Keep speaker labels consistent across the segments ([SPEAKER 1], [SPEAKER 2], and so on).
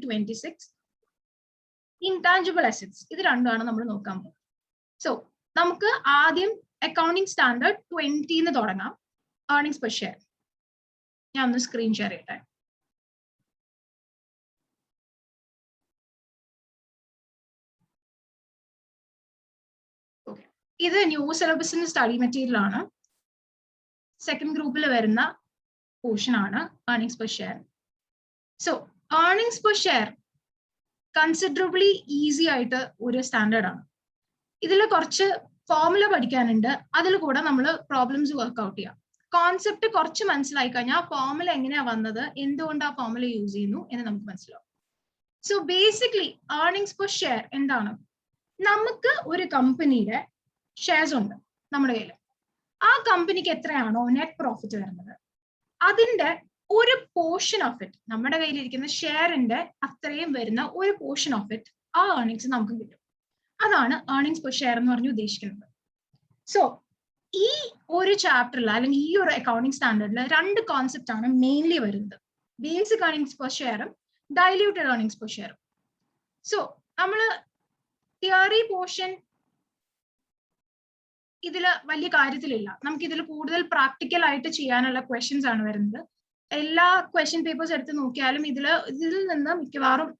[SPEAKER 1] 26. Intangible assets. ഇത് രണ്ടുമാണ് നമ്മൾ നോക്കാൻ പോകുന്നത്. സോ നമുക്ക് ആദ്യം അക്കൗണ്ടിംഗ് സ്റ്റാൻഡേർഡ് 20 തുടങ്ങാം. ഏർണിംഗ്സ് പെർ ഷെയർ ഞാൻ ഒന്ന് സ്ക്രീൻ ഷെയർ ചെയ്യട്ടെ. ഓക്കെ, ഇത് ന്യൂ സിലബസിന്റെ സ്റ്റഡി മെറ്റീരിയൽ ആണ്. സെക്കൻഡ് ഗ്രൂപ്പിൽ വരുന്ന പോർഷൻ ആണ് earnings per share. So earnings per share considerably easy ആയിട്ട് ഒരു സ്റ്റാൻഡേർഡ് ആണ്. ഇതിൽ കുറച്ച് ഫോർമുല പഠിക്കാനുണ്ട്, അതിൽ കൂടെ നമ്മൾ പ്രോബ്ലംസ് വർക്ക്ഔട്ട് ചെയ്യാം. കോൺസെപ്റ്റ് കുറച്ച് മനസ്സിലായി കഴിഞ്ഞാൽ ആ ഫോർമുല എങ്ങനെയാ വന്നത്, എന്തുകൊണ്ട് ആ ഫോർമുല യൂസ് ചെയ്യുന്നു എന്ന് നമുക്ക് മനസ്സിലാവും. So basically earnings per share എന്താണ്? നമുക്ക് ഒരു കമ്പനിയുടെ ഷെയർസ് ഉണ്ട് നമ്മുടെ കയ്യിൽ. ആ കമ്പനിക്ക് എത്രയാണോ നെറ്റ് പ്രോഫിറ്റ് വരുന്നത്, അതിന്റെ ഒരു പോർഷൻ ഓഫ് ഇറ്റ്, നമ്മുടെ കയ്യിലിരിക്കുന്ന ഷെയറിന്റെ അത്രയും വരുന്ന ഒരു പോർഷൻ ഓഫ് ഇറ്റ് ആ ഏർണിംഗ്സ് നമുക്ക് കിട്ടും. അതാണ് ഏർണിംഗ്സ് പെർ ഷെയർ എന്ന് പറഞ്ഞ് ഉദ്ദേശിക്കുന്നത്. സോ ഈ ഒരു ചാപ്റ്ററിൽ അല്ലെങ്കിൽ ഈ ഒരു അക്കൗണ്ടിംഗ് സ്റ്റാൻഡേർഡിൽ രണ്ട് കോൺസെപ്റ്റ് ആണ് മെയിൻലി വരുന്നത്. ബേസിക് ഏർണിംഗ്സ് പെർ ഷെയറും ഡൈല്യൂട്ടഡ് ഏർണിംഗ്സ് പെർ ഷെയറും. സോ നമ്മള് തിയറി പോർഷൻ ഇതിൽ വലിയ കാര്യത്തിലില്ല. നമുക്ക് ഇതിൽ കൂടുതൽ പ്രാക്ടിക്കൽ ആയിട്ട് ചെയ്യാനുള്ള ക്വസ്റ്റ്യൻസ് ആണ് വരുന്നത്. എല്ലാ ക്വസ്റ്റ്യൻ പേപ്പേഴ്സ് എടുത്ത് നോക്കിയാലും ഇതിൽ നിന്ന് മിക്കവാറും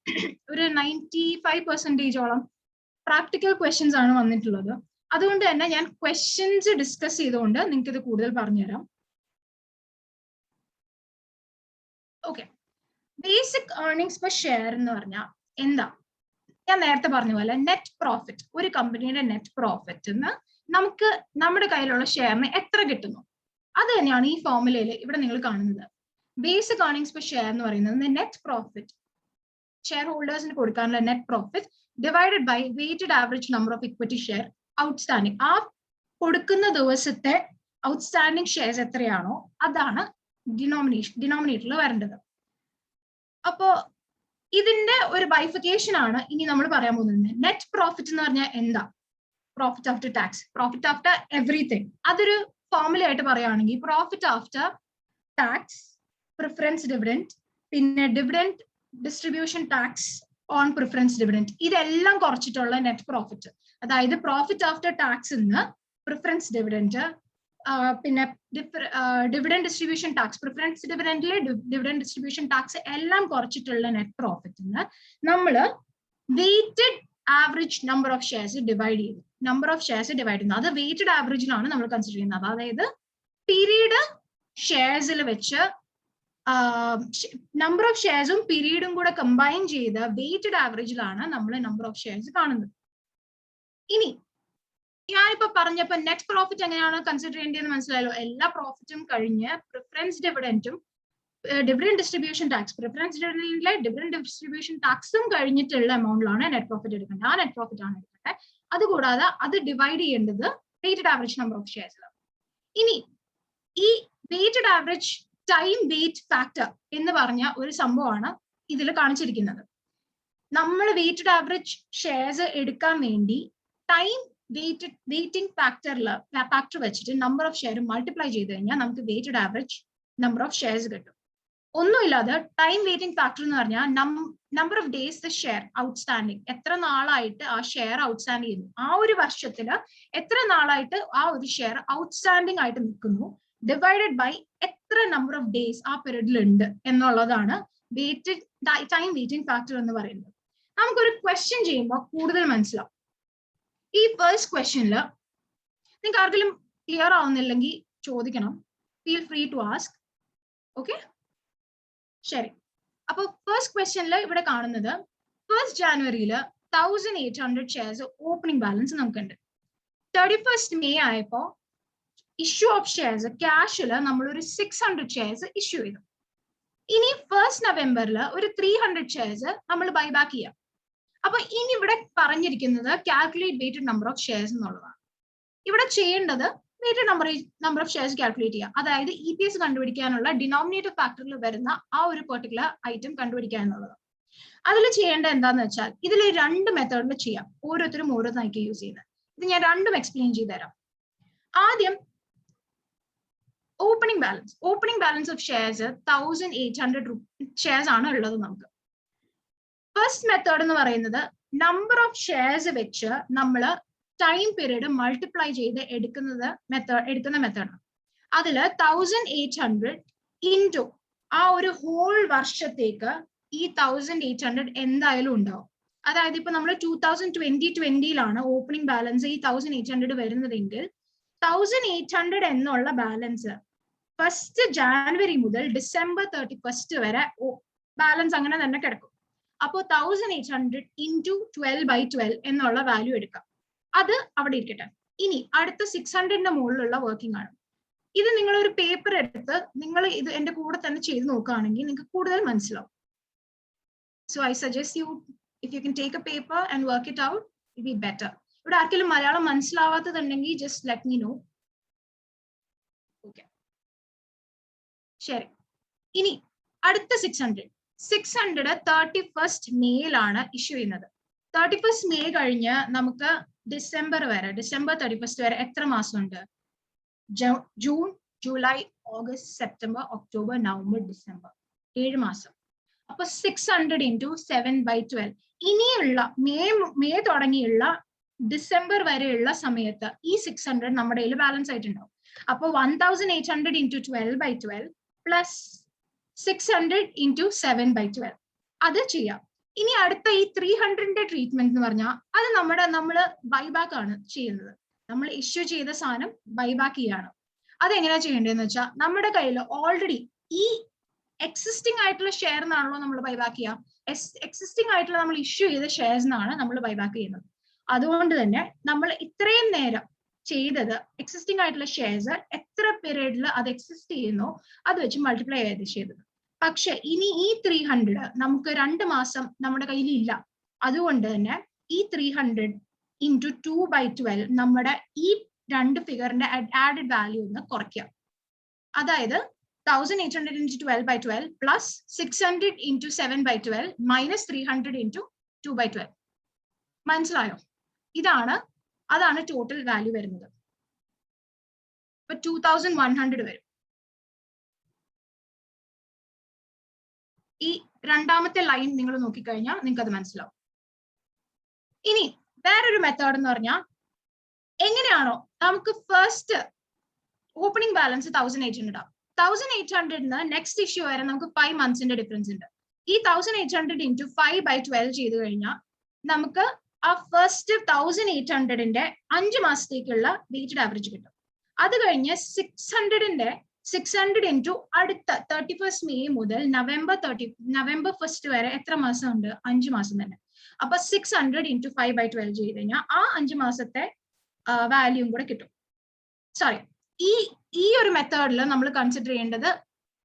[SPEAKER 1] ഒരു 95% പ്രാക്ടിക്കൽ ക്വസ്റ്റ്യൻസ് ആണ് വന്നിട്ടുള്ളത്. അതുകൊണ്ട് തന്നെ ഞാൻ ക്വസ്റ്റ്യൻസ് ഡിസ്കസ് ചെയ്തുകൊണ്ട് നിങ്ങൾക്ക് ഇത് കൂടുതൽ പറഞ്ഞുതരാം. Okay, basic earnings per share എന്ന് പറഞ്ഞാൽ എന്താ? ഞാൻ നേരത്തെ പറഞ്ഞ പോലെ നെറ്റ് പ്രോഫിറ്റ്, ഒരു കമ്പനിയുടെ നെറ്റ് പ്രോഫിറ്റ് നമുക്ക് നമ്മുടെ കയ്യിലുള്ള ഷെയറിന് എത്ര കിട്ടുന്നു അത് തന്നെയാണ് ഈ ഫോർമുലയിൽ ഇവിടെ നിങ്ങൾ കാണുന്നത്. ബേസിക് ഏർണിംഗ്സ് പെർ ഷെയർ എന്ന് പറയുന്നത് നെറ്റ് പ്രോഫിറ്റ്, ഷെയർ ഹോൾഡേഴ്സിന് കൊടുക്കാനുള്ള net profit divided by weighted average number of equity share outstanding. ആ കൊടുക്കുന്ന ദിവസത്തെ ഔട്ട്സ്റ്റാൻഡിങ് ഷെയർസ് എത്രയാണോ അതാണ് ഡിനോമിനേറ്ററിൽ വരേണ്ടത്. അപ്പോ ഇതിന്റെ ഒരു ബൈഫിക്കേഷൻ ആണ് ഇനി നമ്മൾ പറയാൻ പോകുന്നത്. നെറ്റ് പ്രോഫിറ്റ് എന്ന് പറഞ്ഞാൽ എന്താ? Profit after tax, profit after everything. അതൊരു ഫോർമുല ആയിട്ട് പറയുകയാണെങ്കിൽ profit after tax, preference dividend, പിന്നെ dividend distribution tax on preference dividend, ഇതെല്ലാം കുറച്ചിട്ടുള്ള നെറ്റ് പ്രോഫിറ്റ്. അതായത് profit after tax preference dividend, പിന്നെ ഡിവിഡൻഡ് ഡിസ്ട്രിബ്യൂഷൻ ടാക്സ്, പ്രിഫറൻസ് ഡിവിഡൻഡിലെ ഡിവിഡൻഡ് ഡിസ്ട്രിബ്യൂഷൻ ടാക്സ് എല്ലാം കുറച്ചിട്ടുള്ള നെറ്റ് പ്രോഫിറ്റ് നമ്മൾ weighted average number of shares divide ചെയ്യുന്നു. നമ്പർ ഓഫ് ഷെയർസ് ഡിവൈഡ് ചെയ്യുന്നു, അത് വെയ്റ്റഡ് ആവറേജിലാണ് നമ്മൾ കൺസിഡർ ചെയ്യുന്നത്. അതായത് പീരീഡ് ഷെയർസിൽ വെച്ച് നമ്പർ ഓഫ് ഷെയർസും പീരീഡും കൂടെ കമ്പൈൻ ചെയ്ത് വെയ്റ്റഡ് ആവറേജിലാണ് നമ്മൾ നമ്പർ ഓഫ് ഷെയർസ് കാണുന്നത്. ഇനി ഞാനിപ്പോ പറഞ്ഞപ്പോ നെറ്റ് പ്രോഫിറ്റ് എങ്ങനെയാണ് കൺസിഡർ ചെയ്യേണ്ടതെന്ന് മനസ്സിലായല്ലോ. എല്ലാ പ്രോഫിറ്റും കഴിഞ്ഞ് പ്രിഫറൻസ് ഡിവിഡൻറ്റും ഡിവിഡൻഡ് ഡിസ്ട്രിബ്യൂഷൻ ടാക്സ്, പ്രിഫറൻസ് ഡിവിഡൻഡിലെ ഡിവിഡൻഡ് ഡിസ്ട്രിബ്യൂഷൻ ടാക്സും കഴിഞ്ഞിട്ടുള്ള എമൗണ്ടിലാണ് നെറ്റ് പ്രോഫിറ്റ് എടുക്കേണ്ടത്. ആ നെറ്റ് പ്രോഫിറ്റ് ആണ് എടുക്കേണ്ടത്. അതുകൂടാതെ അത് ഡിവൈഡ് ചെയ്യേണ്ടത് വെയ്റ്റഡ് ആവറേജ് നമ്പർ ഓഫ് ഷെയർസിലാണ്. ഇനി ഈ weighted average time weight factor എന്ന് പറഞ്ഞ ഒരു സംഭവമാണ് ഇതിൽ കാണിച്ചിരിക്കുന്നത്. നമ്മൾ വെയ്റ്റഡ് ആവറേജ് ഷെയർസ് എടുക്കാൻ വേണ്ടി ടൈം വെയ്റ്റിംഗ് ഫാക്ടർ വെച്ചിട്ട് നമ്പർ ഓഫ് ഷെയർ മൾട്ടിപ്ലൈ ചെയ്ത് കഴിഞ്ഞാൽ നമുക്ക് weighted average number of shares കിട്ടും. ഒന്നുമില്ലാതെ ടൈം വെയ്റ്റിംഗ് ഫാക്ടർ എന്ന് പറഞ്ഞാൽ number of days the share outstanding, എത്ര നാളായിട്ട് ആ ഷെയർ ഔട്ട്സ്റ്റാൻഡ് ചെയ്യുന്നു, ആ ഒരു വർഷത്തില് എത്ര നാളായിട്ട് ആ ഒരു ഷെയർ ഔട്ട്സ്റ്റാൻഡിങ് ആയിട്ട് നിൽക്കുന്നു, ഡിവൈഡഡ് ബൈ എത്ര നമ്പർ ഓഫ് ഡേയ്സ് ആ പീരീഡിൽ ഉണ്ട് എന്നുള്ളതാണ് ടൈം വെയ്റ്റിംഗ് ഫാക്ടർ എന്ന് പറയുന്നത്. നമുക്കൊരു ക്വസ്റ്റ്യൻ ചെയ്യുമ്പോൾ കൂടുതൽ മനസ്സിലാവും. ഈ ഫസ്റ്റ് ക്വസ്റ്റ്യനിൽ നിങ്ങൾക്ക് ആർക്കെങ്കിലും ക്ലിയർ ആവുന്നില്ലെങ്കിൽ ചോദിക്കണം, feel free to ask. Okay, ശരി. അപ്പൊ ഫസ്റ്റ് ക്വസ്റ്റ്യനിൽ ഇവിടെ കാണുന്നത് 1st ജാനുവരിയിൽ 1800 ഷെയർസ് ഓപ്പണിംഗ് ബാലൻസ് നമുക്കുണ്ട്. 31st മെയ് ആയപ്പോ ഇഷ്യൂ ഓഫ് ഷെയർസ് ക്യാഷിൽ നമ്മളൊരു 600 ഷെയർസ് ഇഷ്യൂ ചെയ്തു. ഇനി 1st നവംബറിൽ ഒരു 300 ഷെയർസ് നമ്മൾ ബൈബാക്ക് ചെയ്യാം. അപ്പൊ ഇനി ഇവിടെ പറഞ്ഞിരിക്കുന്നത് calculate weighted number of shares എന്നുള്ളതാണ്. ഇവിടെ ചെയ്യേണ്ടത് weighted number of shares calculate ചെയ്യുക. അതായത് EPS കണ്ടുപിടിക്കാനുള്ള ഡിനോമിനേറ്റർ ഫാക്ടറിൽ വരുന്ന ആ ഒരു പെർട്ടിക്കുലർ ഐറ്റം കണ്ടുപിടിക്കുക എന്നുള്ളത്. അതിൽ ചെയ്യേണ്ട എന്താന്ന് വെച്ചാൽ ഇതിൽ 2 മെത്തേഡിൽ ചെയ്യാം, ഓരോരുത്തരും ഓരോന്നായിരിക്കും യൂസ് ചെയ്യുന്നത്. ഇത് ഞാൻ രണ്ടും എക്സ്പ്ലെയിൻ ചെയ്ത് തരാം. ആദ്യം opening balance of shares 1800 shares ആണ് ഉള്ളത് നമുക്ക്. ഫസ്റ്റ് മെത്തേഡ് എന്ന് പറയുന്നത് നമ്പർ ഓഫ് ഷെയർസ് വെച്ച് നമ്മൾ ടൈം പീരീഡ് മൾട്ടിപ്ലൈ ചെയ്ത് എടുക്കുന്ന മെത്തേഡാണ്. അതില് 1800 ഇൻറ്റു ആ ഒരു ഹോൾ വർഷത്തേക്ക് ഈ 1800 എന്തായാലും ഉണ്ടാവും. അതായത് ഇപ്പൊ നമ്മൾ 2020 ഓപ്പണിംഗ് ബാലൻസ് ഈ 1800 വരുന്നതെങ്കിൽ 1800 എന്നുള്ള ബാലൻസ് ഫസ്റ്റ് ജാനുവരി മുതൽ ഡിസംബർ 31 വരെ ബാലൻസ് അങ്ങനെ തന്നെ കിടക്കും. അപ്പോൾ 1800 ഇൻറ്റു 12/12 എന്നുള്ള വാല്യൂ എടുക്കാം. അത് അവിടെ ഇരിക്കട്ടെ. ഇനി അടുത്ത 600ന്റെ മുകളിലുള്ള വർക്കിംഗ് ആണ്. ഇത് നിങ്ങൾ ഒരു പേപ്പർ എടുത്ത് നിങ്ങൾ ഇത് എന്റെ കൂടെ തന്നെ ചെയ്ത് നോക്കുകയാണെങ്കിൽ നിങ്ങൾക്ക് കൂടുതൽ മനസ്സിലാവും. So I suggest you if you can take a paper and work it out it be better. ഇവിടെ ആർക്കെങ്കിലും മലയാളം മനസ്സിലാവാത്തതുണ്ടെങ്കിൽ just let me know. Okay, ശരി. ഇനി അടുത്ത 600 31st മേയിലാണ് ഇഷ്യൂ ചെയ്യുന്നത്. 31st മെയ് കഴിഞ്ഞ് നമുക്ക് ഡിസംബർ 31st വരെ എത്ര മാസമുണ്ട്? June, July, August, September, October, November, December, 7 മാസം. അപ്പൊ 600 ഇൻറ്റു 7/12 ഇനിയുള്ള മെയ് തുടങ്ങിയുള്ള ഡിസംബർ വരെയുള്ള സമയത്ത് ഈ 600 നമ്മുടെ കയ്യിൽ ബാലൻസ് ആയിട്ടുണ്ടാവും. അപ്പൊ 1800 ഇൻറ്റു 12/12 പ്ലസ് 600 ഇൻറ്റു 7/12 അത് ചെയ്യാം. ഇനി അടുത്ത ഈ 300ന്റെ ട്രീറ്റ്മെന്റ് എന്ന് പറഞ്ഞാൽ അത് നമ്മൾ ബൈബാക്ക് ആണ് ചെയ്യുന്നത്. നമ്മൾ ഇഷ്യൂ ചെയ്ത സാധനം ബൈബാക്ക് ചെയ്യാണ്. അതെങ്ങനെയാ ചെയ്യേണ്ടതെന്ന് വെച്ചാൽ നമ്മുടെ കയ്യിൽ ഓൾറെഡി ഈ എക്സിസ്റ്റിംഗ് ആയിട്ടുള്ള ഷെയർ എന്നാണല്ലോ നമ്മൾ ബൈബാക്ക് ചെയ്യുക. എക്സിസ്റ്റിംഗ് ആയിട്ടുള്ള നമ്മൾ ഇഷ്യൂ ചെയ്ത ഷെയർസ് എന്നാണ് നമ്മൾ ബൈബാക്ക് ചെയ്യുന്നത്. അതുകൊണ്ട് തന്നെ നമ്മൾ ഇത്രയും നേരം ചെയ്തത് എക്സിസ്റ്റിംഗ് ആയിട്ടുള്ള ഷെയർസ് എത്ര പീരീഡിൽ അത് എക്സിസ്റ്റ് ചെയ്യുന്നോ അത് വെച്ച് മൾട്ടിപ്ലൈ ചെയ്തത്. പക്ഷെ ഇനി ഈ 300 നമുക്ക് 2 മാസം നമ്മുടെ കയ്യിൽ ഇല്ല. അതുകൊണ്ട് തന്നെ ഈ 300 ഇൻറ്റു 2/12 നമ്മുടെ ഈ രണ്ട് ഫിഗറിന്റെ ആഡഡ് വാല്യൂ ഒന്ന് കുറയ്ക്കാം. അതായത് 1800 into 12/12 plus 600 into 7/12 minus 300 into 2/12. മനസ്സിലായോ? അതാണ് ടോട്ടൽ വാല്യൂ വരുന്നത്. ഇപ്പൊ 2100 വരും. ഈ രണ്ടാമത്തെ ലൈൻ നിങ്ങൾ നോക്കിക്കഴിഞ്ഞാൽ നിങ്ങൾക്ക് അത് മനസ്സിലാവും. ഇനി വേറൊരു മെത്തേഡ് എന്ന് പറഞ്ഞാൽ എങ്ങനെയാണോ നമുക്ക് ഫസ്റ്റ് ഓപ്പണിംഗ് ബാലൻസ് 1800 ആവും. 1800 നെക്സ്റ്റ് ഇഷ്യൂ വരെ നമുക്ക് 5 മന്ത്സിന്റെ ഡിഫറൻസ് ഉണ്ട്. ഈ 1800 ഇൻറ്റു 5/12 ചെയ്ത് കഴിഞ്ഞാൽ നമുക്ക് ആ ഫസ്റ്റ് 1800ന്റെ 5 മാസത്തേക്കുള്ള വെയ്റ്റഡ് ആവറേജ് കിട്ടും. അത് കഴിഞ്ഞ് 600 ഇൻറ്റു അടുത്ത 31st മെയ് മുതൽ നവംബർ 1st വരെ എത്ര മാസം ഉണ്ട്? 5 മാസം തന്നെ. അപ്പൊ 600 ഇൻറ്റു 5/12 ചെയ്ത് കഴിഞ്ഞാൽ ആ 5 മാസത്തെ വാല്യൂം കൂടെ കിട്ടും. സോറി, ഈ ഒരു മെത്തേഡിൽ നമ്മൾ കൺസിഡർ ചെയ്യേണ്ടത്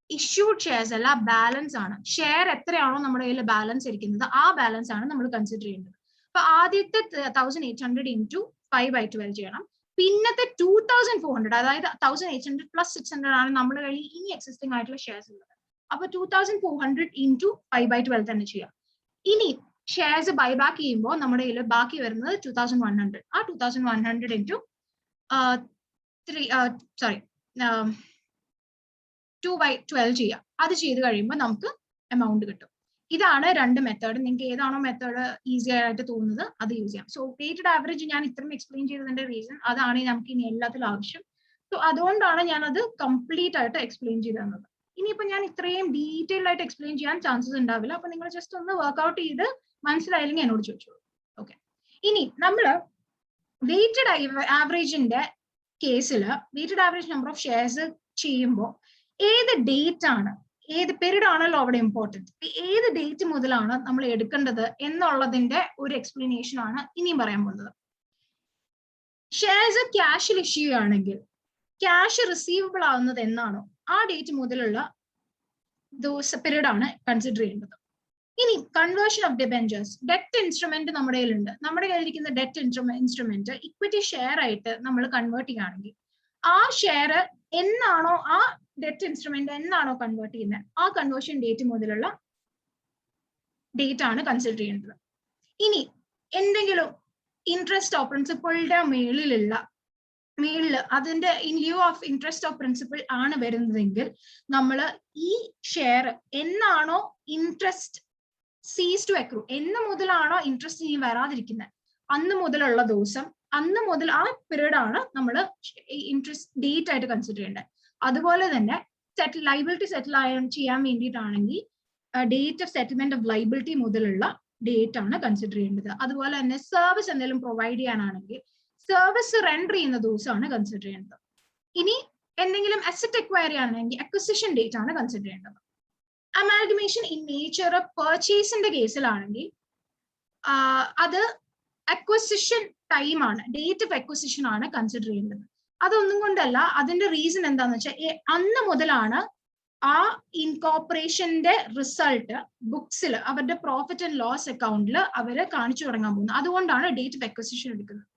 [SPEAKER 1] ഇഷ്യൂഡ് ഷെയർസ് അല്ല, ബാലൻസ് ആണ്. ഷെയർ എത്രയാണോ നമ്മുടെ കയ്യിൽ ബാലൻസ് ഇരിക്കുന്നത് ആ ബാലൻസ് ആണ് നമ്മൾ കൺസിഡർ ചെയ്യേണ്ടത്. അപ്പൊ ആദ്യത്തെ 1800 ഇൻറ്റു 5/12 ചെയ്യണം. പിന്നത്തെ 2400 അതായത് 1800 പ്ലസ് 600 ആണ് നമ്മുടെ കയ്യിൽ ഇനി എക്സിസ്റ്റിംഗ് ആയിട്ടുള്ള ഷെയർസ് ഉള്ളത്. അപ്പൊ 2400 ഇൻറ്റു 5/12 തന്നെ ചെയ്യാം. ഇനി ഷെയർസ് ബൈബാക്ക് ചെയ്യുമ്പോൾ നമ്മുടെ കയ്യിൽ ബാക്കി വരുന്നത് 2100. ആ 2100 ഇൻറ്റു 2/12 ചെയ്യാം. അത് ചെയ്ത് കഴിയുമ്പോൾ നമുക്ക് എമൗണ്ട് കിട്ടും. ഇതാണ് രണ്ട് മെത്തേഡ്. നിങ്ങൾക്ക് ഏതാണോ മെത്തേഡ് ഈസി ആയിട്ട് തോന്നുന്നത് അത് യൂസ് ചെയ്യാം. സോ വെയ്റ്റഡ് ആവറേജ് ഞാൻ ഇത്രയും എക്സ്പ്ലെയിൻ ചെയ്തതിന്റെ റീസൺ അതാണ് നമുക്ക് ഇനി എല്ലാത്തിലും ആവശ്യം. സോ അതുകൊണ്ടാണ് ഞാൻ അത് കംപ്ലീറ്റ് ആയിട്ട് എക്സ്പ്ലെയിൻ ചെയ്ത് തന്നത്. ഇനിയിപ്പോ ഞാൻ ഇത്രയും ഡീറ്റെയിൽ ആയിട്ട് എക്സ്പ്ലെയിൻ ചെയ്യാൻ ചാൻസസ് ഉണ്ടാവില്ല. അപ്പൊ നിങ്ങൾ ജസ്റ്റ് ഒന്ന് വർക്ക്ഔട്ട് ചെയ്ത് മനസ്സിലായില്ലെങ്കിൽ എന്നോട് ചോദിച്ചോളൂ. ഓക്കെ, ഇനി നമ്മള് വെയ്റ്റഡ് ആവറേജിന്റെ കേസിൽ weighted average number of shares ചെയ്യുമ്പോൾ ഏത് ഡേറ്റ് ആണ്, ഏത് പീരീഡ് ആണല്ലോ അവിടെ ഇമ്പോർട്ടൻറ്റ്, ഏത് ഡേറ്റ് മുതലാണ് നമ്മൾ എടുക്കേണ്ടത് എന്നുള്ളതിന്റെ ഒരു എക്സ്പ്ലനേഷൻ ആണ് ഇനിയും പറയാൻ പോകുന്നത്. ഷെയർസ് ക്യാഷിൽ ഇഷ്യൂ ആണെങ്കിൽ ക്യാഷ് റിസീവബിൾ ആവുന്നത് എന്നാണോ ആ ഡേറ്റ് മുതലുള്ള പീരീഡ് ആണ് കൺസിഡർ ചെയ്യേണ്ടത്. ഇനി conversion of debentures, debt instrument നമ്മുടെ കയ്യിലുണ്ട്. നമ്മുടെ കയ്യിലിരിക്കുന്ന ഡെറ്റ് ഇൻസ്ട്രുമെന്റ് ഇക്വിറ്റി ഷെയർ ആയിട്ട് നമ്മൾ കൺവേർട്ട് ചെയ്യുകയാണെങ്കിൽ ആ ഷെയർ എന്നാണോ, ആ ഡെറ്റ് ഇൻസ്ട്രുമെന്റ് എന്നാണോ കൺവേർട്ട് ചെയ്യുന്നത് ആ കൺവേർഷൻ ഡേറ്റ് മുതലുള്ള ഡേറ്റ് ആണ് കൺസിഡർ ചെയ്യേണ്ടത്. ഇനി എന്തെങ്കിലും ഇൻട്രസ്റ്റ് ഓഫ് പ്രിൻസിപ്പിളിന്റെ മേളിൽ അതിന്റെ in lieu of interest of principal ആണ് വരുന്നതെങ്കിൽ നമ്മൾ ഈ ഷെയർ എന്നാണോ ഇൻട്രസ്റ്റ് സീസ് ടു അക്രൂ, എന്ന് മുതലാണോ ഇൻട്രസ്റ്റ് ഇനി വരാതിരിക്കുന്നത് അന്ന് മുതലുള്ള ദിവസം, അന്ന് മുതൽ ആ പീരീഡ് ആണ് നമ്മൾ ഇൻട്രസ്റ്റ് ഡേറ്റ് ആയിട്ട് കൺസിഡർ ചെയ്യേണ്ടത്. അതുപോലെ തന്നെ ലൈബിലിറ്റി സെറ്റിൽ ചെയ്യാൻ വേണ്ടിയിട്ടാണെങ്കിൽ date of settlement of liability മുതലുള്ള ഡേറ്റ് ആണ് കൺസിഡർ ചെയ്യേണ്ടത്. അതുപോലെ തന്നെ സർവീസ് എന്തെങ്കിലും പ്രൊവൈഡ് ചെയ്യാനാണെങ്കിൽ സർവീസ് റെൻഡർ ചെയ്യുന്ന ദിവസമാണ് കൺസിഡർ ചെയ്യേണ്ടത്. ഇനി എന്തെങ്കിലും അസറ്റ് അക്വയർ ചെയ്യാനാണെങ്കിൽ അക്വിസിഷൻ ഡേറ്റ് ആണ് കൺസിഡർ ചെയ്യേണ്ടത്. അമാൽഗമേഷൻ ഇൻ നേച്ചർ പർച്ചേസിന്റെ കേസിലാണെങ്കിൽ അത് അക്വസിഷൻ ടൈം ആണ്, ഡേറ്റ് ഓഫ് അക്വസിഷൻ ആണ് കൺസിഡർ ചെയ്യേണ്ടത്. അതൊന്നും കൊണ്ടല്ല, അതിന്റെ റീസൺ എന്താന്ന് വെച്ചാൽ അന്ന് മുതലാണ് ആ ഇൻകോർപ്പറേഷന്റെ റിസൾട്ട് ബുക്സിൽ അവരുടെ പ്രോഫിറ്റ് ആൻഡ് ലോസ് അക്കൗണ്ടിൽ അവര് കാണിച്ചു തുടങ്ങാൻ പോകുന്നത്. അതുകൊണ്ടാണ് ഡേറ്റ് ഓഫ് അക്വസിഷൻ എടുക്കുന്നത്.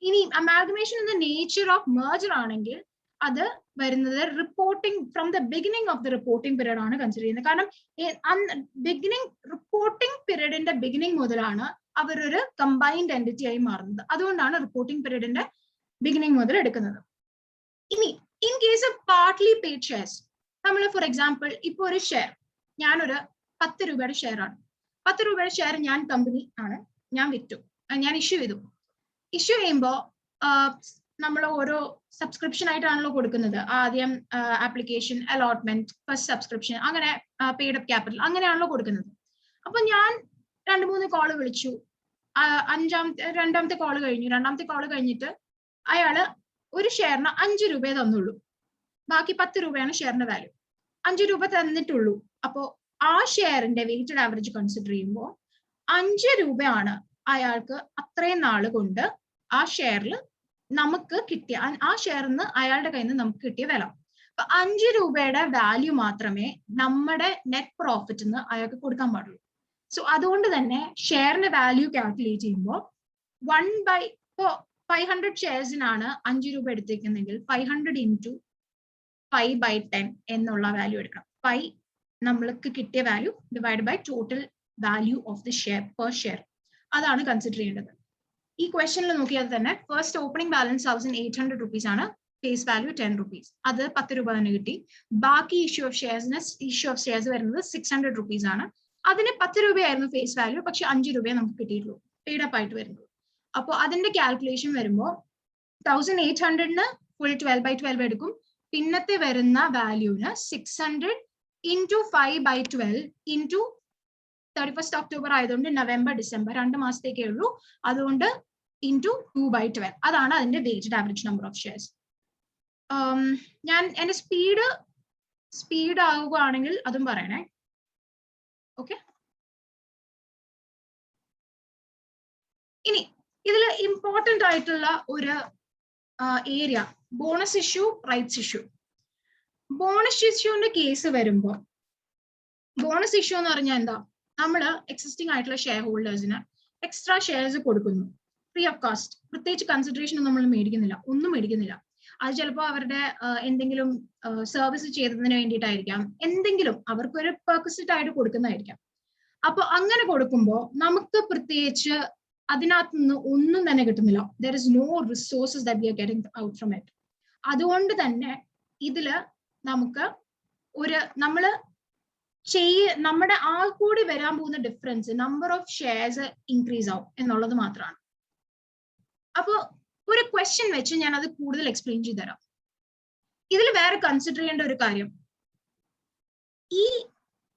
[SPEAKER 1] ഇനി amalgamation in the nature of merger ആണെങ്കിൽ അത് വരുന്നത് reporting from the beginning of the reporting period ആണ് കൺസിഡർ ചെയ്യുന്നത്. കാരണം ബിഗിനിങ് റിപ്പോർട്ടിംഗ് പീരീഡിന്റെ ബിഗിനിങ് മുതലാണ് അവരൊരു കമ്പൈൻഡ് എൻറ്റിറ്റി ആയി മാറുന്നത്. അതുകൊണ്ടാണ് റിപ്പോർട്ടിംഗ് പീരീഡിന്റെ ബിഗിനിങ് മുതൽ എടുക്കുന്നത്. ഇനി in case of partly paid shares, നമ്മൾ ഫോർ എക്സാമ്പിൾ ഇപ്പൊ ഒരു ഷെയർ, ഞാനൊരു 10 രൂപയുടെ ഷെയർ ആണ്, 10 രൂപയുടെ ഷെയർ ഞാൻ കമ്പനി ആണ്, ഞാൻ വിറ്റു, ഞാൻ ഇഷ്യൂ ചെയ്തു. ഇഷ്യൂ ചെയ്യുമ്പോൾ നമ്മൾ ഓരോ സബ്സ്ക്രിപ്ഷൻ ആയിട്ടാണല്ലോ കൊടുക്കുന്നത്. ആദ്യം ആപ്ലിക്കേഷൻ, അലോട്ട്മെന്റ്, ഫസ്റ്റ് സബ്സ്ക്രിപ്ഷൻ, അങ്ങനെ പെയ്ഡ് അപ്പ് ക്യാപിറ്റൽ, അങ്ങനെയാണല്ലോ കൊടുക്കുന്നത്. അപ്പൊ ഞാൻ 2-3 കോള് വിളിച്ചു, രണ്ടാമത്തെ കോള് കഴിഞ്ഞു. രണ്ടാമത്തെ കോള് കഴിഞ്ഞിട്ട് അയാള് ഒരു ഷെയറിന് 5 രൂപയെ തന്നുള്ളൂ, ബാക്കി 10 രൂപയാണ് ഷെയറിന്റെ വാല്യൂ. 5 രൂപ തന്നിട്ടുള്ളൂ. അപ്പോ ആ ഷെയറിന്റെ വെയിറ്റഡ് ആവറേജ് കൺസിഡർ ചെയ്യുമ്പോൾ 5 രൂപയാണ് അയാൾക്ക് അത്രയും നാള് കൊണ്ട് ആ ഷെയറിൽ നമുക്ക് കിട്ടിയ, ആ ഷെയറിന് അയാളുടെ കയ്യിൽ നിന്ന് നമുക്ക് കിട്ടിയ വില. അപ്പൊ 5 രൂപയുടെ വാല്യൂ മാത്രമേ നമ്മുടെ നെറ്റ് പ്രോഫിറ്റിന് അയാൾക്ക് കൊടുക്കാൻ പാടുള്ളൂ. സോ അതുകൊണ്ട് തന്നെ ഷെയറിന്റെ വാല്യൂ കാൽക്കുലേറ്റ് ചെയ്യുമ്പോൾ 500 ഷെയർസിനാണ് 5 രൂപ എടുത്തേക്കുന്നെങ്കിൽ 500 into 5/10 എന്നുള്ള വാല്യൂ എടുക്കണം. 5 നമ്മൾക്ക് കിട്ടിയ value divide by total value of the share per share, അതാണ് കൺസിഡർ ചെയ്യേണ്ടത്. ഈ ക്വസ്റ്റനിൽ നോക്കിയാൽ തന്നെ ഫസ്റ്റ് ഓപ്പണിംഗ് ബാലൻസ് 1800 rupees ആണ്, ഫേസ് വാല്യൂ 10 rupees, അത് 10 രൂപ തന്നെ കിട്ടി. ബാക്കി ഇഷ്യൂ ഓഫ് ഷെയർസ് വരുന്നത് 600 rupees ആണ്. അതിന് 10 രൂപയായിരുന്നു ഫേസ് വാല്യൂ, പക്ഷെ 5 രൂപയെ നമുക്ക് കിട്ടിയിട്ടുള്ളൂ, പെയ്ഡ് അപ്പ് ആയിട്ട് വരുന്നത്. അപ്പോൾ അതിന്റെ കാൽക്കുലേഷൻ വരുമ്പോൾ 1800-ന് ഫുൾ 12/12 എടുക്കും. പിന്നത്തെ വരുന്ന വാല്യൂന് 600 into 5/12 into 31st October ആയതുകൊണ്ട് നവംബർ ഡിസംബർ 2 മാസത്തേക്കേ ഉള്ളൂ, അതുകൊണ്ട് into 2/12, അതാണ് അതിന്റെ weighted average number of shares. ഞാൻ എന്റെ സ്പീഡ് ആവുകയാണെങ്കിൽ അതും പറയണേ. ഓക്കെ, ഇനി ഇതിൽ ഇമ്പോർട്ടന്റ് ആയിട്ടുള്ള ഒരു area bonus issue, rights issue. Bonus ഇഷ്യൂന്റെ കേസ് വരുമ്പോൾ, ബോണസ് ഇഷ്യൂ എന്ന് പറഞ്ഞാൽ എന്താ, നമ്മൾ എക്സിസ്റ്റിംഗ് ആയിട്ടുള്ള ഷെയർ ഹോൾഡേഴ്സിന് എക്സ്ട്രാ ഷെയർസ് കൊടുക്കുന്നു ഫ്രീ ഓഫ് കോസ്റ്റ്. പ്രത്യേകിച്ച് കൺസിഡറേഷൻ നമ്മൾ മേടിക്കുന്നില്ല, ഒന്നും മേടിക്കുന്നില്ല. അത് ചിലപ്പോൾ അവരുടെ എന്തെങ്കിലും സർവീസ് ചെയ്തതിന് വേണ്ടിയിട്ടായിരിക്കാം, എന്തെങ്കിലും അവർക്കൊരു പെർക്വിസിറ്റ് ആയിട്ട് കൊടുക്കുന്നതായിരിക്കാം. അപ്പൊ അങ്ങനെ കൊടുക്കുമ്പോൾ നമുക്ക് പ്രത്യേകിച്ച് അതിനകത്ത് നിന്ന് ഒന്നും തന്നെ കിട്ടുന്നില്ല. There is no resources that we are getting out from it. അതുകൊണ്ട് തന്നെ ഇതില് നമുക്ക് നമ്മുടെ ആ കൂടി വരാൻ പോകുന്ന difference number of shares increase ആവും എന്നുള്ളത് മാത്രമാണ്. അപ്പൊ ഒരു ക്വസ്റ്റ്യൻ വെച്ച് ഞാൻ അത് കൂടുതൽ എക്സ്പ്ലെയിൻ ചെയ്തു തരാം. ഇതിൽ വേറെ കൺസിഡർ ചെയ്യേണ്ട ഒരു കാര്യം, ഈ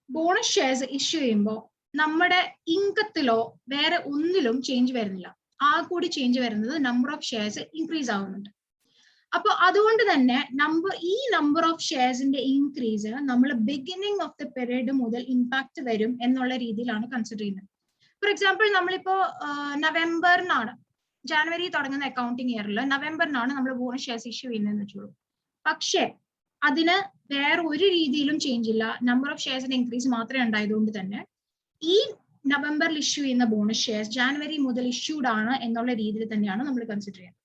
[SPEAKER 1] ബോണസ് ഷെയർസ് ഇഷ്യൂ ചെയ്യുമ്പോൾ നമ്മുടെ ഇൻകത്തിലോ വേറെ ഒന്നിലും ചേഞ്ച് വരുന്നില്ല. ആ കൂടി ചേഞ്ച് വരുന്നത് നമ്പർ ഓഫ് ഷെയർസ് ഇൻക്രീസ് ആവുന്നുണ്ട്. അപ്പൊ അതുകൊണ്ട് തന്നെ ഈ നമ്പർ ഓഫ് ഷെയർസിന്റെ ഇൻക്രീസ് നമ്മൾ ബിഗിനിങ് ഓഫ് ദ പീരീഡ് മുതൽ ഇമ്പാക്ട് വരും എന്നുള്ള രീതിയിലാണ് കൺസിഡർ ചെയ്യുന്നത്. ഫോർ എക്സാമ്പിൾ നമ്മളിപ്പോ നവംബറിനാണ്, ജാനുവരി തുടങ്ങുന്ന അക്കൗണ്ടിങ് ഇയറിൽ നവംബറിനാണ് നമ്മൾ ബോണസ് ഷെയർസ് ഇഷ്യൂ ചെയ്യുന്നതെന്ന് വെച്ചോളൂ. പക്ഷെ അതിന് വേറെ ഒരു രീതിയിലും ചേഞ്ച് ഇല്ല, നമ്പർ ഓഫ് ഷെയർസിന്റെ ഇൻക്രീസ് മാത്രമേ ഉണ്ടായതുകൊണ്ട് തന്നെ ഈ നവംബറിൽ ഇഷ്യൂ ചെയ്യുന്ന ബോണസ് ഷെയർസ് ജാനുവരി മുതൽ ഇഷ്യൂഡ് ആണ് എന്നുള്ള രീതിയിൽ തന്നെയാണ് നമ്മൾ കൺസിഡർ ചെയ്യുന്നത്.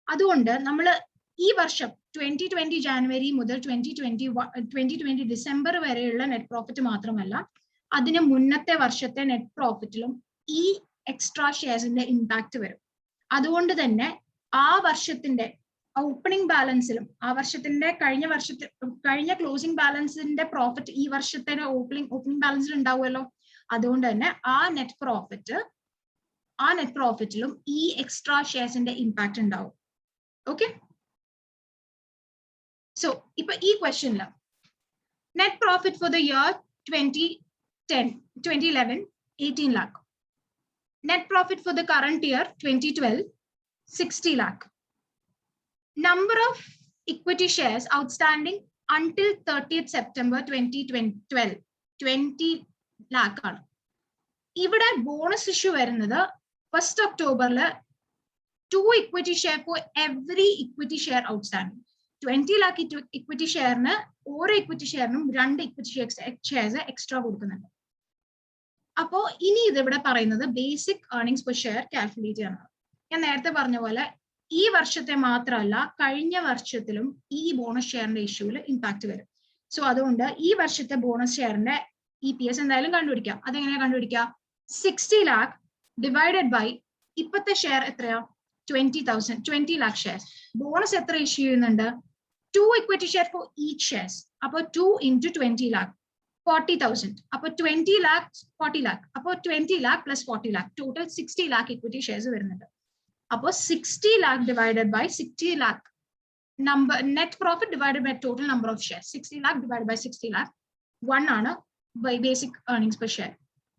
[SPEAKER 1] അതുകൊണ്ട് നമ്മൾ ഈ വർഷം 2020 ജാനുവരി മുതൽ 2020 ഡിസംബർ വരെയുള്ള നെറ്റ് പ്രോഫിറ്റ് മാത്രമല്ല, അതിന് മുന്നത്തെ വർഷത്തെ നെറ്റ് പ്രോഫിറ്റിലും ഈ എക്സ്ട്രാ ഷെയർസിന്റെ ഇമ്പാക്ട് വരും. അതുകൊണ്ട് തന്നെ ആ വർഷത്തിന്റെ ഓപ്പണിംഗ് ബാലൻസിലും ആ വർഷത്തിന്റെ കഴിഞ്ഞ ക്ലോസിംഗ് ബാലൻസിന്റെ പ്രോഫിറ്റ് ഈ വർഷത്തെ ഓപ്പണിംഗ് ബാലൻസിൽ ഉണ്ടാവുമല്ലോ. അതുകൊണ്ട് തന്നെ ആ നെറ്റ് പ്രോഫിറ്റിലും ഈ എക്സ്ട്രാ ഷെയർസിന്റെ ഇമ്പാക്ട് ഉണ്ടാവും. ഓക്കെ, സോ ഇപ്പൊ ഈ ക്വസ്റ്റ്യനില് net profit for the year 2011 18 lakh, net profit for the current year 2012 60 lakh, number of equity shares outstanding until 30th September 2012 20 lakh ആണ്. ഇവിടെ ബോണസ് ഇഷ്യൂ വരുന്നത് 1st ഒക്ടോബറില് 2 equity share for every equity share outstanding. 20 lakh equity ഷെയറിന് ഓരോ equity ഷെയറിനും 2 equity shares extra കൊടുക്കുന്നുണ്ട്. അപ്പോ ഇനി ഇത് ഇവിടെ പറയുന്നത് basic earnings per share calculate ചെയ്യാനാണ്. ഞാൻ നേരത്തെ പറഞ്ഞ പോലെ ഈ വർഷത്തെ മാത്രമല്ല കഴിഞ്ഞ വർഷത്തിലും ഈ ബോണസ് ഷെയറിന്റെ ഇഷ്യൂവിൽ ഇമ്പാക്ട് വരും. സോ അതുകൊണ്ട് ഈ വർഷത്തെ ബോണസ് ഷെയറിന്റെ EPS എന്തായാലും കണ്ടുപിടിക്കാം. അതെങ്ങനെയാ കണ്ടുപിടിക്കുക? 60 lakh ഡിവൈഡഡ് ബൈ ഇപ്പത്തെ ഷെയർ എത്രയാ? 20 lakh ഷെയർസ്. ബോണസ് എത്ര ഇഷ്യൂ ചെയ്യുന്നുണ്ട്? 2 equity share for each shares. അപ്പൊ 2 into 20 lakh 40,000. അപ്പൊ 20 lakh 40 lakh. അപ്പൊ 20 lakh plus 40 lakh total 60 lakh equity shares വരുന്നുണ്ട്. അപ്പൊ 60 lakh divided by 60 lakh number net profit divided by total number of shares. 60 lakh divided by 60 lakh 1 ആണ് basic earnings per share.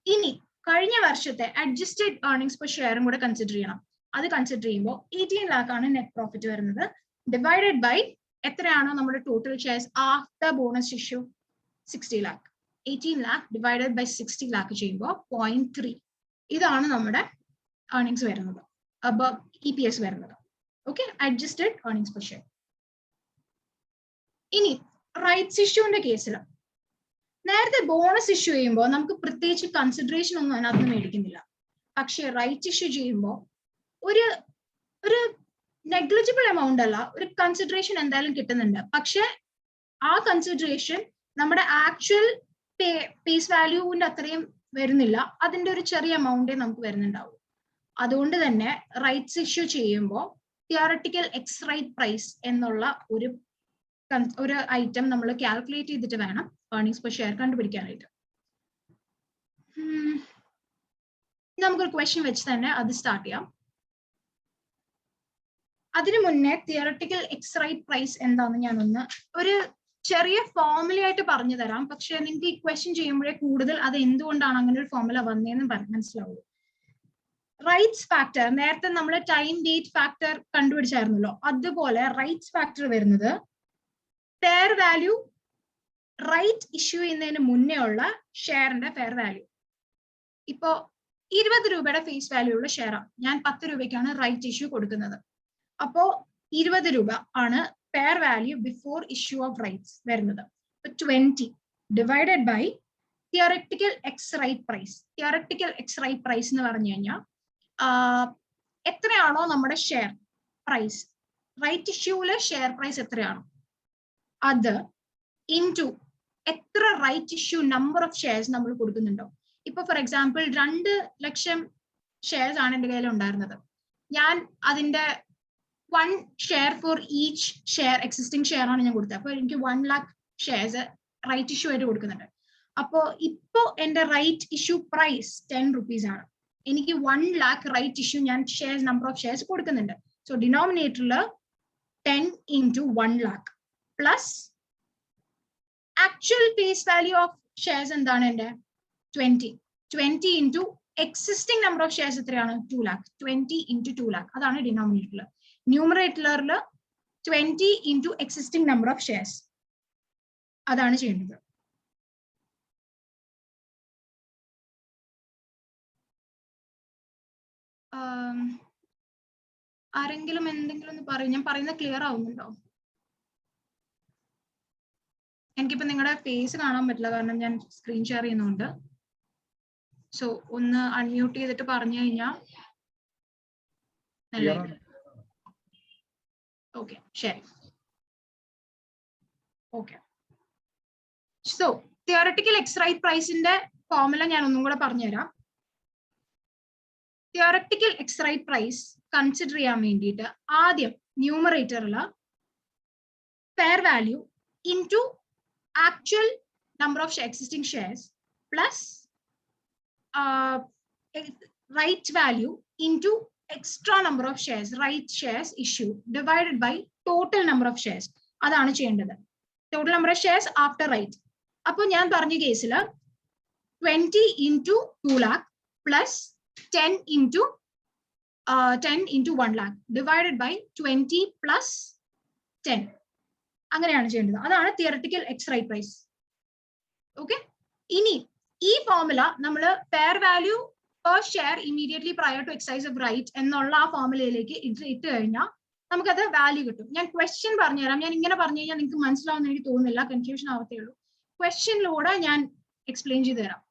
[SPEAKER 1] ഇനി കഴിഞ്ഞ വർഷത്തെ adjusted earnings per share കൂടെ consider ചെയ്യണം. അത് consider ചെയ്യുമ്പോൾ 18 lakh ആണ് നെറ്റ് പ്രോഫിറ്റ് വരുന്നത് ഡിവൈഡഡ് ബൈ എത്രയാണോ നമ്മുടെ total shares after bonus issue 60 lakh. 18 lakh divided by 60 lakh ചെയ്യുമ്പോൾ 0.3. ഇതാണ് നമ്മുടെ ഏർണിംഗ്സ് വരുന്നത്, EPS വരുന്നത്. Okay, adjusted earnings per share. ഇനി റൈറ്റ്സ് ഇഷ്യൂവിന്റെ കേസിൽ നേരത്തെ ബോണസ് ഇഷ്യൂ ചെയ്യുമ്പോൾ നമുക്ക് പ്രത്യേകിച്ച് കൺസിഡറേഷൻ ഒന്നും അതിനകത്ത് മേടിക്കുന്നില്ല. പക്ഷെ റൈറ്റ് ഇഷ്യൂ ചെയ്യുമ്പോൾ ഒരു നെഗ്ലിജിബിൾ എമൗണ്ട് അല്ല, ഒരു കൺസിഡറേഷൻ എന്തായാലും കിട്ടുന്നുണ്ട്. പക്ഷെ ആ കൺസിഡറേഷൻ നമ്മുടെ ആക്ച്വൽ പേസ് വാല്യൂവിന്റെ അത്രയും വരുന്നില്ല, അതിന്റെ ഒരു ചെറിയ എമൗണ്ടേ നമുക്ക് വരുന്നുണ്ടാവും. അതുകൊണ്ട് തന്നെ റൈറ്റ്സ് ഇഷ്യൂ ചെയ്യുമ്പോൾ തിയറട്ടിക്കൽ എക്സ് റൈറ്റ് പ്രൈസ് എന്നുള്ള ഒരു ഐറ്റം നമ്മൾ കാൽക്കുലേറ്റ് ചെയ്തിട്ട് വേണം ഏർണിംഗ്സ് പെർ ഷെയർ കണ്ടുപിടിക്കാനായിട്ട്. നമുക്കൊരു ക്വസ്റ്റ്യൻ വെച്ച് തന്നെ അത് സ്റ്റാർട്ട് ചെയ്യാം. അതിനു മുന്നേ തിയറട്ടിക്കൽ എക്സ് റൈറ്റ് പ്രൈസ് എന്താന്ന് ഞാനൊന്ന് ഒരു ചെറിയ ഫോർമുല ആയിട്ട് പറഞ്ഞു തരാം. പക്ഷെ നിങ്ങൾക്ക് ഈ ക്വസ്റ്റ്യൻ ചെയ്യുമ്പോഴേ കൂടുതൽ അത് എന്തുകൊണ്ടാണ് അങ്ങനെ ഒരു ഫോർമുല വന്നതെന്ന് മനസ്സിലാവുള്ളൂ. റൈറ്റ്സ് ഫാക്ടർ നേരത്തെ നമ്മൾ ടൈം ഡേറ്റ് ഫാക്ടർ കണ്ടുപിടിച്ചായിരുന്നല്ലോ, അതുപോലെ റൈറ്റ്സ് ഫാക്ടർ വരുന്നത് ഫെയർ വാല്യൂ റൈറ്റ് ഇഷ്യൂ ചെയ്യുന്നതിന് മുന്നേ ഉള്ള ഷെയറിന്റെ ഫെയർ വാല്യൂ. ഇപ്പോ 20 രൂപയുടെ ഫേസ് വാല്യൂ ഉള്ള ഷെയറാണ്, ഞാൻ 10 രൂപയ്ക്കാണ് റൈറ്റ് ഇഷ്യൂ കൊടുക്കുന്നത്. അപ്പോ 20 രൂപ ആണ് fair value before issue of rights വരുന്നത്. 20 divided by theoretical ex right price. Theoretical ex right price എന്ന് പറഞ്ഞു കഴിഞ്ഞാൽ എത്രയാണോ നമ്മുടെ ഷെയർ പ്രൈസ്, റൈറ്റ് ഇഷ്യൂവിലെ ഷെയർ പ്രൈസ് എത്രയാണോ അത് ഇൻടു എത്ര right issue number of shares നമ്മൾ കൊടുക്കുന്നുണ്ടോ. ഇപ്പൊ ഫോർ എക്സാമ്പിൾ 2 ലക്ഷം ഷെയർസ് ആണ് എൻ്റെ കയ്യിൽ ഉണ്ടായിരുന്നത്. ഞാൻ അതിന്റെ 1 share for each share existing share ആണ് ഞാൻ കൊടുത്തത്. അപ്പൊ എനിക്ക് 1 lakh ഷെയർസ് റൈറ്റ് ഇഷ്യൂ ആയിട്ട് കൊടുക്കുന്നുണ്ട്. അപ്പോ ഇപ്പോ എന്റെ റൈറ്റ് ഇഷ്യൂ പ്രൈസ് 10 rupees ആണ്. എനിക്ക് 1 lakh റൈറ്റ് ഇഷ്യൂ ഞാൻ ഷെയർസ് നമ്പർ ഓഫ് ഷെയർസ് കൊടുക്കുന്നുണ്ട്. സോ ഡിനോമിനേറ്ററിൽ 10 into 1 lakh plus actual face value of shares എന്താണ് എന്റെ 20 into existing number of shares എത്രയാണ് 2 lakh. 20 into 2 lakh അതാണ് ഡിനോമിനേറ്ററിൽ. ന്യൂമറേറ്ററിൽ 20 into existing number of shares അതാണ് ചെയ്യുന്നത്. ആരെങ്കിലും എന്തെങ്കിലും ഒന്ന് പറയും, ഞാൻ പറയുന്നത് ക്ലിയർ ആവുന്നുണ്ടോ? എനിക്കിപ്പോ നിങ്ങളുടെ ഫേസ് കാണാൻ പറ്റില്ല, കാരണം ഞാൻ സ്ക്രീൻ ഷെയർ ചെയ്യുന്നുണ്ട്. സോ ഒന്ന് അൺമ്യൂട്ട് ചെയ്തിട്ട് പറഞ്ഞു കഴിഞ്ഞാൽ ഓക്കെ, ശരി. Okay, so theoretical ex right പ്രൈസിന്റെ ഫോർമുല ഞാൻ ഒന്നും കൂടെ പറഞ്ഞുതരാം. Theoretical ex right price consider ചെയ്യാൻ വേണ്ടിയിട്ട് ആദ്യം ന്യൂമറേറ്ററിൽ fair value into actual number of existing shares plus right value into extra number of shares, right shares issued divided by total number of shares. അതാണ് ചെയ്യേണ്ടത്. Total number of shares after right. അപ്പോൾ ഞാൻ പറഞ്ഞ കേസിൽ 20 into 2 lakh plus 10 into 1 lakh divided by 20 plus 10. അങ്ങനെയാണ് ചെയ്യേണ്ടത്. അതാണ് theoretical ex right price. Okay, ഇനി ഈ ഫോർമുല നമ്മൾ fair value per share immediately prior to exercise of right എന്നുള്ള ആ ഫോർമുലയിലേക്ക് ഇട്ട് കഴിഞ്ഞാൽ നമുക്കത് വാല്യൂ കിട്ടും. ഞാൻ ക്വസ്റ്റ്യൻ പറഞ്ഞുതരാം. ഞാൻ ഇങ്ങനെ പറഞ്ഞു കഴിഞ്ഞാൽ നിങ്ങൾക്ക് മനസ്സിലാവുന്ന എനിക്ക് തോന്നുന്നില്ല, കൺഫ്യൂഷൻ ആവത്തേ ഉള്ളൂ. ക്വസ്റ്റ്യനിലൂടെ ഞാൻ എക്സ്പ്ലെയിൻ ചെയ്ത് തരാം.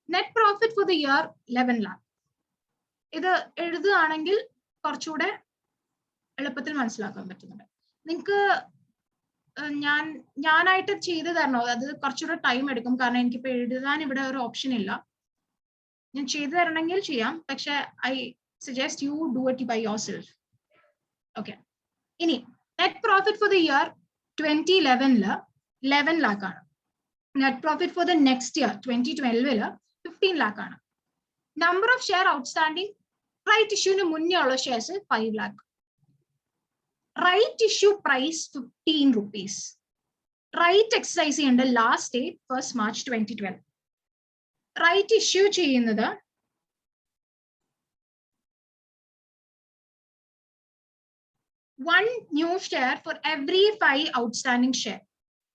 [SPEAKER 1] Net profit for the year 11 lakh. ഇത് എഴുതുകയാണെങ്കിൽ കുറച്ചുകൂടെ എളുപ്പത്തിൽ മനസ്സിലാക്കാൻ പറ്റുന്നുണ്ട്. നിങ്ങൾക്ക് ഞാനായിട്ട് ചെയ്ത് തരണോ? അത് കുറച്ചുകൂടെ ടൈം എടുക്കും, കാരണം എനിക്കിപ്പോ എഴുതാൻ ഇവിടെ ഒരു ഓപ്ഷൻ ഇല്ല. ഞാൻ ചെയ്തു തരണമെങ്കിൽ ചെയ്യാം, പക്ഷെ I suggest you do it by yourself. Okay, ഇനി net profit for the year 2011 11 lakh ആണ്. Net profit for the next year 2012 15 lakh ആണ്. Number of share outstanding right ഇഷ്യൂവിന് മുന്നേ ഉള്ള shares 5 lakh. Right issue price 15 rupees. Right exercise ചെയ്യേണ്ട last date 1st March 2012. Right issue ചെയ്യുന്നത് 1 new share for every 5 outstanding share.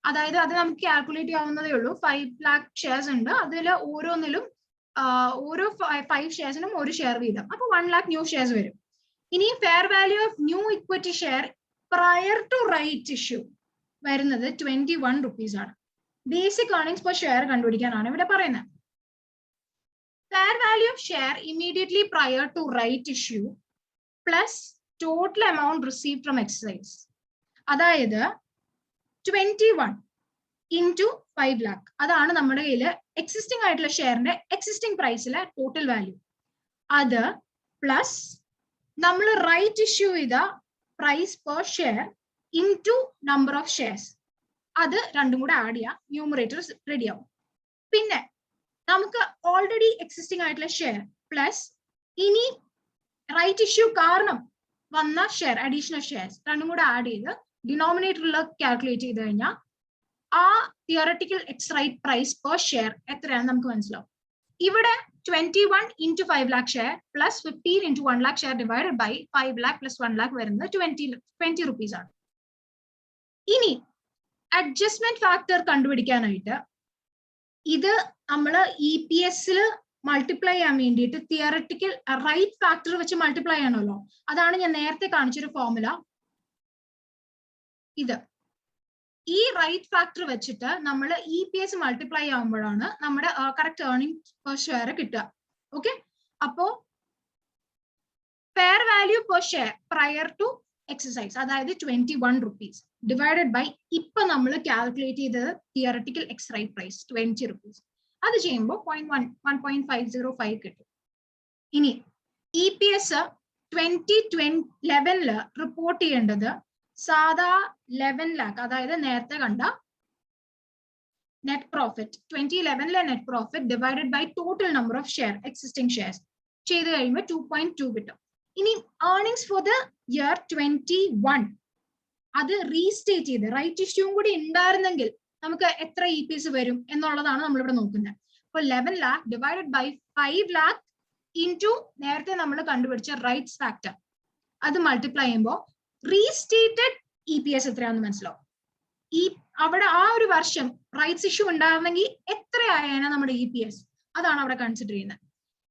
[SPEAKER 1] അതായത് അത് നമുക്ക് calculate ചെയ്യാവുന്നതേ ഉള്ളൂ. 5 lakh ഷെയർസ് ഉണ്ട്, അതിൽ ഓരോന്നിലും ഓരോ 5 ഷെയർസിനും ഒരു ഷെയർ വീതം. അപ്പൊ 1 lakh ന്യൂ ഷെയർസ് വരും. ഇനി fair value of new equity share prior to right issue വരുന്നത് 21 rupees ആണ്. ബേസിക് ഏർണിംഗ്സ് പെർ ഷെയർ കണ്ടുപിടിക്കാനാണ് ഇവിടെ പറയുന്നത്. Fair value of share immediately prior to right issue plus total amount received from exercise. അതായത് 21 into 5 lakh. അതാണ് നമ്മുടെ കയ്യിൽ existing ആയിട്ടുള്ള ഷെയറിന്റെ എക്സിസ്റ്റിംഗ് പ്രൈസിലെ ടോട്ടൽ വാല്യൂ. അത് പ്ലസ് നമ്മൾ റൈറ്റ് ഇഷ്യൂ ചെയ്ത price per share into number of shares. അത് രണ്ടും കൂടെ ആഡ് ചെയ്യാം, ന്യൂമറേറ്റർ റെഡി ആവും. പിന്നെ നമുക്ക് ഓൾറെഡി എക്സിസ്റ്റിംഗ് ആയിട്ടുള്ള ഷെയർ പ്ലസ് ഇനി റൈറ്റ് ഇഷ്യൂ കാരണം വന്ന ഷെയർ, അഡീഷണൽ ഷെയർസ് രണ്ടും കൂടെ ആഡ് ചെയ്ത് ഡിനോമിനേറ്ററിൽ കാൽക്കുലേറ്റ് ചെയ്ത് കഴിഞ്ഞാൽ ആ theoretical ex right price per share എത്രയാണെന്ന് നമുക്ക് മനസ്സിലാവും. ഇവിടെ 21 into 5 lakh share plus 15 into 1 lakh share divided by 5 lakh plus 1 lakh വരുന്നത് 20 rupees ആണ്. ഇനി അഡ്ജസ്റ്റ്മെന്റ് ഫാക്ടർ കണ്ടുപിടിക്കാനായിട്ട് ഇത് നമ്മൾ EPS മൾട്ടിപ്ലൈ ചെയ്യാൻ വേണ്ടിയിട്ട് തിയററ്റിക്കൽ റൈറ്റ് ഫാക്ടർ വെച്ച് മൾട്ടിപ്ലൈ ചെയ്യണമല്ലോ. അതാണ് ഞാൻ നേരത്തെ കാണിച്ചൊരു ഫോർമുല. ഇത് ഈ റൈറ്റ് ഫാക്ടർ വെച്ചിട്ട് നമ്മൾ EPS മൾട്ടിപ്ലൈ ആവുമ്പോഴാണ് നമ്മുടെ കറക്റ്റ് ഏർണിംഗ് പെർ ഷെയർ കിട്ടുക. ഓക്കെ, അപ്പോ fair value per share prior to exercise അതായത് 21 rupees ഡിവൈഡഡ് ബൈ ഇപ്പൊ നമ്മൾ കാൽക്കുലേറ്റ് ചെയ്തത് theoretical ex right price 20 rupees. അത് ചെയ്യുമ്പോൾ 1.505 കിട്ടും. ഇനി EPS 2011 റിപ്പോർട്ട് ചെയ്യേണ്ടത് സാധാ 11 lakh, അതായത് നേരത്തെ കണ്ട net profit 2011 net profit divided by total number of share existing shares ചെയ്ത് കഴിയുമ്പോൾ 2.2 കിട്ടും. ഇനി ഏർണിംഗ്സ് ഫോർ ദ ഇയർ 21 അത് റീസ്റ്റേറ്റ് ചെയ്ത് റൈറ്റ് ഇഷ്യൂവും കൂടി ഉണ്ടായിരുന്നെങ്കിൽ നമുക്ക് എത്ര EPS വരും എന്നുള്ളതാണ് നമ്മളിവിടെ നോക്കുന്നത്. അപ്പോൾ 11 lakh divided by 5 lakh into നേരത്തെ നമ്മൾ കണ്ടുപിടിച്ച റൈറ്റ്സ് ഫാക്ടർ അത് മൾട്ടിപ്ലൈ ചെയ്യുമ്പോൾ റീസ്റ്റേറ്റഡ് EPS എത്രയാണെന്ന് മനസ്സിലാവും. ഈ അവിടെ ആ ഒരു വർഷം റൈറ്റ്സ് ഇഷ്യൂ ഉണ്ടായിരുന്നെങ്കിൽ എത്രയായാണ് നമ്മുടെ EPS, അതാണ് അവിടെ കൺസിഡർ ചെയ്യുന്നത്.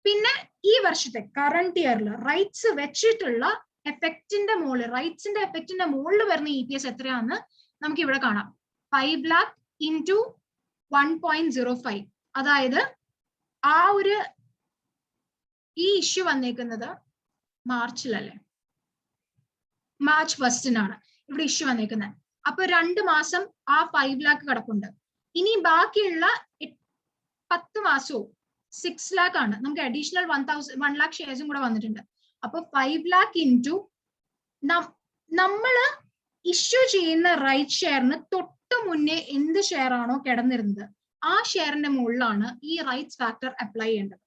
[SPEAKER 1] പിന്നെ ഈ വർഷത്തെ കറന്റ് ഇയറിൽ റൈറ്റ്സ് വെച്ചിട്ടുള്ള എഫക്റ്റിന്റെ മുകളിൽ റൈറ്റ്സിന്റെ എഫക്റ്റിന്റെ മുകളിൽ വരുന്ന EPS എത്രയാണെന്ന് നമുക്ക് ഇവിടെ കാണാം. 5 lakh into 1.05. അതായത് ആ ഒരു ഈ ഇഷ്യൂ വന്നേക്കുന്നത് മാർച്ചിലല്ലേ, മാർച്ച് 1 ഇവിടെ ഇഷ്യൂ വന്നേക്കുന്നത്. അപ്പൊ 2 മാസം ആ 5 lakh കിടപ്പുണ്ട്. ഇനി ബാക്കിയുള്ള 10 മാസവും 6 lakh ആണ്. നമുക്ക് അഡീഷണൽ 1 lakh ഷെയർസും കൂടെ വന്നിട്ടുണ്ട്. അപ്പൊ 5 lakh ഇൻറ്റു നമ്മള് ഇഷ്യൂ ചെയ്യുന്ന റൈറ്റ് ഷെയറിന് തൊട്ട് മുന്നേ എന്ത് ഷെയർ ആണോ കിടന്നിരുന്നത് ആ ഷെയറിന്റെ മുകളിലാണ് ഈ റൈറ്റ്സ് ഫാക്ടർ അപ്ലൈ ചെയ്യേണ്ടത്.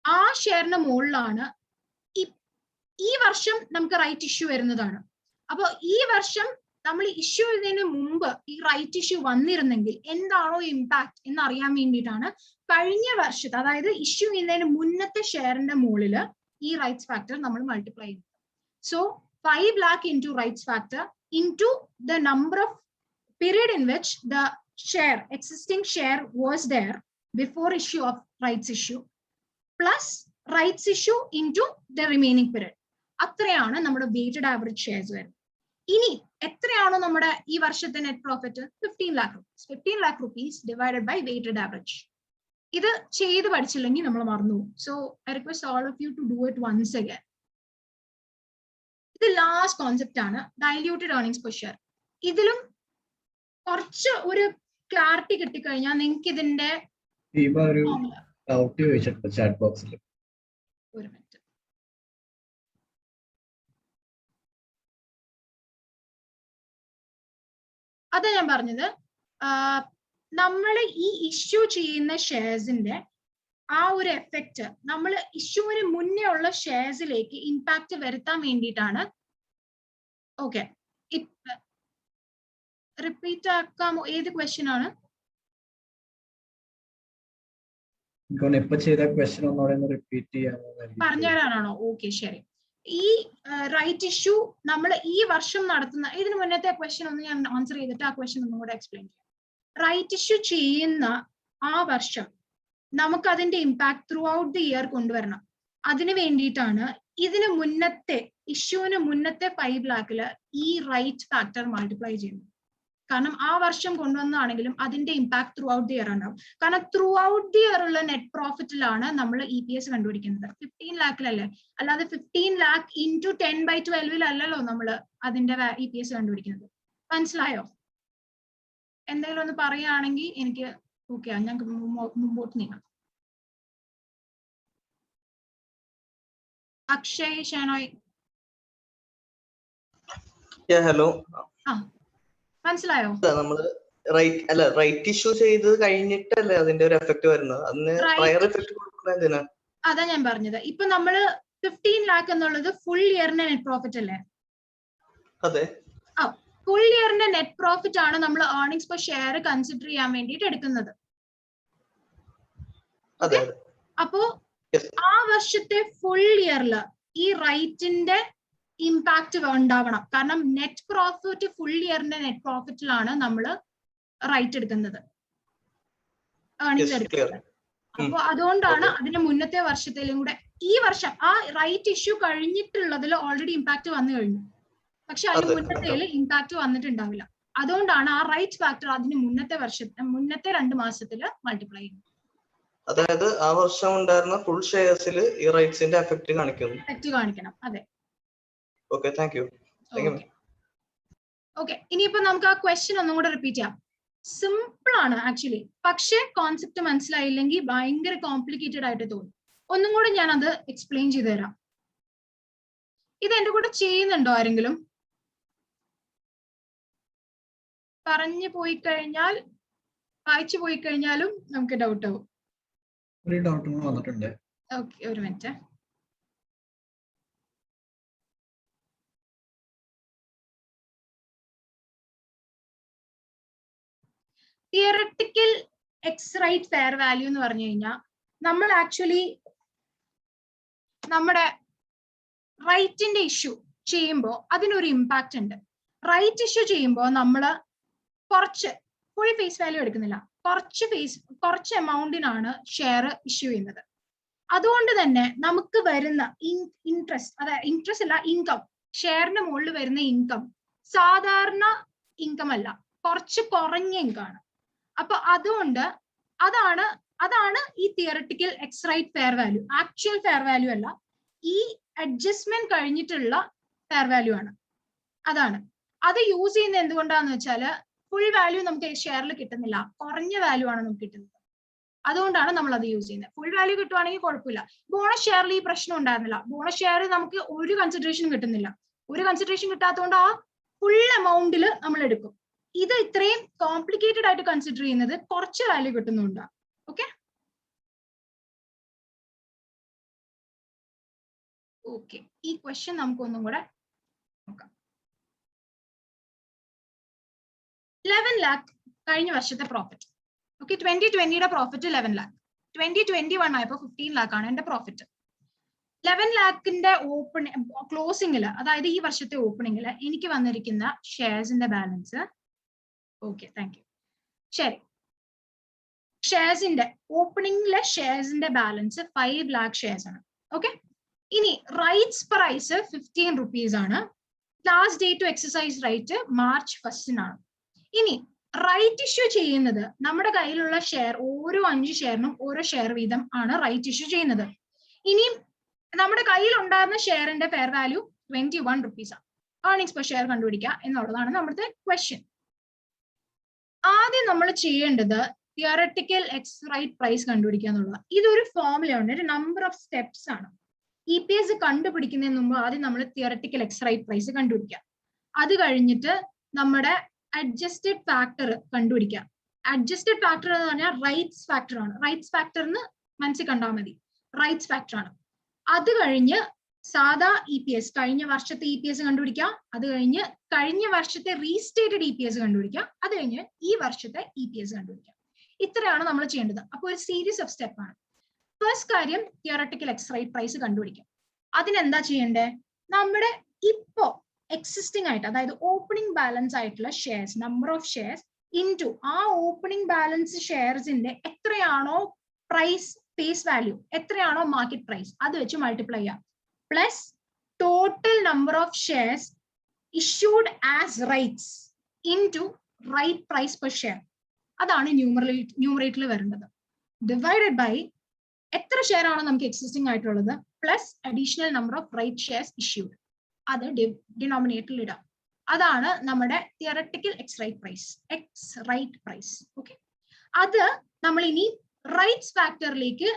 [SPEAKER 1] ആ ഷെയറിന്റെ മുകളിലാണ് ഈ വർഷം നമുക്ക് റൈറ്റ് ഇഷ്യൂ വരുന്നതാണ്. അപ്പൊ ഈ വർഷം നമ്മൾ ഇഷ്യൂ ചെയ്യുന്നതിന് മുമ്പ് ഈ റൈറ്റ് ഇഷ്യൂ വന്നിരുന്നെങ്കിൽ എന്താണോ ഇമ്പാക്ട് എന്ന് അറിയാൻ വേണ്ടിയിട്ടാണ് കഴിഞ്ഞ വർഷത്തെ, അതായത് ഇഷ്യൂ ചെയ്യുന്നതിന് മുന്നത്തെ ഷെയറിന്റെ മുകളിൽ ഈ റൈറ്റ്സ് ഫാക്ടർ നമ്മൾ മൾട്ടിപ്ലൈ ചെയ്യുന്നത്. So 5 lakh into rights factor into the number of period in which the existing share was there before issue of rights issue plus rights issue into the remaining period. അത്രയാണ് നമ്മുടെ weighted average shares വരുന്നത്. ഇനി എത്രയാണോ നമ്മുടെ ഈ വർഷത്തെ net profit? 15 lakh rupees. 15 lakh rupees divided by weighted average. ഇത് ചെയ്ത് പഠിച്ചില്ലെങ്കിൽ നമ്മൾ മറന്നു. So I request all of you to do it once again. ഇത് ലാസ്റ്റ് കോൺസെപ്റ്റ് ആണ്, ഡൈല്യൂട്ടഡ് ഏർണിംഗ്സ് പെർ ഷെയർ. ഇതിലും കുറച്ച് ഒരു ക്ലാരിറ്റി കിട്ടിക്കഴിഞ്ഞാൽ നിങ്ങൾക്ക് ഇതിന്റെ ഒരു മിനിറ്റ്. അതാ ഞാൻ പറഞ്ഞത്, നമ്മൾ ഈ ഇഷ്യൂ ചെയ്യുന്ന ഷെയർസിന്റെ ആ ഒരു എഫക്റ്റ് നമ്മൾ ഇഷ്യൂവിന് മുന്നേ ഉള്ള ഷെയർസിലേക്ക് ഇമ്പാക്ട് വരുത്താൻ വേണ്ടിയിട്ടാണ്. ഓക്കെ, റിപ്പീറ്റ് ആക്കാമോ? ഏത് ക്വസ്റ്റ്യൻ ആണ്? പറഞ്ഞുതരാനാണോ? ഓക്കെ, ശരി. ഈ റൈറ്റ് ഇഷ്യൂ നമ്മൾ ഈ വർഷം നടത്തുന്ന, ഇതിന് മുന്നത്തെ ക്വസ്റ്റ്യൻ ഒന്ന് ഞാൻ ആൻസർ ചെയ്തിട്ട് ആ ക്വസ്റ്റ്യൻ ഒന്നും കൂടെ എക്സ്പ്ലെയിൻ ചെയ്യാം. റൈറ്റ് ഇഷ്യൂ ചെയ്യുന്ന ആ വർഷം നമുക്ക് അതിന്റെ impact through out the year കൊണ്ടുവരണം. അതിന് വേണ്ടിയിട്ടാണ് ഇതിന് മുന്നത്തെ ഇഷ്യൂവിന് മുന്നത്തെ 5 lakh ഈ റൈറ്റ് ഫാക്ടർ മൾട്ടിപ്ലൈ ചെയ്യുന്നത്. കാരണം ആ വർഷം കൊണ്ടുവന്നതാണെങ്കിലും അതിന്റെ impact through out the year ഉണ്ടാവും. കാരണം ത്രൂ ഔട്ട് ദി ഇയർ ഉള്ള നെറ്റ് പ്രോഫിറ്റിലാണ് നമ്മൾ EPS കണ്ടുപിടിക്കുന്നത്. 15 lakh അല്ലാതെ 15 lakh into 10/12 അല്ലല്ലോ നമ്മൾ അതിന്റെ EPS കണ്ടുപിടിക്കുന്നത്. മനസ്സിലായോ? എന്തെങ്കിലും ഒന്ന് പറയുകയാണെങ്കിൽ എനിക്ക് ഓക്കെ, ഞങ്ങൾക്ക് മുമ്പോട്ട് നീങ്ങാം. അക്ഷയ്, ഷാനോയ്.
[SPEAKER 2] ഹലോ.
[SPEAKER 1] മനസ്സിലായോ?
[SPEAKER 2] നമ്മള് റൈറ്റ് ഇഷ്യൂ ചെയ്ത് കഴിഞ്ഞിട്ടല്ലേ അതിന്റെ ഒരു എഫക്ട് വരുന്നത്? അതിന് പ്രയർ എഫക്ട് കൊടുക്കുന്നത് എന്തിനാ?
[SPEAKER 1] അതാ ഞാൻ പറഞ്ഞത്. ഇപ്പൊ നമ്മള് 15 lakh എന്നുള്ളത് ഫുൾ ഇയറിന്റെ നെറ്റ് പ്രോഫിറ്റ് അല്ലേ?
[SPEAKER 2] അതെ.
[SPEAKER 1] ഫുൾ ഇയറിന്റെ നെറ്റ് പ്രോഫിറ്റ് ആണ് നമ്മൾ ഏർണിംഗ്സ് പെർ ഷെയർ കൺസിഡർ ചെയ്യാൻ വേണ്ടിയിട്ട് എടുക്കുന്നത്. അപ്പോ ആ വർഷത്തെ ഫുൾ ഇയറിൽ ഈ റൈറ്റിന്റെ ഇമ്പാക്ട് ഉണ്ടാവണം. കാരണം നെറ്റ് പ്രോഫിറ്റ് ഫുൾ ഇയറിന്റെ നെറ്റ് പ്രോഫിറ്റിലാണ് നമ്മൾ റൈറ്റ് എടുക്കുന്നത്, ഏർണിംഗ്സ് എടുക്കുന്നത്. അപ്പൊ അതുകൊണ്ടാണ് അതിന്റെ മുന്നത്തെ വർഷത്തിലും കൂടെ ഈ വർഷം ആ റൈറ്റ് ഇഷ്യൂ കഴിഞ്ഞിട്ടുള്ളതിൽ ഓൾറെഡി ഇമ്പാക്ട് വന്നു കഴിഞ്ഞു. പക്ഷെ അതിന് മുന്നത്തേൽ ഇമ്പാക്ട് വന്നിട്ടുണ്ടാവില്ല. അതുകൊണ്ടാണ് ആ റൈറ്റ് ഫാക്ടർ അതിന് മുന്നത്തെ 2 മാസത്തിൽ മൾട്ടിപ്ലൈ ചെയ്യുന്നത്.
[SPEAKER 2] അതായത് ആ വർഷം ഉണ്ടായിരുന്ന ഫുൾ ഷെയർസിൽ ഈ റൈറ്റ്സിന്റെ എഫക്ട്
[SPEAKER 1] കാണിക്കണം. അതെ.
[SPEAKER 2] Okay, thank you.
[SPEAKER 1] ഓക്കെ, ഇനിയിപ്പോ നമുക്ക് ആ ക്വസ്റ്റ്യൻ ഒന്നും കൂടെ റിപ്പീറ്റ് ചെയ്യാം. സിമ്പിൾ ആണ് ആക്ച്വലി, പക്ഷെ കോൺസെപ്റ്റ് മനസ്സിലായില്ലെങ്കിൽ ഭയങ്കര കോംപ്ലിക്കേറ്റഡ് ആയിട്ട് തോന്നും. ഒന്നും കൂടെ ഞാൻ അത് എക്സ്പ്ലെയിൻ ചെയ്തു തരാം. ഇത് എന്റെ കൂടെ ചെയ്യുന്നുണ്ടോ ആരെങ്കിലും? പറഞ്ഞു പോയി കഴിഞ്ഞാൽ, വായിച്ചു പോയി കഴിഞ്ഞാലും നമുക്ക് ഡൗട്ട് ആവും. ഓക്കെ, ഒരു minute. Theoretical ex right fair value എന്ന് പറഞ്ഞു കഴിഞ്ഞാൽ നമ്മൾ ആക്ച്വലി നമ്മുടെ റൈറ്റിന്റെ ഇഷ്യൂ ചെയ്യുമ്പോൾ അതിനൊരു ഇമ്പാക്റ്റ് ഉണ്ട്. റൈറ്റ് ഇഷ്യൂ ചെയ്യുമ്പോൾ നമ്മൾ കുറച്ച് ഫുൾ ഫേസ് വാല്യൂ എടുക്കുന്നില്ല, കുറച്ച് എമൗണ്ടിനാണ് ഷെയർ ഇഷ്യൂ ചെയ്യുന്നത്. അതുകൊണ്ട് തന്നെ നമുക്ക് വരുന്ന ഇൻട്രസ്റ്റ്, അതായത് ഇൻട്രസ്റ്റ് അല്ല, ഇൻകം, ഷെയറിന്റെ മുകളിൽ വരുന്ന ഇൻകം സാധാരണ ഇൻകം അല്ല, കുറച്ച് കുറഞ്ഞ ഇൻകം ആണ്. അപ്പൊ അതുകൊണ്ട് അതാണ് ഈ theoretical ex right fair value. Actual fair value അല്ല, ഈ അഡ്ജസ്റ്റ്മെന്റ് കഴിഞ്ഞിട്ടുള്ള ഫെയർ വാല്യൂ ആണ്. അതാണ് അത് യൂസ് ചെയ്യുന്നത്. എന്തുകൊണ്ടാന്ന് വെച്ചാൽ ഫുൾ വാല്യൂ നമുക്ക് ഷെയറിൽ കിട്ടുന്നില്ല, കുറഞ്ഞ വാല്യൂ ആണ് നമുക്ക് കിട്ടുന്നത്. അതുകൊണ്ടാണ് നമ്മൾ അത് യൂസ് ചെയ്യുന്നത്. ഫുൾ വാല്യൂ കിട്ടുവാണെങ്കിൽ കുഴപ്പമില്ല. ബോണസ് ഷെയറിൽ ഈ പ്രശ്നം ഉണ്ടായിരുന്നില്ല. ബോണസ് ഷെയർ നമുക്ക് ഒരു കൺസിഡറേഷൻ കിട്ടുന്നില്ല. ഒരു കൺസിഡറേഷൻ കിട്ടാത്തതുകൊണ്ട് ആ ഫുൾ എമൗണ്ടിൽ നമ്മൾ എടുക്കും. ഇത് ഇത്രയും കോംപ്ലിക്കേറ്റഡ് ആയിട്ട് കൺസിഡർ ചെയ്യുന്നത് കുറച്ച് വാല്യൂ കിട്ടുന്നുണ്ട്. ഓക്കെ. ഓക്കെ, ഈ ക്വസ്റ്റ്യൻ നമുക്ക് ഒന്നും കൂടെ നോക്കാം. 11 lakh കഴിഞ്ഞ വർഷത്തെ പ്രോഫിറ്റ്. ഓക്കെ, 2020യുടെ പ്രോഫിറ്റ് 11 lakh. 2021 ആയപ്പോൾ 15 lakh ആണ് എന്റെ പ്രോഫിറ്റ്. 11 lakhന്റെ ക്ലോസിംഗില്, അതായത് ഈ വർഷത്തെ ഓപ്പണിംഗില് എനിക്ക് വന്നിരിക്കുന്ന ഷെയർസിന്റെ ബാലൻസ്, ഓക്കെ താങ്ക് യു, ശരി, ഷെയർസിന്റെ ഓപ്പണിംഗിലെ ഷെയർസിന്റെ ബാലൻസ് 5 lakh ഷെയർസ് ആണ്. ഓക്കെ, ഇനി റൈറ്റ്സ് പ്രൈസ് 15 rupees ആണ്. Last date to exercise right March 1 ഇനി റൈറ്റ് ഇഷ്യൂ ചെയ്യുന്നത് നമ്മുടെ കയ്യിലുള്ള ഷെയർ, ഓരോ 5 ഷെയറിനും ഓരോ ഷെയർ വീതം ആണ് റൈറ്റ് ഇഷ്യൂ ചെയ്യുന്നത്. ഇനി നമ്മുടെ കയ്യിൽ ഉണ്ടായിരുന്ന ഷെയറിന്റെ ഫെയർ വാല്യൂ 21 rupees ആണ്. ഏർണിങ്സ് പെർ ഷെയർ കണ്ടുപിടിക്കുക എന്നുള്ളതാണ് നമ്മുടെ ക്വസ്റ്റ്യൻ. ആദ്യം നമ്മൾ ചെയ്യേണ്ടത് തിയററ്റിക്കൽ എക്സ് റൈറ്റ് പ്രൈസ് കണ്ടുപിടിക്കുക എന്നുള്ളതാണ്. ഇതൊരു ഫോർമുലയാണ്, ഒരു നമ്പർ ഓഫ് സ്റ്റെപ്സ് ആണ്. EPS കണ്ടുപിടിക്കുന്നതിന് മുമ്പ് ആദ്യം നമ്മൾ തിയററ്റിക്കൽ എക്സ് റൈറ്റ് പ്രൈസ് കണ്ടുപിടിക്കുക. അത് കഴിഞ്ഞിട്ട് നമ്മുടെ അഡ്ജസ്റ്റഡ് ഫാക്ടർ കണ്ടുപിടിക്കുക. അഡ്ജസ്റ്റഡ് ഫാക്ടർ എന്ന് പറഞ്ഞാൽ റൈറ്റ്സ് ഫാക്ടർ ആണ്. റൈറ്റ്സ് ഫാക്ടർ എന്ന് മനസ്സിൽ കണ്ടാൽ മതി, റൈറ്റ്സ് ഫാക്ടർ ആണ്. അത് കഴിഞ്ഞ് സാധാ EPS, കഴിഞ്ഞ വർഷത്തെ EPS കണ്ടുപിടിക്കുക. അത് കഴിഞ്ഞ് കഴിഞ്ഞ വർഷത്തെ റീസ്റ്റേറ്റഡ് EPS കണ്ടുപിടിക്കുക. അത് കഴിഞ്ഞ് ഈ വർഷത്തെ EPS കണ്ടുപിടിക്കുക. ഇത്രയാണ് നമ്മൾ ചെയ്യേണ്ടത്. അപ്പോൾ ഒരു സീരീസ് ഓഫ് സ്റ്റെപ്പ് ആണ്. ഫസ്റ്റ് കാര്യം തിയററ്റിക്കൽ എക്സ് റൈറ്റ് പ്രൈസ് കണ്ടുപിടിക്കാം. അതിനെന്താ ചെയ്യണ്ടേ? നമ്മുടെ ഇപ്പോ എക്സിസ്റ്റിംഗ് ആയിട്ട്, അതായത് ഓപ്പണിംഗ് ബാലൻസ് ആയിട്ടുള്ള shares, number of shares into ആ ഓപ്പണിംഗ് ബാലൻസ് ഷെയർസിന്റെ എത്രയാണോ പ്രൈസ് ഫേസ് വാല്യൂ, എത്രയാണോ മാർക്കറ്റ് പ്രൈസ്, അത് വെച്ച് മൾട്ടിപ്ലൈ ചെയ്യാം. Plus total number of shares issued as rights into right price per share, അതാണ് ന്യൂമറേറ്ററിൽ വരുന്നത്. ഡിവൈഡഡ് ബൈ എത്ര ഷെയർ ആണോ നമുക്ക് എക്സിസ്റ്റിംഗ് ആയിട്ടുള്ളത് plus additional number of right shares issued, അത് ഡിനോമിനേറ്ററിൽ ഇടാം. അതാണ് നമ്മുടെ theoretical ex right price. Okay, അത് നമ്മൾ ഇനി റൈറ്റ്സ് ഫാക്ടറിലേക്ക്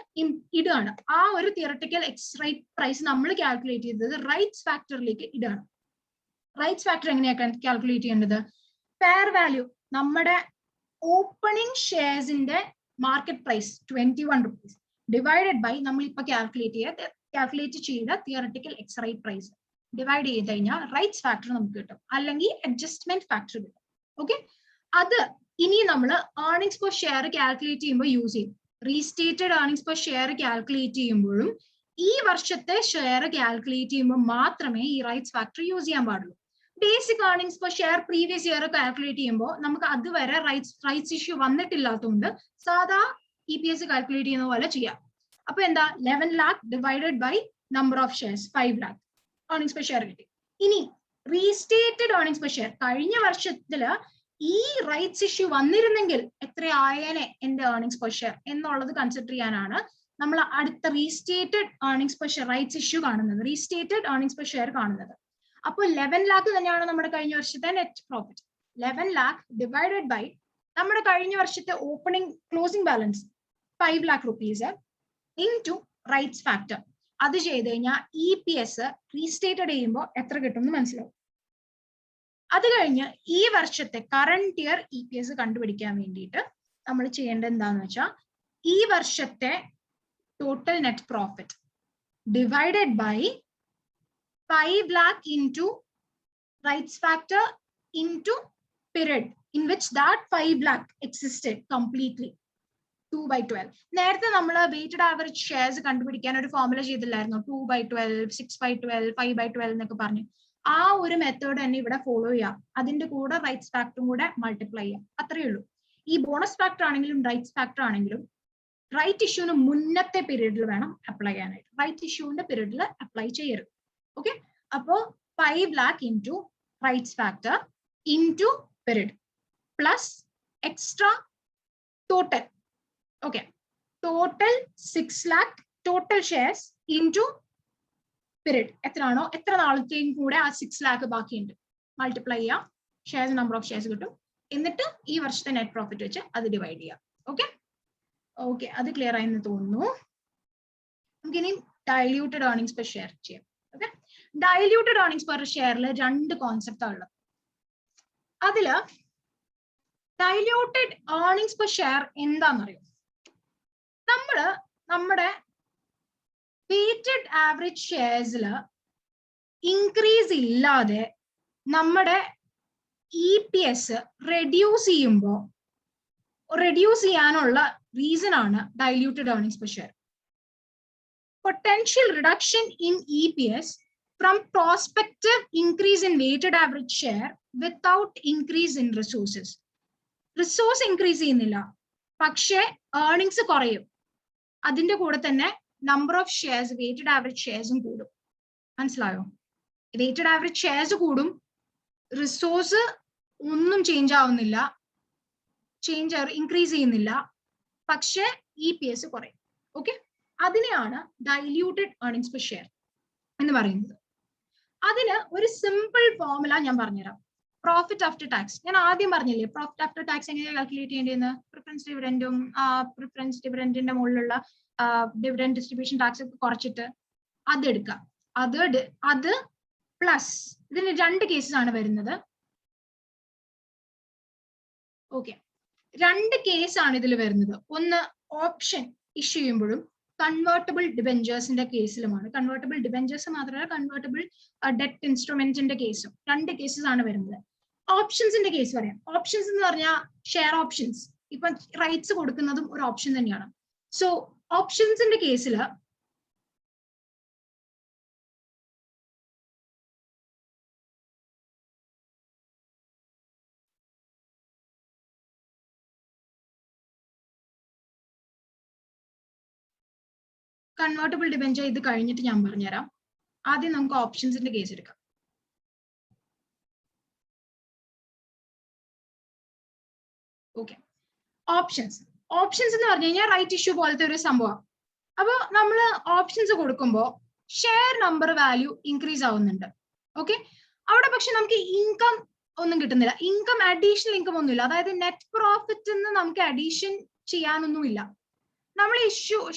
[SPEAKER 1] ഇടുകയാണ്. ആ ഒരു തിയററ്റിക്കൽ എക്സ് റൈറ്റ് പ്രൈസ് നമ്മൾ കാൽക്കുലേറ്റ് ചെയ്തത് റൈറ്റ്സ് ഫാക്ടറിലേക്ക് ഇടുകയാണ്. റൈറ്റ്സ് ഫാക്ടർ എങ്ങനെയാണ് കാൽക്കുലേറ്റ് ചെയ്യേണ്ടത്? ഫെയർ വാല്യൂ, നമ്മുടെ ഓപ്പണിംഗ് ഷെയർസിന്റെ market price 21 rupees divided by നമ്മൾ ഇപ്പൊ കാൽക്കുലേറ്റ് ചെയ്ത theoretical ex right price divide ചെയ്ത് കഴിഞ്ഞാൽ റൈറ്റ്സ് ഫാക്ടർ നമുക്ക് കിട്ടും, അല്ലെങ്കിൽ അഡ്ജസ്റ്റ്മെന്റ് ഫാക്ടർ കിട്ടും. ഓക്കെ, അത് ഇനി നമ്മൾ ഏർണിങ്സ് പെർ ഷെയർ കാൽക്കുലേറ്റ് ചെയ്യുമ്പോൾ യൂസ് ചെയ്യും. Restated earnings per share calculate ചെയ്യുമ്പോഴും ഈ വർഷത്തെ ഷെയർ കാൽക്കുലേറ്റ് ചെയ്യുമ്പോൾ മാത്രമേ ഈ റൈറ്റ്സ് ഫാക്ടർ യൂസ് ചെയ്യാൻ പാടുള്ളൂ. Basic earnings per share previous year calculate ചെയ്യുമ്പോൾ നമുക്ക് അതുവരെ റൈറ്റ്സ് ഇഷ്യൂ വന്നിട്ടില്ലാത്തതുകൊണ്ട് സാധാ EPS കാൽക്കുലേറ്റ് ചെയ്യുന്ന പോലെ ചെയ്യാം. അപ്പൊ എന്താ, 11 lakh divided by number of shares 5 lakh earnings per share കിട്ടി. ഇനി റീസ്റ്റേറ്റഡ് ഏർണിങ്സ് പെർ ഷെയർ, കഴിഞ്ഞ വർഷത്തില് ഈ റൈറ്റ്സ് ഇഷ്യൂ വന്നിരുന്നെങ്കിൽ എത്രയായേനെ എന്റെ ഏർണിങ്സ് പെർ ഷെയർ എന്നുള്ളത് കൺസിഡർ ചെയ്യാനാണ് നമ്മൾ അടുത്ത restated earnings per share rights issue കാണുന്നത്, റീസ്റ്റേറ്റഡ് ഏർണിങ്സ് പെർ ഷെയർ കാണുന്നത്. അപ്പോൾ 11 lakh തന്നെയാണ് നമ്മുടെ കഴിഞ്ഞ വർഷത്തെ net profit. 11 lakh divided by നമ്മുടെ കഴിഞ്ഞ വർഷത്തെ opening closing balance 5 lakh rupees into rights factor. അത് ചെയ്ത് കഴിഞ്ഞാൽ EPS റീസ്റ്റേറ്റഡ് ചെയ്യുമ്പോൾ എത്ര കിട്ടും എന്ന് മനസ്സിലാവും. അത് കഴിഞ്ഞ് ഈ വർഷത്തെ കറന്റ് ഇയർ EPS കണ്ടുപിടിക്കാൻ വേണ്ടിയിട്ട് നമ്മൾ ചെയ്യേണ്ടത് എന്താന്ന് വെച്ചാൽ ഈ വർഷത്തെ total net profit divided by 5 lakh into rights factor into period in which that 5 lakh existed completely, 2/12. നേരത്തെ നമ്മൾ വെയ്റ്റഡ് ആവറേജ് ഷെയർസ് കണ്ടുപിടിക്കാൻ ഒരു ഫോർമുല ചെയ്തില്ലായിരുന്നു, 2/12, 6/12, 5/12 എന്നൊക്കെ പറഞ്ഞു. ആ ഒരു മെത്തേഡ് തന്നെ ഇവിടെ ഫോളോ ചെയ്യാം. അതിന്റെ കൂടെ റൈറ്റ്സ് ഫാക്ടറും കൂടെ മൾട്ടിപ്ലൈ ചെയ്യാം, അത്രയേ ഉള്ളൂ. ഈ ബോണസ് ഫാക്ടർ ആണെങ്കിലും റൈറ്റ്സ് ഫാക്ടർ ആണെങ്കിലും റൈറ്റ് ഇഷ്യൂവിന് മുന്നത്തെ പീരീഡിൽ വേണം അപ്ലൈ ചെയ്യാനായിട്ട്, റൈറ്റ് ഇഷ്യൂവിന്റെ പീരീഡിൽ അപ്ലൈ ചെയ്യരുത്. ഓക്കെ, അപ്പോ 5 lakh into rights factor into period plus extra total. Okay, total 6 lakh total shares into period. എത്രയാണോ എത്ര നാളത്തെയും കൂടെ ആ 6 lakh ബാക്കിയുണ്ട് മൾട്ടിപ്ലൈ ചെയ്യാം, ഷെയർസ് നമ്പർ ഓഫ് ഷെയർസ് കിട്ടും. എന്നിട്ട് ഈ വർഷത്തെ നെറ്റ് പ്രോഫിറ്റ് വെച്ച് അത് ഡിവൈഡ് ചെയ്യാം. ഓക്കെ, അത് ക്ലിയർ ആയെന്ന് തോന്നുന്നു. നമുക്കിനി ഡൈല്യൂട്ടഡ് ഏർണിങ്സ് പെർ ഷെയർ ചെയ്യാം. ഓക്കെ, ഡൈല്യൂട്ടഡ് ഏർണിങ്സ് പെർ ഷെയറിൽ 2 കോൺസെപ്റ്റ് ഉള്ളത്. അതില് ഡൈല്യൂട്ടഡ് ഏർണിങ്സ് പെർ ഷെയർ എന്താണെന്നറിയോ? നമ്മുടെ വെയ്റ്റഡ് ആവറേജ് ഷെയർസിൽ ഇൻക്രീസ് ഇല്ലാതെ നമ്മുടെ EPS റെഡ്യൂസ് ചെയ്യാനുള്ള റീസൺ ആണ് diluted earnings per share. Potential reduction in EPS from prospective increase in weighted average share without increase in resources. Resource increase ചെയ്യുന്നില്ല, പക്ഷേ earnings കുറയും. അതിന്റെ കൂടെ തന്നെ number of shares, weighted average ഷെയർസും കൂടും. മനസ്സിലായോ? വെയ്റ്റഡ് ആവറേജ് ഷെയർസ് കൂടും, റിസോഴ്സ് ഒന്നും ചേഞ്ച് ആവുന്നില്ല, ഇൻക്രീസ് ചെയ്യുന്നില്ല, പക്ഷേ EPS കുറയും. ഓക്കെ, അതിനെയാണ് ഡൈല്യൂട്ടഡ് ഏർണിംഗ്സ് പെർ ഷെയർ എന്ന് പറയുന്നത്. അതിന് ഒരു സിമ്പിൾ ഫോർമുല ഞാൻ പറഞ്ഞുതരാം. Profit after tax. ഞാൻ ആദ്യം പറഞ്ഞില്ലേ പ്രോഫിറ്റ് ആഫ്റ്റർ ടാക്സ് എങ്ങനെയാണ് കാൽക്കുലേറ്റ് ചെയ്യേണ്ടതെന്ന്. പ്രിഫറൻസ് ഡിവിഡൻഡും പ്രിഫറൻസ് ഡിവിഡൻഡിന്റെ മുകളിലുള്ള ഡിവിഡൻഡ് ഡിസ്ട്രിബ്യൂഷൻ ടാക്സ് ഒക്കെ കുറച്ചിട്ട് അതെടുക്കാം. അത് പ്ലസ് ഇതിന് 2 കേസസ് ആണ് വരുന്നത്. ഓക്കെ, 2 കേസാണ് ഇതിൽ വരുന്നത്. ഒന്ന് ഓപ്ഷൻ ഇഷ്യൂ ചെയ്യുമ്പോഴും കൺവേർട്ടബിൾ ഡിബെഞ്ചേഴ്സിന്റെ കേസിലുമാണ്. കൺവേർട്ടബിൾ ഡിബെഞ്ചേഴ്സ് മാത്രമല്ല, കൺവേർട്ടബിൾ ഡെറ്റ് ഇൻസ്ട്രുമെന്റിന്റെ കേസും. 2 കേസസ് ആണ് വരുന്നത്. ഓപ്ഷൻസിന്റെ കേസ് പറയാം. ഓപ്ഷൻസ് എന്ന് പറഞ്ഞാൽ ഷെയർ ഓപ്ഷൻസ്. ഇപ്പൊ റൈറ്റ്സ് കൊടുക്കുന്നതും ഒരു ഓപ്ഷൻ തന്നെയാണ്. സോ ഓപ്ഷൻസിന്റെ കേസിൽ കൺവേർട്ടബിൾ ഡിബെഞ്ചർ ഇത് കഴിഞ്ഞിട്ട് ഞാൻ പറഞ്ഞുതരാം. ആദ്യം നമുക്ക് ഓപ്ഷൻസിന്റെ കേസ് എടുക്കാം. ഓക്കെ, ഓപ്ഷൻസ് എന്ന് പറഞ്ഞു കഴിഞ്ഞാൽ റൈറ്റ് ഇഷ്യൂ പോലത്തെ ഒരു സംഭവം. അപ്പോൾ നമ്മൾ ഓപ്ഷൻസ് കൊടുക്കുമ്പോൾ ഷെയർ നമ്പർ വാല്യൂ ഇൻക്രീസ് ആവുന്നുണ്ട്. ഓക്കെ, അവിടെ പക്ഷെ നമുക്ക് ഇൻകം ഒന്നും കിട്ടുന്നില്ല. ഇൻകം, അഡീഷണൽ ഇൻകം ഒന്നുമില്ല. അതായത് നെറ്റ് പ്രോഫിറ്റ് നമുക്ക് അഡീഷൻ ചെയ്യാനൊന്നുമില്ല. നമ്മൾ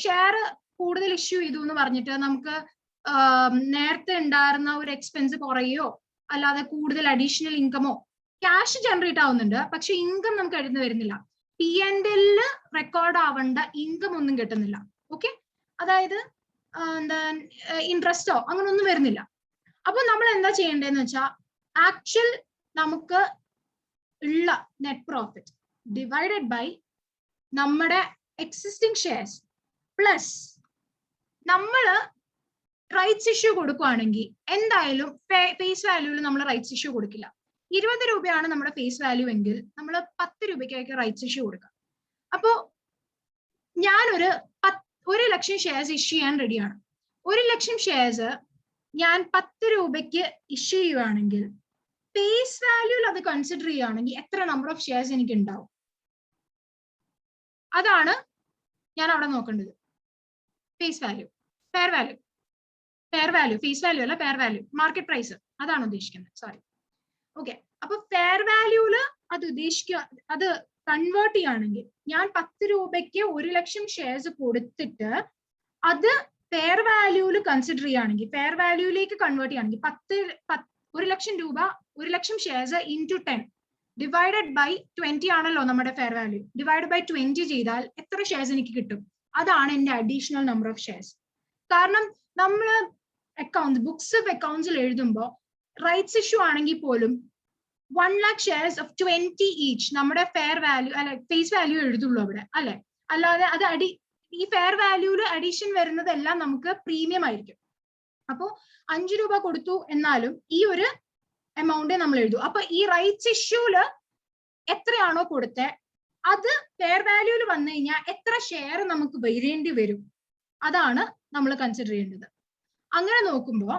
[SPEAKER 1] ഷെയർ കൂടുതൽ ഇഷ്യൂ ചെയ്തു എന്ന് പറഞ്ഞിട്ട് നമുക്ക് നേരത്തെ ഉണ്ടായിരുന്ന ഒരു എക്സ്പെൻസ് കുറയോ അല്ലാതെ കൂടുതൽ അഡീഷണൽ ഇൻകമോ, ക്യാഷ് ജനറേറ്റ് ആവുന്നുണ്ട്, പക്ഷെ ഇൻകം നമുക്ക് എഴുതുന്ന വരുന്നില്ല. P&L റെക്കോർഡ് ആവേണ്ട ഇൻകം ഒന്നും കിട്ടുന്നില്ല. ഓക്കെ, അതായത് എന്താ ഇൻട്രസ്റ്റോ അങ്ങനെ ഒന്നും വരുന്നില്ല. അപ്പൊ നമ്മൾ എന്താ ചെയ്യേണ്ടതെന്ന് വെച്ചാൽ ആക്ച്വൽ നമുക്ക് ഉള്ള നെറ്റ് പ്രോഫിറ്റ് ഡിവൈഡഡ് ബൈ നമ്മുടെ എക്സിസ്റ്റിംഗ് ഷെയർസ് പ്ലസ് നമ്മള് റൈറ്റ്സ് ഇഷ്യൂ കൊടുക്കുകയാണെങ്കിൽ എന്തായാലും ഫേസ് വാല്യൂവിൽ നമ്മൾ റൈറ്റ്സ് ഇഷ്യൂ കൊടുക്കില്ല. 20 രൂപയാണ് നമ്മുടെ ഫേസ് വാല്യൂ എങ്കിൽ നമ്മൾ 10 രൂപയ്ക്കായിരിക്കും റൈറ്റ്സ് ഇഷ്യൂ കൊടുക്കുക. അപ്പോ ഞാനൊരു 1 ലക്ഷം ഷെയർസ് ഇഷ്യൂ ചെയ്യാൻ റെഡിയാണ്. 1 ലക്ഷം ഷെയർസ് ഞാൻ 10 രൂപയ്ക്ക് ഇഷ്യൂ ചെയ്യുകയാണെങ്കിൽ ഫേസ് വാല്യൂവിൽ അത് കൺസിഡർ ചെയ്യുകയാണെങ്കിൽ എത്ര നമ്പർ ഓഫ് ഷെയർസ് എനിക്ക് ഉണ്ടാവും? അതാണ് ഞാൻ അവിടെ നോക്കേണ്ടത്. Face value, fair value, face value അല്ല, ഫെയർ വാല്യൂ, മാർക്കറ്റ് പ്രൈസ്, അതാണ് ഉദ്ദേശിക്കുന്നത്. സോറി. ഓക്കെ, അപ്പൊ ഫെയർ വാല്യൂല് അത് കൺവേർട്ട് ചെയ്യുകയാണെങ്കിൽ ഞാൻ 10 രൂപയ്ക്ക് 1 ലക്ഷം ഷെയർസ് കൊടുത്തിട്ട് അത് ഫെയർ വാല്യൂല് കൺസിഡർ ചെയ്യുകയാണെങ്കിൽ, ഫെയർ വാല്യൂലേക്ക് കൺവേർട്ട് ചെയ്യുകയാണെങ്കിൽ 1 ലക്ഷം രൂപ 1 ലക്ഷം ഷെയർസ് ഇൻറ്റു 10 ഡിവൈഡഡ് ബൈ 20 ആണല്ലോ നമ്മുടെ ഫെയർ വാല്യൂ. ഡിവൈഡ് ബൈ 20 ചെയ്താൽ എത്ര ഷെയർസ് എനിക്ക് കിട്ടും? അതാണ് എന്റെ അഡീഷണൽ നമ്പർ ഓഫ് ഷെയർസ്. കാരണം നമ്മൾ ബുക്സ് ഓഫ് അക്കൗണ്ട്സിൽ എഴുതുമ്പോൾ റൈറ്റ്സ് ഇഷ്യൂ ആണെങ്കിൽ പോലും 1 lakh ഷെയർസ് ഓഫ് 20 ഈച്ച് നമ്മുടെ ഫെയർ വാല്യൂ അല്ലെ ഫേസ് വാല്യൂ എഴുതുള്ളൂ അവിടെ, അല്ലെ? അല്ലാതെ അത് ഈ ഫെയർ വാല്യൂല് അഡീഷൻ വരുന്നതെല്ലാം നമുക്ക് പ്രീമിയം ആയിരിക്കും. അപ്പോ 5 രൂപ കൊടുത്തു എന്നാലും ഈ ഒരു എമൗണ്ടേ നമ്മൾ എഴുതൂ. അപ്പൊ ഈ റൈറ്റ്സ് ഇഷ്യൂല് എത്രയാണോ കൊടുത്തത് അത് ഫെയർ വാല്യൂല് വന്നു കഴിഞ്ഞാൽ എത്ര ഷെയർ നമുക്ക് വരേണ്ടി വരും, അതാണ് നമ്മൾ കൺസിഡർ ചെയ്യേണ്ടത്. അങ്ങനെ നോക്കുമ്പോ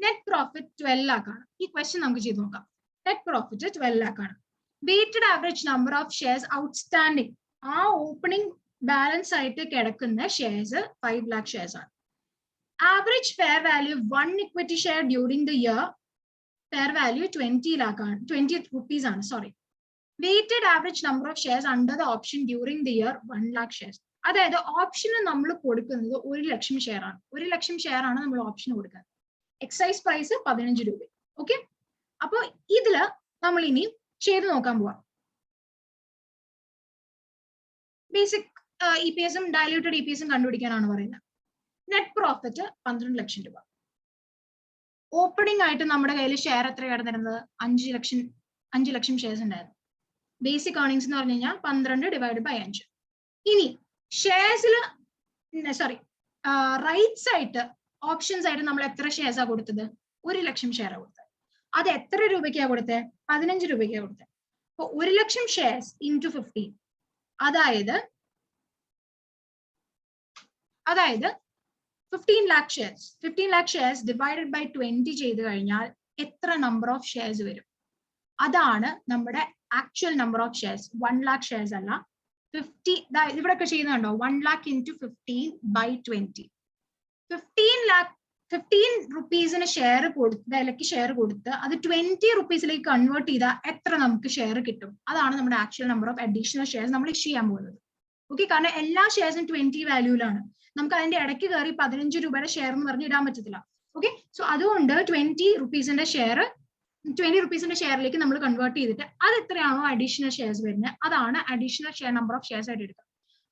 [SPEAKER 1] നെറ്റ് പ്രോഫിറ്റ് 12 lakh ആണ്. ഈ ക്വസ്റ്റ്യൻ നമുക്ക് ചെയ്ത് നോക്കാം. നെറ്റ് പ്രോഫിറ്റ് 12 lakh ആണ്. Weighted average number of shares outstanding, ആ ഓപ്പണിംഗ് ബാലൻസ് ആയിട്ട് കിടക്കുന്ന ഷെയർസ് 5 lakh ഷെയർസ് ആണ്. Average fair value 1 equity share during the year, fair value 20 lakh ആണ്, 20 rupees ആണ്. Sorry. Weighted average number of shares under the option during the year 1 lakh shares. അതായത് ഓപ്ഷന് നമ്മൾ കൊടുക്കുന്നത് 1 ലക്ഷം share ആണ്. 1 ലക്ഷം share ആണ് നമ്മൾ ഓപ്ഷന് കൊടുക്കുന്നത്. എക്സൈസ് പ്രൈസ് 15 രൂപ. ഓക്കെ, അപ്പൊ ഇതില് നമ്മൾ ഇനി ചെയ്ത് നോക്കാൻ പോവാം. ബേസിക് EPS ഉം ഡയലൂട്ടഡ് EPS ഉം കണ്ടുപിടിക്കാനാണ് പറയുന്നത്. നെറ്റ് പ്രോഫിറ്റ് 12 ലക്ഷം രൂപ. ഓപ്പണിംഗ് ആയിട്ട് നമ്മുടെ കയ്യിൽ ഷെയർ എത്ര കിടന്നിരുന്നത്? 5 ലക്ഷം ഷെയർസ് ഉണ്ടായിരുന്നു. ബേസിക് ഏർണിംഗ്സ് എന്ന് പറഞ്ഞു കഴിഞ്ഞാൽ 12 ഡിവൈഡ് ബൈ 5. ഇനി ഷെയർസിൽ റൈറ്റ്സ് ആയിട്ട് ഓപ്ഷൻസ് ആയിട്ട് നമ്മൾ എത്ര ഷെയർസാ കൊടുത്തത്? 1 ലക്ഷം ഷെയർ കൊടുത്തത്. അത് എത്ര രൂപയ്ക്കാ കൊടുത്തത്? 15 രൂപയ്ക്കാ കൊടുത്തത്. അപ്പൊ 1 ലക്ഷം ഷെയർസ് ഇൻറ്റു 15, അതായത് 15 lakh shares. 15 lakh shares divided by 20 ചെയ്ത് കഴിഞ്ഞാൽ എത്ര നമ്പർ ഓഫ് ഷെയർസ് വരും? അതാണ് നമ്മുടെ actual number of shares. 1 lakh shares അല്ല, 50. ഇവിടെയൊക്കെ ചെയ്യുന്നുണ്ടോ? 1 lakh into 15 by 20. 15 റുപ്പീസിന് വിലക്ക് ഷെയർ കൊടുത്ത് അത് 20 റുപ്പീസിലേക്ക് കൺവേർട്ട് ചെയ്താൽ എത്ര നമുക്ക് ഷെയർ കിട്ടും? അതാണ് നമ്മുടെ actual number of additional shares നമ്മൾ ഇഷ്യൂ ചെയ്യാൻ പോകുന്നത്. ഓക്കെ, കാരണം എല്ലാ ഷെയർസും 20 വാല്യൂലാണ്. നമുക്ക് അതിന്റെ ഇടയ്ക്ക് കയറി 15 രൂപയുടെ ഷെയർ എന്ന് പറഞ്ഞ് ഇടാൻ പറ്റത്തില്ല. ഓക്കെ, സോ അതുകൊണ്ട് 20 റുപ്പീസിന്റെ ഷെയറിലേക്ക് നമ്മൾ കൺവേർട്ട് ചെയ്തിട്ട് അത് എത്രയാണോ അഡീഷണൽ ഷെയർസ് വരുന്നത് അതാണ് additional share number of shares ആയിട്ട് എടുക്കുക.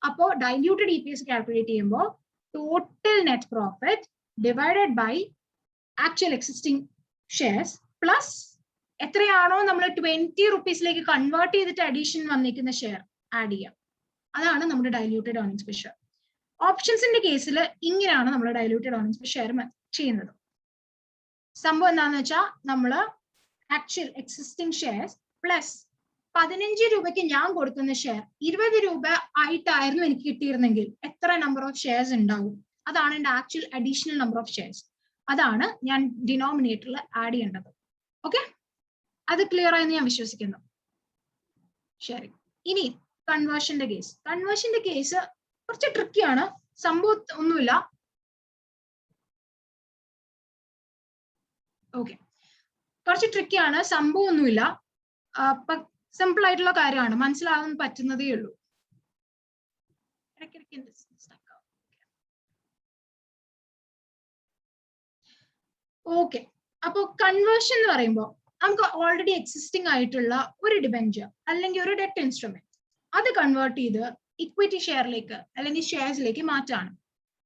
[SPEAKER 1] അപ്പോൾ ഡൈല്യൂട്ടഡ് EPS കാൽക്കുലേറ്റ് ചെയ്യുമ്പോൾ total net profit divided by actual existing shares plus എത്രയാണോ നമ്മൾ 20 റുപ്പീസിലേക്ക് കൺവേർട്ട് ചെയ്തിട്ട് അഡീഷൻ വന്നിരിക്കുന്ന ഷെയർ ആഡ് ചെയ്യാം. അതാണ് നമ്മുടെ ഡൈല്യൂട്ടഡ് ഏർണിംഗ്സ് പെർ ഷെയർ. ഓപ്ഷൻസിന്റെ കേസിൽ ഇങ്ങനെയാണ് നമ്മൾ ഡൈല്യൂട്ടഡ് ഏർണിംഗ്സ് പെർ ഷെയർ ചെയ്യുന്നത്. സംഭവം എന്താണെന്ന് വെച്ചാൽ നമ്മൾ ആക്ച്വൽ എക്സിസ്റ്റിംഗ് ഷെയർസ് പ്ലസ് 15 രൂപയ്ക്ക് ഞാൻ കൊടുക്കുന്ന ഷെയർ 20 രൂപ ആയിട്ടായിരുന്നു എനിക്ക് കിട്ടിയിരുന്നെങ്കിൽ എത്ര നമ്പർ ഓഫ് ഷെയർസ് ഉണ്ടാവും? അതാണ് എൻ്റെ actual additional number of shares. അതാണ് ഞാൻ ഡിനോമിനേറ്ററിൽ ആഡ് ചെയ്യേണ്ടത്. ഓക്കെ, അത് ക്ലിയർ ആയെന്ന് ഞാൻ വിശ്വസിക്കുന്നു. ശരി, ഇനി കൺവേർഷന്റെ കേസ് കുറച്ച് ട്രിക്കിയാണ്. സംഭവം ഒന്നുമില്ല. ഓക്കെ, കുറച്ച് ട്രിക്കിയാണ്, സംഭവം ഒന്നുമില്ല. സിമ്പിൾ ആയിട്ടുള്ള കാര്യമാണ്, മനസ്സിലാകാൻ പറ്റുന്നതേ ഉള്ളൂ. ഓക്കെ, അപ്പൊ കൺവേർഷൻ എന്ന് പറയുമ്പോൾ നമുക്ക് ഓൾറെഡി എക്സിസ്റ്റിംഗ് ആയിട്ടുള്ള ഒരു ഡിബെഞ്ചർ അല്ലെങ്കിൽ ഒരു ഡെറ്റ് ഇൻസ്ട്രുമെന്റ് അത് കൺവേർട്ട് ചെയ്ത് ഇക്വിറ്റി ഷെയറിലേക്ക് അല്ലെങ്കിൽ ഷെയർസിലേക്ക് മാറ്റാണ്.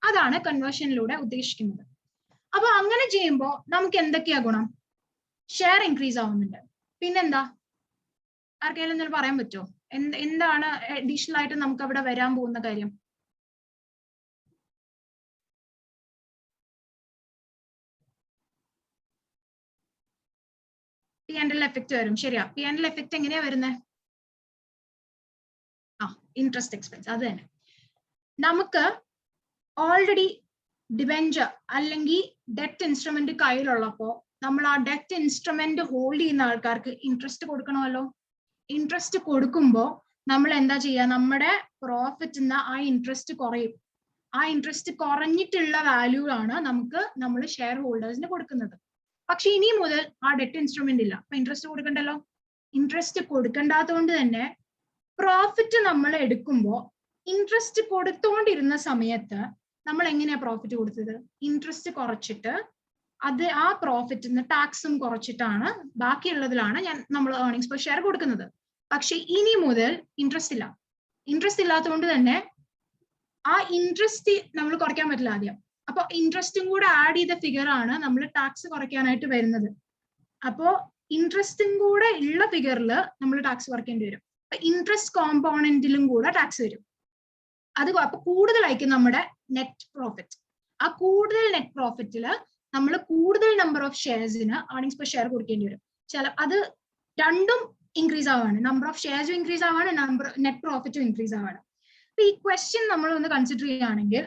[SPEAKER 1] അതാണ് കൺവേർഷനിലൂടെ ഉദ്ദേശിക്കുന്നത്. അപ്പൊ അങ്ങനെ ചെയ്യുമ്പോൾ നമുക്ക് എന്തൊക്കെയാ ഗുണം? ഷെയർ ഇൻക്രീസ് ആവുന്നുണ്ട്. പിന്നെന്താ, ആർക്കെങ്കിലും എന്തെങ്കിലും പറയാൻ പറ്റുമോ? എന്താണ് അഡീഷണൽ ആയിട്ട് നമുക്ക് അവിടെ വരാൻ പോകുന്ന കാര്യം? P&L എഫക്ട് വരും. ശരിയാ, P&L എഫക്ട് എങ്ങനെയാ വരുന്നത്? Interest expense. അത് തന്നെ. നമുക്ക് ഓൾറെഡി ഡിബെഞ്ചർ അല്ലെങ്കിൽ ഡെറ്റ് ഇൻസ്ട്രുമെന്റ് കയ്യിലുള്ളപ്പോ നമ്മൾ ആ ഡെറ്റ് ഇൻസ്ട്രുമെന്റ് ഹോൾഡ് ചെയ്യുന്ന ആൾക്കാർക്ക് ഇൻട്രസ്റ്റ് കൊടുക്കണമല്ലോ. ഇൻട്രസ്റ്റ് കൊടുക്കുമ്പോൾ നമ്മൾ എന്താ ചെയ്യുക? നമ്മുടെ പ്രോഫിറ്റിന്ന് ആ ഇൻട്രസ്റ്റ് കുറയും. ആ ഇൻട്രസ്റ്റ് കുറഞ്ഞിട്ടുള്ള വാല്യൂ ആണ് നമ്മൾ ഷെയർ ഹോൾഡേഴ്സിന് കൊടുക്കുന്നത്. പക്ഷെ ഇനി മുതൽ ആ ഡെറ്റ് ഇൻസ്ട്രുമെന്റ് ഇല്ല, അപ്പൊ ഇൻട്രസ്റ്റ് കൊടുക്കണ്ടല്ലോ. ഇൻട്രസ്റ്റ് കൊടുക്കണ്ടാത്തതുകൊണ്ട് തന്നെ പ്രോഫിറ്റ് നമ്മൾ എടുക്കുമ്പോൾ ഇൻട്രസ്റ്റ് കൊടുത്തുകൊണ്ടിരുന്ന സമയത്ത് നമ്മൾ എങ്ങനെയാ പ്രോഫിറ്റ് കൊടുത്തത്? ഇൻട്രസ്റ്റ് കുറച്ചിട്ട് ആ പ്രോഫിറ്റിന് ടാക്സും കുറച്ചിട്ടാണ് ബാക്കിയുള്ളതിലാണ് നമ്മൾ ഏർണിംഗ്സ് പെർ ഷെയർ കൊടുക്കുന്നത്. പക്ഷെ ഇനി മുതൽ ഇൻട്രസ്റ്റ് ഇല്ല. ഇൻട്രസ്റ്റ് ഇല്ലാത്തതുകൊണ്ട് തന്നെ ആ ഇൻട്രസ്റ്റ് നമ്മൾ കുറയ്ക്കാൻ പറ്റില്ല ആദ്യം. അപ്പൊ ഇൻട്രസ്റ്റും കൂടെ ആഡ് ചെയ്ത ഫിഗർ ആണ് നമ്മൾ ടാക്സ് കുറയ്ക്കാനായിട്ട് വരുന്നത്. അപ്പോ ഇൻട്രസ്റ്റും കൂടെ ഉള്ള ഫിഗറിൽ നമ്മൾ ടാക്സ് കുറയ്ക്കേണ്ടി വരും. ഇൻട്രസ്റ്റ് കോമ്പോണന്റിലും കൂടെ ടാക്സ് വരും. അപ്പൊ കൂടുതലായിരിക്കും നമ്മുടെ നെറ്റ് പ്രോഫിറ്റ്. ആ കൂടുതൽ നെറ്റ് പ്രോഫിറ്റില് നമ്മൾ കൂടുതൽ നമ്പർ ഓഫ് ഷെയർസിന് ഏർണിംഗ്സ് പെർ ഷെയർ കൊടുക്കേണ്ടി വരും. അത് രണ്ടും ഇൻക്രീസ് ആവാണ്. നമ്പർ ഓഫ് ഷെയർസും ഇൻക്രീസ് ആവാണ്, നെറ്റ് പ്രോഫിറ്റും ഇൻക്രീസ് ആവാണ്. അപ്പൊ ഈ ക്വസ്റ്റ്യൻ നമ്മൾ ഒന്ന് കൺസിഡർ ചെയ്യുകയാണെങ്കിൽ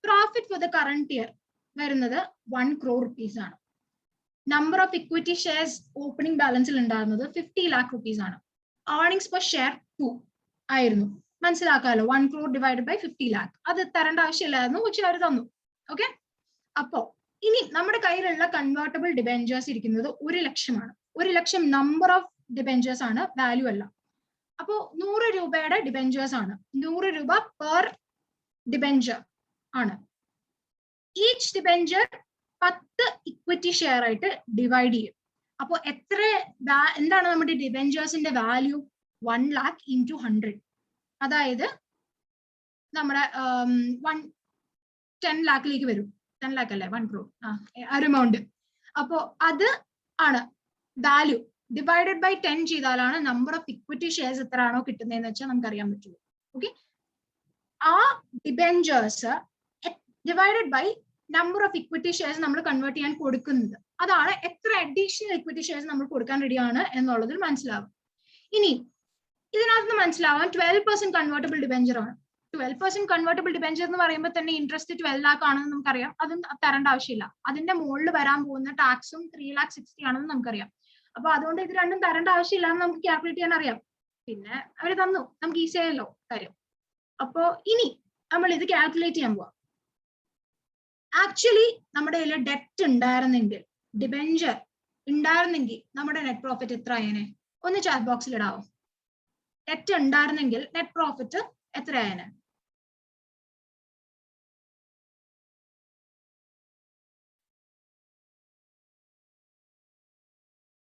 [SPEAKER 1] profit for the current year വരുന്നത് 1 crore rupees ആണ്. Number of equity shares opening ബാലൻസിൽ ഉണ്ടായിരുന്നത് 50 lakh rupees ആണ്. ഏർണിംഗ്സ് പെർ ഷെയർ 2 ആയിരുന്നു. മനസ്സിലാക്കാമല്ലോ, 1 crore ഡിവൈഡ് ബൈ 50 lakh. അത് തരേണ്ട ആവശ്യമില്ലായിരുന്നു, പക്ഷെ അവർ തന്നു. ഓക്കെ, അപ്പോ ഇനി നമ്മുടെ കയ്യിലുള്ള കൺവേർട്ടബിൾ ഡിബെഞ്ചേഴ്സ് ഇരിക്കുന്നത് 1 ലക്ഷമാണ്. 1 ലക്ഷം നമ്പർ ഓഫ് ഡിബെഞ്ചേഴ്സ് ആണ്, വാല്യൂ അല്ല. അപ്പോ 100 രൂപയുടെ ഡിബെഞ്ചേഴ്സ് ആണ്. 100 രൂപ പെർ ഡിബെഞ്ചർ ആണ്. ഈച്ച് ഡിബെഞ്ചർ 10 ഇക്വിറ്റി ഷെയർ ആയിട്ട് ഡിവൈഡ് ചെയ്യും. അപ്പോൾ എന്താണ് നമ്മുടെ ഡിബെഞ്ചേഴ്സിന്റെ വാല്യൂ? 1 lakh into 100. അതായത് നമ്മുടെ 10 ലാഖിലേക്ക് വരും. 10 ലാഖ് അല്ലേ, 1 crore ഒരു എമൗണ്ട്. അപ്പോ അത് ആണ് വാല്യൂ ഡിവൈഡഡ് ബൈ 10 ചെയ്താലാണ് നമ്പർ ഓഫ് ഇക്വിറ്റി ഷെയർസ് എത്ര ആണോ കിട്ടുന്നതെന്ന് വെച്ചാൽ നമുക്ക് അറിയാൻ പറ്റുള്ളൂ. ഓക്കെ, ആ debentures divided by number of equity shares നമ്മൾ കൺവേർട്ട് ചെയ്യാൻ കൊടുക്കുന്നത്. അതാണ് എത്ര അഡീഷണൽ ഇക്വിറ്റി ഷെയർസ് നമ്മൾ കൊടുക്കാൻ റെഡിയാണ് എന്നുള്ളതിൽ മനസ്സിലാവും. ഇനി ഇതിനകത്ത് മനസ്സിലാവാൻ 12% കൺവേർട്ടബിൾ ഡിബെഞ്ചർ ആണ്. 12% കൺവേർട്ടബിൾ ഡിബെഞ്ചർ എന്ന് പറയുമ്പോൾ തന്നെ ഇൻട്രസ്റ്റ് 12 lakh ആണെന്ന് നമുക്കറിയാം. അതും തരേണ്ട ആവശ്യമില്ല. അതിന്റെ മുകളിൽ വരാൻ പോകുന്ന ടാക്സും 3,60,000 ആണെന്ന് നമുക്കറിയാം. അപ്പൊ അതുകൊണ്ട് ഇത് രണ്ടും തരേണ്ട ആവശ്യമില്ല എന്ന് നമുക്ക് കാൽക്കുലേറ്റ് ചെയ്യാൻ അറിയാം. പിന്നെ അവർ തന്നു, നമുക്ക് ഈസി ആയല്ലോ കാര്യം. അപ്പോ ഇനി നമ്മൾ ഇത് കാൽക്കുലേറ്റ് ചെയ്യാൻ പോവാം. ആക്ച്വലി നമ്മുടെ കയ്യിൽ ഡെറ്റ് ഉണ്ടായിരുന്നെങ്കിൽ, ഡിബെഞ്ചർ ഉണ്ടായിരുന്നെങ്കിൽ നമ്മുടെ നെറ്റ് പ്രോഫിറ്റ് എത്ര ആയേനെ? ഒന്ന് ചാറ്റ് ബോക്സിൽ ഇടാവോ? ഡെറ്റ് ഉണ്ടായിരുന്നെങ്കിൽ നെറ്റ് പ്രോഫിറ്റ് എത്ര ആയേനെ?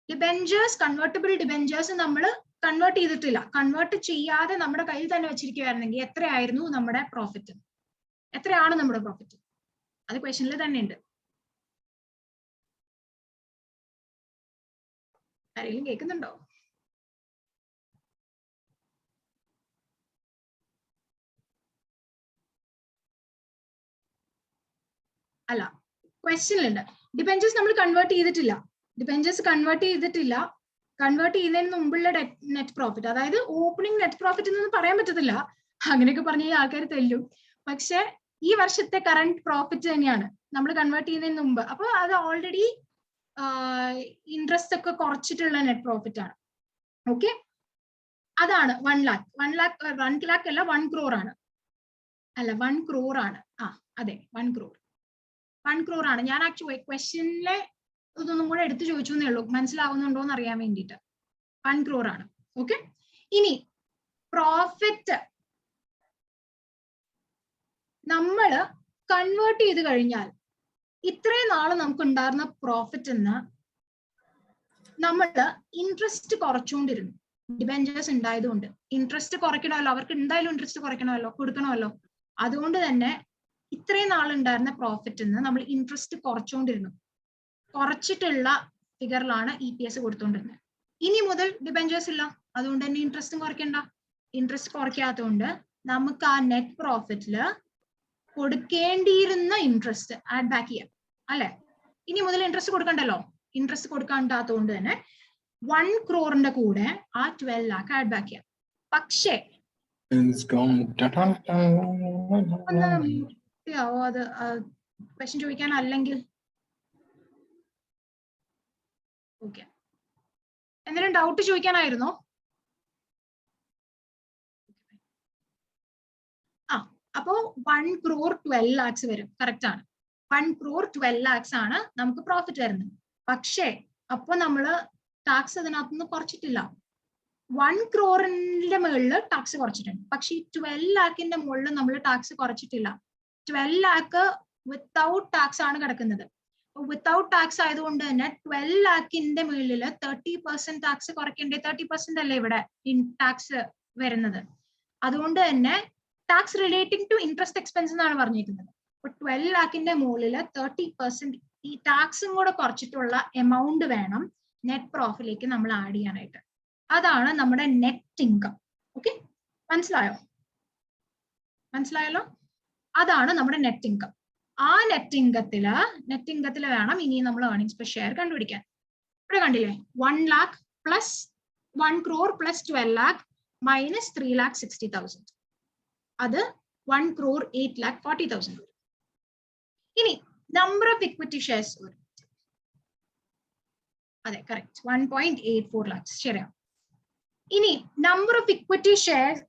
[SPEAKER 1] ഡിബെഞ്ചേഴ്സ്, കൺവേർട്ടബിൾ ഡിബെഞ്ചേഴ്സ് നമ്മൾ കൺവേർട്ട് ചെയ്തിട്ടില്ല. കൺവേർട്ട് ചെയ്യാതെ നമ്മുടെ കയ്യിൽ തന്നെ വെച്ചിരിക്കുകയായിരുന്നെങ്കിൽ എത്രയായിരുന്നു നമ്മുടെ പ്രോഫിറ്റ്? എത്രയാണ് നമ്മുടെ പ്രോഫിറ്റ്? അത് ക്വസ്റ്റനിൽ തന്നെ ഉണ്ട്. ആരെങ്കിലും കേൾക്കുന്നുണ്ടോ? അല്ല, ക്വസ്റ്റനിലുണ്ട്. ഡിബെഞ്ചേഴ്സ് നമ്മൾ കൺവേർട്ട് ചെയ്തിട്ടില്ല. ഡിബെഞ്ചേഴ്സ് കൺവേർട്ട് ചെയ്തിട്ടില്ല. കൺവേർട്ട് ചെയ്യുന്നതിന് മുമ്പുള്ള നെറ്റ് പ്രോഫിറ്റ്, അതായത് ഓപ്പണിംഗ് നെറ്റ് പ്രോഫിറ്റ് എന്നൊന്നും പറയാൻ പറ്റത്തില്ല. അങ്ങനെയൊക്കെ പറഞ്ഞ ആൾക്കാർ തെല്ലും. പക്ഷെ ഈ വർഷത്തെ കറന്റ് പ്രോഫിറ്റ് തന്നെയാണ് നമ്മൾ കൺവേർട്ട് ചെയ്യുന്നതിന് മുമ്പ്. അപ്പൊ അത് ഓൾറെഡി ഇൻട്രസ്റ്റ് ഒക്കെ കുറച്ചിട്ടുള്ള നെറ്റ് പ്രോഫിറ്റ് ആണ്. ഓക്കെ, അതാണ് 1 lakh. 1 lakh അല്ല, 1 crore ആണ്. അല്ല, 1 crore ആണ്. അതെ, 1 crore. 1 crore ആണ്. ഞാൻ ആക്ച്വലി ക്വസ്റ്റ്യനിലെ ഇതൊന്നും കൂടെ എടുത്തു ചോദിച്ചു എന്നേ ഉള്ളൂ, മനസ്സിലാവുന്നുണ്ടോ എന്ന് അറിയാൻ വേണ്ടിയിട്ട്. 1 crore ആണ്. ഓക്കെ, ഇനി പ്രോഫിറ്റ് നമ്മൾ കൺവേർട്ട് ചെയ്ത് കഴിഞ്ഞാൽ ഇത്രയും നാള് നമുക്ക് ഉണ്ടായിരുന്ന പ്രോഫിറ്റ് എന്ന് നമ്മൾ ഇൻട്രസ്റ്റ് കുറച്ചുകൊണ്ടിരുന്നു. ഡിബെഞ്ചേഴ്സ് ഉണ്ടായതുകൊണ്ട് ഇൻട്രസ്റ്റ് കുറയ്ക്കണമല്ലോ, അവർക്ക് എന്തായാലും ഇൻട്രസ്റ്റ് കുറയ്ക്കണമല്ലോ, കൊടുക്കണമല്ലോ. അതുകൊണ്ട് തന്നെ ഇത്രയും നാളുണ്ടായിരുന്ന പ്രോഫിറ്റ് എന്ന് നമ്മൾ ഇൻട്രസ്റ്റ് കുറച്ചുകൊണ്ടിരുന്നു. കുറച്ചിട്ടുള്ള ഫിഗറിലാണ് EPS കൊടുത്തുകൊണ്ടിരുന്നത്. ഇനി മുതൽ ഡിബെഞ്ചേഴ്സ് ഇല്ല, അതുകൊണ്ട് തന്നെ ഇൻട്രസ്റ്റും കുറയ്ക്കണ്ട. ഇൻട്രസ്റ്റ് കുറയ്ക്കാത്തതുകൊണ്ട് നമുക്ക് ആ നെറ്റ് പ്രോഫിറ്റില് കൊടുക്കേണ്ടിയിരുന്ന ഇൻട്രസ്റ്റ് ആഡ് ബാക്ക് ചെയ്യാം, അല്ലെ? ഇനി മുതൽ ഇൻട്രസ്റ്റ് കൊടുക്കണ്ടല്ലോ. ഇൻട്രസ്റ്റ് കൊടുക്കാണ്ടാത്തതുകൊണ്ട് തന്നെ 1 crore കൂടെ ആ 12 lakh ആഡ് ബാക്ക് ചെയ്യാം. പക്ഷേ അത് ക്വസ്റ്റ്യൻ ചോദിക്കാൻ അല്ലെങ്കിൽ ഓക്കെ, എന്തെങ്കിലും ഡൗട്ട് ചോദിക്കാനായിരുന്നോ? അപ്പോ 1 crore 12 lakhs വരും. കറക്റ്റ് ആണ്. 1 crore 12 lakhs ആണ് നമുക്ക് പ്രോഫിറ്റ് വരുന്നത്. പക്ഷേ അപ്പൊ നമ്മള് ടാക്സ് അതിനകത്തുനിന്ന് കുറച്ചിട്ടില്ല. 1 crore-ന്റെ മുകളിൽ ടാക്സ് കുറച്ചിട്ടുണ്ട്. പക്ഷെ ഈ 12 lakhന്റെ മുകളിൽ നമ്മൾ ടാക്സ് കുറച്ചിട്ടില്ല. 12 lakh വിത്തൗട്ട് ടാക്സ് ആണ് കിടക്കുന്നത്. വിത്തൗട്ട് ടാക്സ് ആയതുകൊണ്ട് തന്നെ 12 lakhന്റെ മുകളിൽ 30% ടാക്സ് കുറയ്ക്കേണ്ടേ? 30% അല്ലേ ഇവിടെ ടാക്സ് വരുന്നത്. അതുകൊണ്ട് തന്നെ tax relating to interest expense എന്നാണ് പറഞ്ഞിരിക്കുന്നത്. അപ്പൊ 12 lakhന്റെ മുകളിൽ 30% ഈ ടാക്സും കൂടെ കുറച്ചിട്ടുള്ള എമൗണ്ട് വേണം നെറ്റ് പ്രോഫിറ്റിലേക്ക് നമ്മൾ ആഡ് ചെയ്യാനായിട്ട്. അതാണ് നമ്മുടെ നെറ്റ് ഇൻകം. ഓക്കെ, മനസ്സിലായല്ലോ? അതാണ് നമ്മുടെ നെറ്റ് ഇൻകം. ആ നെറ്റ് ഇൻകത്തില് വേണം ഇനി നമ്മൾ ഏർണിംഗ്സ് പെർ ഷെയർ കണ്ടുപിടിക്കാൻ. ഇവിടെ കണ്ടില്ലേ, 1 lakh plus 1 crore plus 12 lakh minus 3,60,000. അത് 1 crore 8,40,000. ഇനി നമ്പർ ഓഫ് ഇക്വിറ്റി ഷെയർസ്, അതെ കറക്റ്റ് 1.84 lakhs. ശരിയാണ്. ഇനി number of equity shares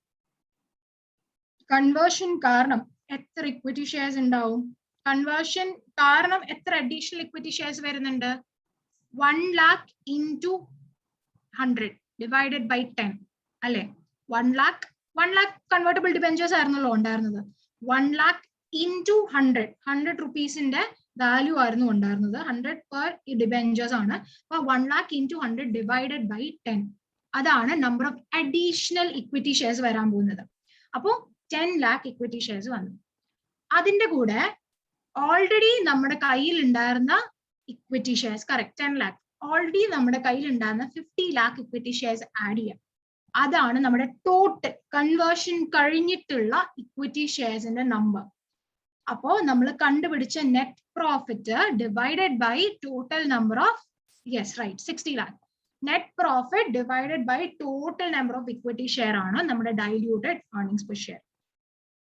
[SPEAKER 1] conversion കാരണം എത്ര ഇക്വിറ്റി ഷെയർസ് ഉണ്ടാവും? കൺവേർഷൻ കാരണം എത്ര അഡീഷണൽ ഇക്വിറ്റി ഷെയർസ് വരുന്നുണ്ട്? 1 lakh into 100 divided by 10 അല്ലെ? 1 lakh കൺവേർട്ടബിൾ ഡിബെഞ്ചേഴ്സ് ആയിരുന്നല്ലോ ഉണ്ടായിരുന്നത്. 1 lakh into 100 rupees-ന്റെ വാല്യൂ ആയിരുന്നു ഉണ്ടായിരുന്നത്. 100 per ഡിബെഞ്ചേഴ്സ് ആണ്. അപ്പൊ 1 lakh into 100 divided by 10 അതാണ് number of additional equity shares വരാൻ പോകുന്നത്. അപ്പോൾ 10 lakh ഇക്വിറ്റി ഷെയർസ് വന്നു. അതിന്റെ കൂടെ ഓൾറെഡി നമ്മുടെ കയ്യിൽ ഉണ്ടായിരുന്ന equity shares correct 10 lakh already നമ്മുടെ കയ്യിൽ ഉണ്ടായിരുന്ന 50 lakh ഇക്വിറ്റി ഷെയർസ് ആഡ് ചെയ്യാം. അതാണ് നമ്മുടെ ടോട്ടൽ കൺവേർഷൻ കഴിഞ്ഞിട്ടുള്ള ഇക്വിറ്റി ഷെയർസിന്റെ നമ്പർ. അപ്പോ നമ്മൾ കണ്ടുപിടിച്ച net profit divided by total number of 60 lakh. Net profit divided by total number of equity share ആണ് നമ്മുടെ ഡൈല്യൂട്ടഡ് ഏർണിംഗ്സ് പെർ ഷെയർ.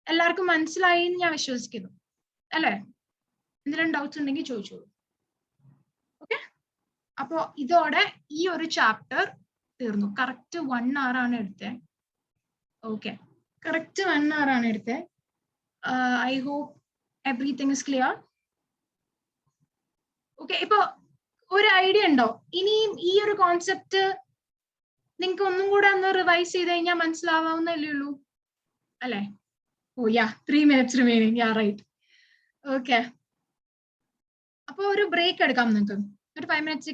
[SPEAKER 1] എല്ലാവർക്കും മനസ്സിലായി എന്ന് ഞാൻ വിശ്വസിക്കുന്നു അല്ലേ? എന്തെങ്കിലും ഡൗട്ട്സ് ഉണ്ടെങ്കിൽ ചോദിച്ചോളൂ. ഓക്കെ, അപ്പോ ഇതോടെ ഈ ഒരു ചാപ്റ്റർ തീർന്നു. കറക്റ്റ് 1 hour ആണ് എടുത്തത്. ഓക്കെ, കറക്റ്റ് 1 hour ആണ് എടുത്തത്. I hope everything is clear. Okay, ഇപ്പൊ ഒരു ഐഡിയ ഉണ്ടോ? ഇനിയും ഈ ഒരു കോൺസെപ്റ്റ് നിങ്ങൾക്ക് ഒന്നും കൂടെ ഒന്ന് റിവൈസ് ചെയ്ത് കഴിഞ്ഞാൽ മനസ്സിലാവാവുന്നല്ലേ ഉള്ളൂ അല്ലേ? Oh yeah, 3 minutes remaining. Yeah right. Okay, അപ്പൊ ഒരു ബ്രേക്ക് എടുക്കാം നിങ്ങൾക്ക്, ഒരു 5 minutes.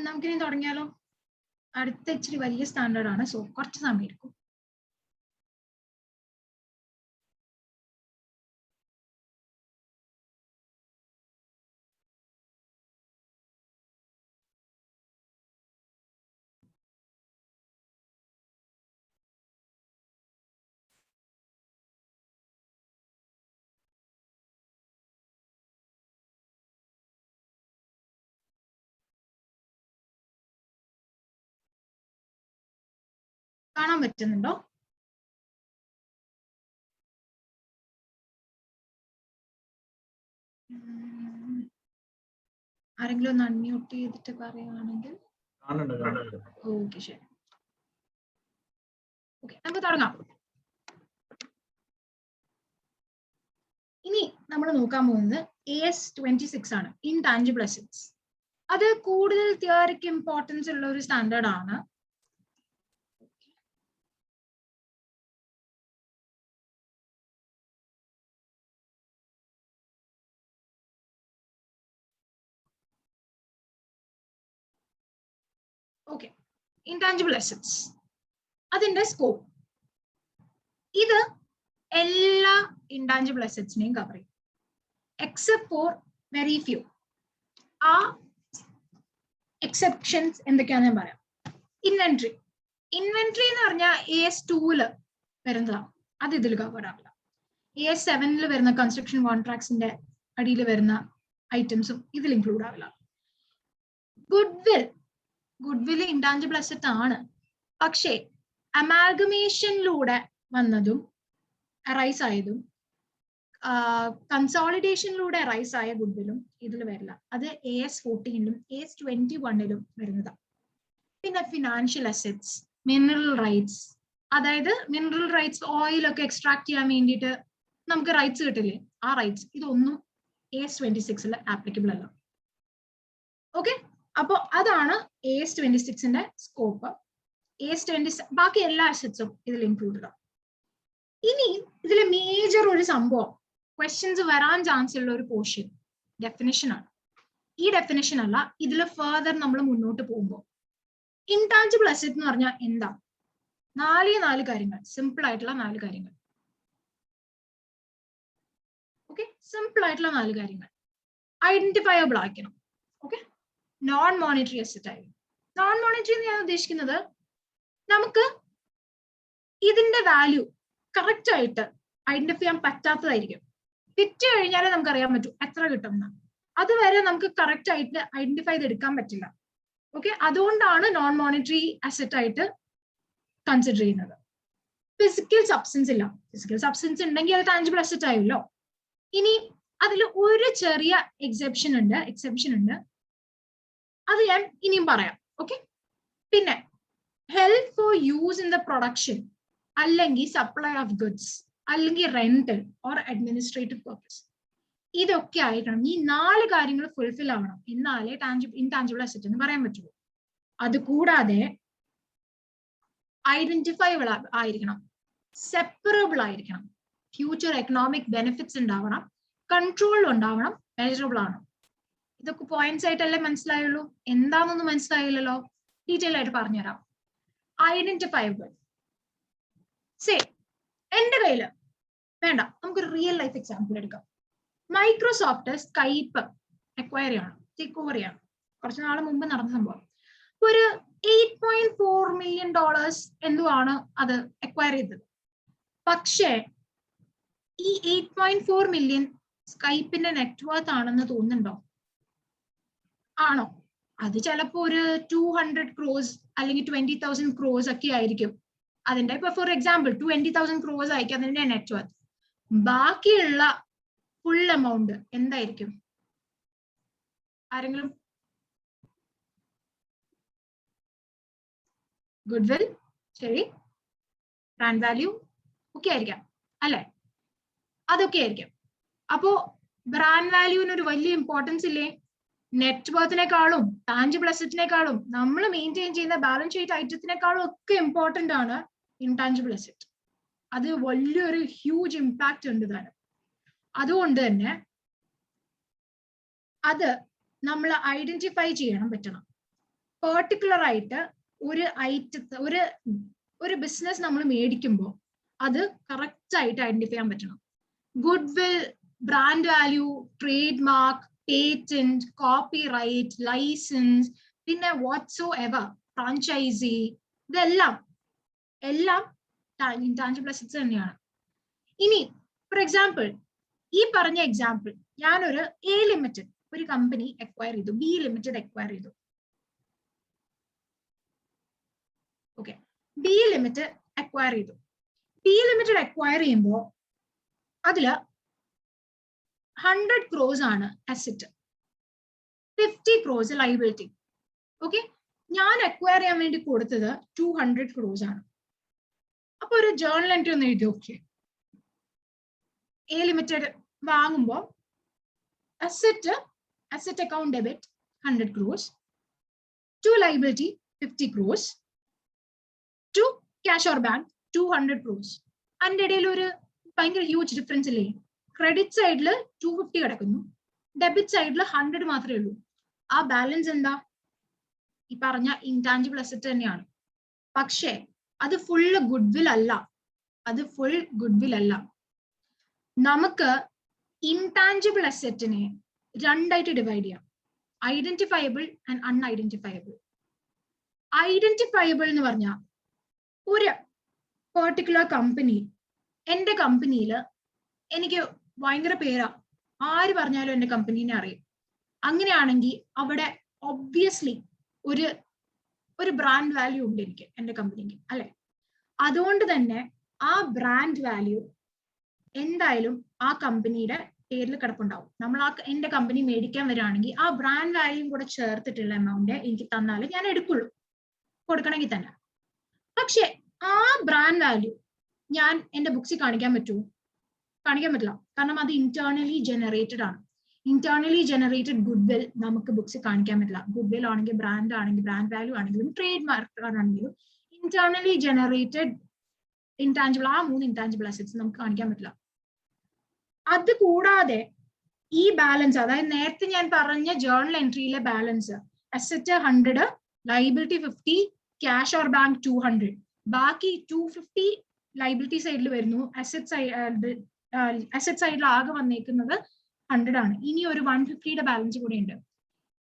[SPEAKER 1] നമുക്കിനി തുടങ്ങിയാലോ? അടുത്ത ഇച്ചിരി വലിയ സ്റ്റാൻഡേർഡ് ആണ്, സോ കുറച്ച് സമയം എടുക്കും. കാണാൻ പറ്റുന്നുണ്ടോ? ആരെങ്കിലും ഒന്ന് അൺമ്യൂട്ട് ചെയ്തിട്ട് പറയുകയാണെങ്കിൽ. ഓക്കെ, ശരി. ഓക്കെ, നമുക്ക് തുടങ്ങാം. ഇനി നമ്മൾ നോക്കാൻ പോകുന്നത് AS-26 ആണ്, ഇൻടാഞ്ചിബിൾ അസറ്റ്സ്. അത് കൂടുതൽ തിയറിക്ക് ഇമ്പോർട്ടൻസ് ഉള്ള ഒരു സ്റ്റാൻഡേർഡ് ആണ്. ഓക്കെ, ഇൻടാഞ്ചിബിൾ അസറ്റ്സ്, അതിന്റെ സ്കോപ്പ്. ഇത് എല്ലാ ഇൻടാഞ്ചിബിൾ അസറ്റ്സിനെയും കവർ ചെയ്യും, എക്സെപ്റ്റ് ഫോർ വെരി ഫ്യൂ. ആ എക്സെപ്ഷൻസ് എന്തൊക്കെയാണെന്ന് ഞാൻ പറയാം. ഇൻവെന്ററി എന്ന് പറഞ്ഞാൽ AS-2 വരുന്നതാണ്, അത് ഇതിൽ കവർ ആവില്ല. AS-7 വരുന്ന കൺസ്ട്രക്ഷൻ കോൺട്രാക്ട്സിന്റെ അടിയിൽ വരുന്ന ഐറ്റംസും ഇതിൽ ഇൻക്ലൂഡ് ആവില്ല. ഗുഡ്വിൽ ഇൻടാഞ്ചിബിൾ അസറ്റ് ആണ്, പക്ഷേ അമാൽഗമേഷനിലൂടെ വന്നതും അറൈസ് ആയതും കൺസോളിഡേഷനിലൂടെ അറൈസ് ആയ ഗുഡ്വില്ലും ഇതിൽ വരില്ല. അത് AS-14 AS-21 വരുന്നതാണ്. പിന്നെ ഫിനാൻഷ്യൽ അസറ്റ്സ്, മിനറൽ റൈറ്റ്സ്, അതായത് മിനറൽ റൈറ്റ്സ്, ഓയിൽ ഒക്കെ എക്സ്ട്രാക്ട് ചെയ്യാൻ വേണ്ടിയിട്ട് നമുക്ക് റൈറ്റ്സ് കിട്ടില്ലേ, ആ റൈറ്റ്സ്, ഇതൊന്നും AS-26 ആപ്ലിക്കബിൾ അല്ല. ഓക്കെ, അപ്പൊ അതാണ് AS-26 സ്കോപ്പ്. ബാക്കി എല്ലാ അസറ്റ്സും ഇതിൽ ഇൻക്ലൂഡഡ് ആണ്. ഇനി ഇതിലെ മേജർ ഒരു സംഭവം, ക്വസ്റ്റ്യൻസ് വരാൻ ചാൻസ് ഉള്ള ഒരു പോർഷൻ ഡെഫിനിഷൻ ആണ്. ഈ ഡെഫിനിഷൻ അല്ല, ഇതിൽ ഫർദർ നമ്മൾ മുന്നോട്ട് പോകുമ്പോൾ ഇൻടാഞ്ചിബിൾ അസറ്റ് എന്ന് പറഞ്ഞാൽ എന്താ? നാല് കാര്യങ്ങൾ, സിമ്പിൾ ആയിട്ടുള്ള 4 കാര്യങ്ങൾ. ഓക്കെ, സിമ്പിൾ ആയിട്ടുള്ള 4 കാര്യങ്ങൾ. ഐഡന്റിഫയബിൾ ആക്കണം. ഓക്കെ, നോൺ മോണിറ്ററി അസറ്റ് ആയിരിക്കും. നോൺ മോണിറ്ററി എന്ന് ഞാൻ ഉദ്ദേശിക്കുന്നത്, നമുക്ക് ഇതിന്റെ വാല്യൂ കറക്റ്റ് ആയിട്ട് ഐഡന്റിഫൈ ചെയ്യാൻ പറ്റാത്തതായിരിക്കും. വിറ്റ് കഴിഞ്ഞാലേ നമുക്ക് അറിയാൻ പറ്റൂ എത്ര കിട്ടുമെന്ന്. അതുവരെ നമുക്ക് കറക്റ്റ് ആയിട്ട് ഐഡന്റിഫൈ ചെയ്തെടുക്കാൻ പറ്റില്ല. ഓക്കെ, അതുകൊണ്ടാണ് നോൺ മോണിറ്ററി അസറ്റ് ആയിട്ട് കൺസിഡർ ചെയ്യുന്നത്. ഫിസിക്കൽ സബ്സ്റ്റൻസ് ഇല്ല. ഫിസിക്കൽ സബ്സ്റ്റൻസ് ഉണ്ടെങ്കിൽ അത് ടാഞ്ചിബിൾ അസറ്റ് ആയല്ലോ. ഇനി അതിൽ ഒരു ചെറിയ എക്സെപ്ഷൻ ഉണ്ട്, അത് ഞാൻ ഇനിയും പറയാം. ഓക്കെ, പിന്നെ help four use in the production, അല്ലെങ്കിൽ സപ്ലൈ ഓഫ് ഗുഡ്സ്, അല്ലെങ്കിൽ റെന്റൽ ഓർ അഡ്മിനിസ്ട്രേറ്റീവ് പർപ്പസ്. ഇതൊക്കെ ആയിട്ടാണ്, ഈ 4 കാര്യങ്ങൾ ഫുൾഫിൽ ആവണം, എന്നാലേ ഇൻടാഞ്ചിബിൾ അസറ്റ് എന്ന് പറയാൻ പറ്റുള്ളൂ. അത് കൂടാതെ ഐഡന്റിഫയബിൾ ആയിരിക്കണം, സെപ്പറബിൾ ആയിരിക്കണം, ഫ്യൂച്ചർ എക്കണോമിക് ബെനിഫിറ്റ്സ് ഉണ്ടാവണം, കൺട്രോൾ ഉണ്ടാവണം, മെഷറബിൾ ആണ്. ഇതൊക്കെ പോയിന്റ്സ് ആയിട്ടല്ലേ മനസ്സിലായുള്ളൂ? എന്താണെന്നൊന്നും മനസ്സിലായില്ലല്ലോ, ഡീറ്റെയിൽ ആയിട്ട് പറഞ്ഞുതരാം. ഐഡന്റിഫയബിൾ, എന്റെ കയ്യില് വേണ്ട, നമുക്കൊരു റിയൽ ലൈഫ് എക്സാമ്പിൾ എടുക്കാം. മൈക്രോസോഫ്റ്റ് സ്കൈപ്പ് അക്വയർ ചെയ്യണം, ടേക്ക് ഓവർ ചെയ്യണം. കുറച്ച് നാൾ മുമ്പ് നടന്ന സംഭവം. ഒരു $8.4 million എന്തുവാണ് അത് അക്വയർ ചെയ്തത്. പക്ഷേ ഈ 8.4 million സ്കൈപ്പിന്റെ നെറ്റ്വർത്ത് ആണെന്ന് തോന്നുന്നുണ്ടോ? ആണോ? അത് ചിലപ്പോ ഒരു 200 crores അല്ലെങ്കിൽ 20,000 crores ഒക്കെ ആയിരിക്കും അതിന്റെ. ഇപ്പൊ ഫോർ എക്സാമ്പിൾ 20,000 crores ആയിരിക്കും അതിന്റെ നെറ്റ്വർത്ത്. ബാക്കിയുള്ള ഫുൾ എമൗണ്ട് എന്തായിരിക്കും? ആരെങ്കിലും? ഗുഡ്വിൽ, ശരി, ബ്രാൻഡ് വാല്യൂ ഒക്കെ ആയിരിക്കാം അല്ലെ? അതൊക്കെ ആയിരിക്കും. അപ്പോ ബ്രാൻഡ് വാല്യൂവിന് ഒരു വലിയ ഇമ്പോർട്ടൻസ് ഇല്ലേ? നെറ്റ്വർത്തിനേക്കാളും ടാഞ്ചിബിൾ അസറ്റിനേക്കാളും നമ്മൾ മെയിൻറ്റെയിൻ ചെയ്യുന്ന ബാലൻസ് ഷീറ്റ് ഐറ്റത്തിനേക്കാളും ഒക്കെ ഇമ്പോർട്ടന്റ് ആണ് ഇൻടാഞ്ചിബിൾ അസറ്റ്. അത് വലിയൊരു ഹ്യൂജ് ഇമ്പാക്ട് ഉണ്ട് താനും. അതുകൊണ്ട് തന്നെ അത് നമ്മൾ ഐഡന്റിഫൈ ചെയ്യണം പറ്റണം. പെർട്ടിക്കുലർ ആയിട്ട് ഒരു ഐറ്റത്തെ ഒരു ബിസിനസ് നമ്മൾ മേടിക്കുമ്പോൾ അത് കറക്റ്റ് ആയിട്ട് ഐഡന്റിഫൈ ചെയ്യാൻ പറ്റണം. Goodwill, brand value, trademark, patent, copyright, license, പിന്നെ വാട്ട്സോ എവർ, ഫ്രാഞ്ചൈസി, ഇതെല്ലാം ഇൻടാഞ്ചിബിൾ അസറ്റ്സ് തന്നെയാണ്. ഇനി ഫോർ എക്സാമ്പിൾ, ഈ പറഞ്ഞ എക്സാമ്പിൾ ഞാനൊരു എ ലിമിറ്റഡ് ഒരു കമ്പനി അക്വയർ ചെയ്തു, ബി ലിമിറ്റഡ് അക്വയർ ചെയ്തു. ഓക്കെ, ബി ലിമിറ്റഡ് അക്വയർ ചെയ്തു. ബി ലിമിറ്റഡ് അക്വയർ ചെയ്യുമ്പോൾ അതില് 100 crores ആണ് അസറ്റ്, 50 crores ലൈബിലിറ്റി. ഓക്കെ, ഞാൻ അക്വയർ ചെയ്യാൻ വേണ്ടി കൊടുത്തത് 200 crores ആണ്. അപ്പൊ ഒരു ജേർണൽ എൻട്രി ഒന്ന് എഴുതി നോക്കിയേ. എ ലിമിറ്റഡ് വാങ്ങുമ്പോൾ asset account debit 100 crores, to liability 50 crores, to cash or bank 200 crores. അതിന്റെ ഇടയിൽ ഒരു ഭയങ്കര ഹ്യൂജ് ഡിഫറൻസ് ഇല്ലേ? ക്രെഡിറ്റ് സൈഡിൽ 250 കിടക്കുന്നു, ഡെബിറ്റ് സൈഡിൽ 100 മാത്രമേ ഉള്ളൂ. ആ ബാലൻസ് എന്താ? ഈ പറഞ്ഞ ഇൻടാഞ്ചിബിൾ അസറ്റ് തന്നെയാണ്. പക്ഷേ അത് ഫുള്ള് ഗുഡ്വിൽ അല്ല. നമുക്ക് ഇൻടാഞ്ചിബിൾ അസറ്റിനെ രണ്ടായിട്ട് ഡിവൈഡ് ചെയ്യാം, ഐഡന്റിഫയബിൾ ആൻഡ് അൺഐഡന്റിഫയബിൾ. ഐഡന്റിഫയബിൾ എന്ന് പറഞ്ഞാൽ ഒരു പെർട്ടിക്കുലർ കമ്പനി, എന്റെ കമ്പനിയിൽ എനിക്ക് ഭയങ്കര പേരാ, ആര് പറഞ്ഞാലും എന്റെ കമ്പനീനെ അറിയും. അങ്ങനെയാണെങ്കിൽ അവിടെ ഒബ്വിയസ്ലി ഒരു ബ്രാൻഡ് വാല്യൂ ഉണ്ട് എനിക്ക്, എന്റെ കമ്പനിക്ക്, അല്ലെ? അതുകൊണ്ട് തന്നെ ആ ബ്രാൻഡ് വാല്യൂ എന്തായാലും ആ കമ്പനിയുടെ പേരിൽ കിടപ്പുണ്ടാവും. നമ്മൾ എന്റെ കമ്പനി മേടിക്കാൻ വരികയാണെങ്കിൽ ആ ബ്രാൻഡ് വാല്യൂ കൂടെ ചേർത്തിട്ടുള്ള എമൗണ്ട് എനിക്ക് തന്നാലേ ഞാൻ എടുക്കുള്ളൂ, കൊടുക്കണമെങ്കിൽ തന്നെ. പക്ഷെ ആ ബ്രാൻഡ് വാല്യൂ ഞാൻ എന്റെ ബുക്സിൽ കാണിക്കാൻ പറ്റുമോ? കാണിക്കാൻ പറ്റില്ല, കാരണം അത് ഇന്റേർണലി ജനറേറ്റഡ് ആണ്. ഇന്റേർണലി ജനറേറ്റഡ് ഗുഡ്വിൽ നമുക്ക് ബുക്സിൽ കാണിക്കാൻ പറ്റില്ല. ഗുഡ്വിൽ ആണെങ്കിൽ, ബ്രാൻഡ് ആണെങ്കിൽ, ബ്രാൻഡ് വാല്യൂ ആണെങ്കിലും, ട്രേഡ് മാർക്ക് ആണെങ്കിലും, ഇന്റേർണലി ജനറേറ്റഡ് ഇൻടാഞ്ചിബിൾ, ആ 3 ഇൻടാഞ്ചിബിൾ അസറ്റ്സ് നമുക്ക് കാണിക്കാൻ പറ്റില്ല. അത് കൂടാതെ ഈ ബാലൻസ്, അതായത് നേരത്തെ ഞാൻ പറഞ്ഞ ജേർണൽ എൻട്രിയിലെ balance, asset 100, liability 50, cash or bank 200, ബാക്കി 250 ലൈബിലിറ്റി സൈഡിൽ വരുന്നു, അസറ്റ് സൈഡിൽ ആകെ വന്നേക്കുന്നത് 100 ആണ്. ഇനി ഒരു 150യുടെ ബാലൻസ് കൂടെ ഉണ്ട്.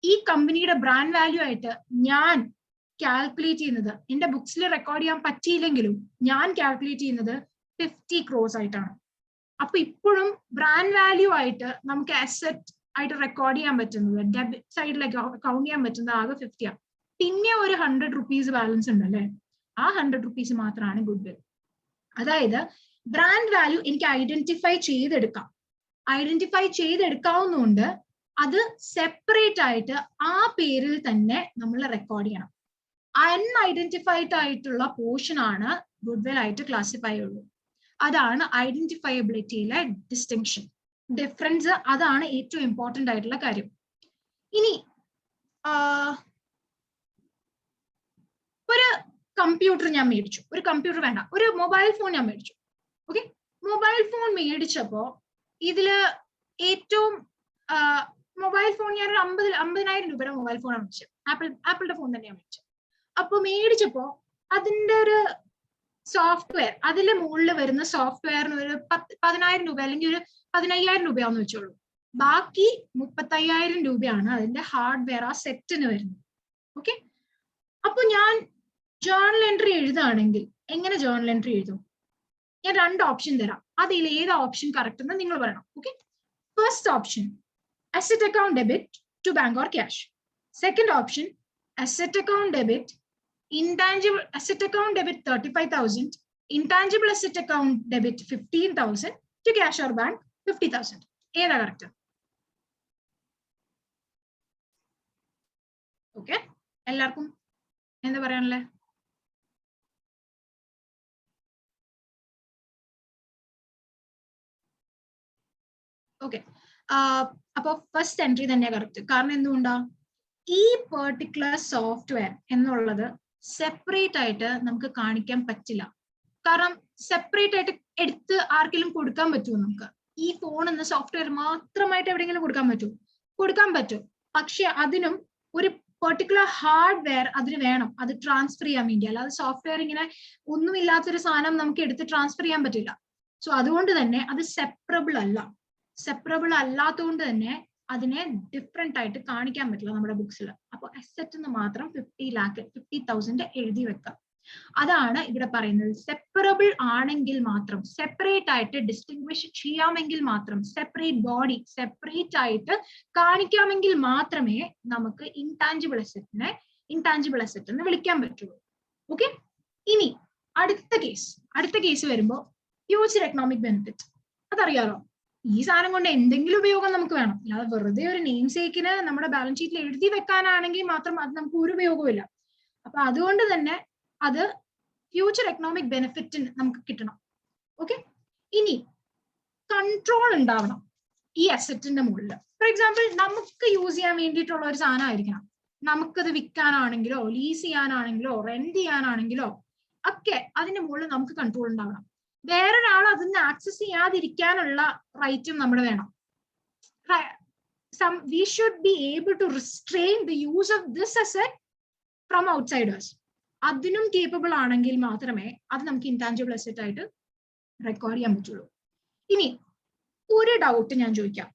[SPEAKER 1] ഈ കമ്പനിയുടെ ബ്രാൻഡ് വാല്യൂ ആയിട്ട് ഞാൻ കാൽക്കുലേറ്റ് ചെയ്യുന്നത്, എന്റെ ബുക്സിൽ റെക്കോർഡ് ചെയ്യാൻ പറ്റിയില്ലെങ്കിലും ഞാൻ കാൽക്കുലേറ്റ് ചെയ്യുന്നത് 50 crores ആയിട്ടാണ്. അപ്പൊ ഇപ്പോഴും ബ്രാൻഡ് വാല്യൂ ആയിട്ട് നമുക്ക് അസറ്റ് ആയിട്ട് റെക്കോർഡ് ചെയ്യാൻ പറ്റുന്നത്, ഡെബിറ്റ് സൈഡിലേക്ക് കൗണ്ട് ചെയ്യാൻ പറ്റുന്നത് ആകെ 50 ആണ്. പിന്നെ ഒരു 100 rupees ബാലൻസ് ഉണ്ട്, അല്ലെ? ആ 100 rupees മാത്രമാണ് ഗുഡ്വിൽ. അതായത് ബ്രാൻഡ് വാല്യൂ എനിക്ക് ഐഡന്റിഫൈ ചെയ്തെടുക്കാവുന്നതുകൊണ്ട് അത് സെപ്പറേറ്റ് ആയിട്ട് ആ പേരിൽ തന്നെ നമ്മൾ റെക്കോർഡ് ചെയ്യണം. അൺഐഡന്റിഫൈഡ് ആയിട്ടുള്ള പോർഷൻ ആണ് ഗുഡ്വിൽ ആയിട്ട് ക്ലാസിഫൈ ഉള്ളൂ. അതാണ് ഐഡന്റിഫയബിലിറ്റിയിലെ ഡിഫറൻസ്. അതാണ് ഏറ്റവും ഇമ്പോർട്ടന്റ് ആയിട്ടുള്ള കാര്യം. ഇനി ഒരു കമ്പ്യൂട്ടർ ഞാൻ മേടിച്ചു, ഒരു കമ്പ്യൂട്ടർ വേണ്ട, ഒരു മൊബൈൽ ഫോൺ ഞാൻ മേടിച്ചു. ഓക്കെ, മൊബൈൽ ഫോൺ മേടിച്ചപ്പോ ഇതില് ഏറ്റവും മൊബൈൽ ഫോൺ ഞാൻ ഒരു 50,000 രൂപയുടെ മൊബൈൽ ഫോണാണ് മേടിച്ചത്. ആപ്പിളിന്റെ ഫോൺ തന്നെയാണ് മേടിച്ചത്. അപ്പൊ മേടിച്ചപ്പോ അതിന്റെ ഒരു സോഫ്റ്റ്വെയർ, അതിന്റെ മുകളിൽ വരുന്ന സോഫ്റ്റ്വെയറിന് ഒരു 10,000 രൂപ അല്ലെങ്കിൽ ഒരു 15,000 രൂപയാന്ന് വെച്ചോളൂ. ബാക്കി 35,000 രൂപയാണ് അതിന്റെ ഹാർഡ്വെയർ, ആ സെറ്റിന് വരുന്നത്. ഓക്കെ, അപ്പൊ ഞാൻ ജേർണൽ എൻട്രി എഴുതുകയാണെങ്കിൽ എങ്ങനെ ജേർണൽ എൻട്രി എഴുതും? ഞാൻ 2 ഓപ്ഷൻ തരാം, അതിൽ ഏത് ഓപ്ഷൻ കറക്റ്റ് എന്ന് നിങ്ങൾ പറയണം. Okay, first option asset account debit to bank or cash. Second option asset account debit, intangible asset account debit 35,000, intangible asset account debit 15,000 to cash or bank 50,000. ഏതാ correct? Okay, എല്ലാവർക്കും എന്താ പറയാനല്ലേ? Okay, അപ്പൊ first entry തന്നെയാ correct. കാരണം എന്തുകൊണ്ടാ? ഈ particular software എന്നുള്ളത് separate ആയിട്ട് നമുക്ക് കാണിക്കാൻ പറ്റില്ല. കാരണം സെപ്പറേറ്റ് ആയിട്ട് എടുത്ത് ആർക്കെങ്കിലും കൊടുക്കാൻ പറ്റുമോ? നമുക്ക് ഈ ഫോൺ എന്ന സോഫ്റ്റ്വെയർ മാത്രമായിട്ട് എവിടെയെങ്കിലും കൊടുക്കാൻ പറ്റും? പക്ഷെ അതിനും ഒരു പെർട്ടിക്കുലർ ഹാർഡ്വെയർ അതിന് വേണം, അത് ട്രാൻസ്ഫർ ചെയ്യാൻ വേണ്ടി. അല്ലാതെ സോഫ്റ്റ്വെയർ ഇങ്ങനെ ഒന്നുമില്ലാത്തൊരു സാധനം നമുക്ക് എടുത്ത് ട്രാൻസ്ഫർ ചെയ്യാൻ പറ്റില്ല. സോ അതുകൊണ്ട് തന്നെ അത് സെപ്പറബിൾ അല്ല. സെപ്പറബിൾ അല്ലാത്തതുകൊണ്ട് തന്നെ അതിനെ ഡിഫറെന്റ് ആയിട്ട് കാണിക്കാൻ പറ്റില്ല നമ്മുടെ ബുക്സിൽ. അപ്പൊ അസെറ്റ് എന്ന് മാത്രം 50,000 എഴുതി വെക്കാം. അതാണ് ഇവിടെ പറയുന്നത്. സെപ്പറബിൾ ആണെങ്കിൽ മാത്രം, സെപ്പറേറ്റ് ആയിട്ട് ഡിസ്റ്റിങ്വിഷ് ചെയ്യാമെങ്കിൽ മാത്രം, സെപ്പറേറ്റ് ബോഡി സെപ്പറേറ്റ് ആയിട്ട് കാണിക്കാമെങ്കിൽ മാത്രമേ നമുക്ക് ഇൻടാഞ്ചിബിൾ അസെറ്റ് എന്ന് വിളിക്കാൻ പറ്റുള്ളൂ. ഓക്കെ, ഇനി അടുത്ത കേസ് വരുമ്പോ ഫ്യൂച്ചർ എക്കണോമിക് ബെനിഫിറ്റ്. അതറിയാലോ, ഈ സാധനം കൊണ്ട് എന്തെങ്കിലും ഉപയോഗം നമുക്ക് വേണം. അല്ലാതെ വെറുതെ ഒരു നെയിം സേക്കിന് നമ്മുടെ ബാലൻസ് ഷീറ്റിൽ എഴുതി വെക്കാനാണെങ്കിൽ മാത്രം അത് നമുക്ക് ഒരു ഉപയോഗവും. അപ്പൊ അതുകൊണ്ട് തന്നെ അത് ഫ്യൂച്ചർ എക്കണോമിക് ബെനിഫിറ്റിന് നമുക്ക് കിട്ടണം. ഓക്കെ, ഇനി കൺട്രോൾ ഉണ്ടാവണം ഈ അസറ്റിന്റെ മുകളിൽ. ഫോർ എക്സാമ്പിൾ, നമുക്ക് യൂസ് ചെയ്യാൻ വേണ്ടിയിട്ടുള്ള ഒരു സാധനം ആയിരിക്കണം. നമുക്കത് വിൽക്കാനാണെങ്കിലോ ലീസ് ചെയ്യാനാണെങ്കിലോ റെന്റ് ചെയ്യാനാണെങ്കിലോ ഒക്കെ അതിന്റെ മുകളിൽ നമുക്ക് കൺട്രോൾ ഉണ്ടാവണം. വേറൊരാൾ അതിന് ആക്സസ് ചെയ്യാതിരിക്കാനുള്ള റൈറ്റും നമ്മുടെ വേണം. We should be able to restrain the use of this asset from outsiders. അതിനും കേപ്പബിൾ ആണെങ്കിൽ മാത്രമേ അത് നമുക്ക് ഇൻടാഞ്ചിബിൾ അസറ്റ് ആയിട്ട് റെക്കോർഡ് ചെയ്യാൻ പറ്റുള്ളൂ. ഇനി ഒരു ഡൗട്ട് ഞാൻ ചോദിക്കാം.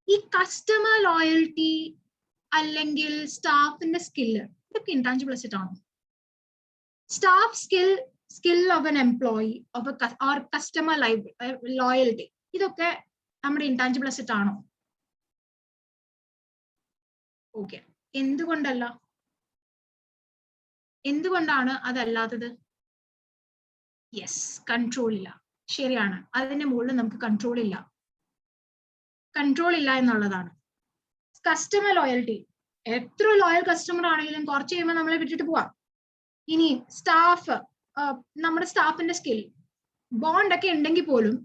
[SPEAKER 1] ഈ കസ്റ്റമർ ലോയൽറ്റി അല്ലെങ്കിൽ സ്റ്റാഫിന്റെ സ്കില്ല്, ഇതൊക്കെ ഇൻടാഞ്ചിബിൾ അസറ്റ് ആണോ? Staff skill of an employee or customer loyalty, ഇതൊക്കെ നമ്മുടെ ഇൻടാഞ്ചിബിൾ അസറ്റ് ആണോ? ഓക്കെ, എന്തുകൊണ്ടാണ് അതല്ലാത്തത്? യെസ്, കൺട്രോൾ ഇല്ല. ശരിയാണ്, അതിന്റെ മുകളിൽ നമുക്ക് കൺട്രോൾ ഇല്ല എന്നുള്ളതാണ്. കസ്റ്റമർ ലോയൽറ്റി, എത്ര ലോയൽ കസ്റ്റമർ ആണെങ്കിലും കുറച്ച് കഴിയുമ്പോൾ നമ്മളെ വിട്ടിട്ട് പോവാം. ഇനി സ്റ്റാഫ്, നമ്മുടെ സ്റ്റാഫിന്റെ സ്കിൽ, ബോണ്ട് ഒക്കെ ഉണ്ടെങ്കിൽ പോലും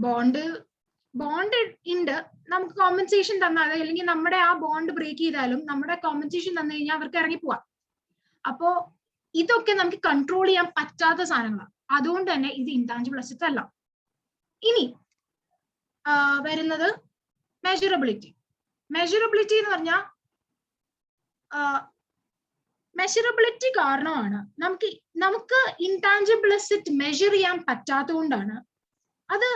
[SPEAKER 1] ബോണ്ട് ഉണ്ട്, നമുക്ക് കോമ്പൻസേഷൻ തന്നാൽ അല്ലെങ്കിൽ നമ്മുടെ ആ ബോണ്ട് ബ്രേക്ക് ചെയ്താലും നമ്മുടെ കോമ്പൻസേഷൻ തന്നു കഴിഞ്ഞാൽ അവർക്ക് ഇറങ്ങി പോവാം. അപ്പോ ഇതൊക്കെ നമുക്ക് കൺട്രോൾ ചെയ്യാൻ പറ്റാത്ത സാധനങ്ങളാണ്. അതുകൊണ്ട് തന്നെ ഇത് ഇൻടാഞ്ചിബിൾ അസറ്റ് അല്ല. ഇനി വരുന്നത് മെഷറബിലിറ്റി എന്ന് പറഞ്ഞാൽ മെഷറബിലിറ്റി കാരണമാണ് നമുക്ക് ഇൻടാഞ്ചിബിൾ അസറ്റ് മെഷർ ചെയ്യാൻ പറ്റാത്തതുകൊണ്ടാണ്. അത്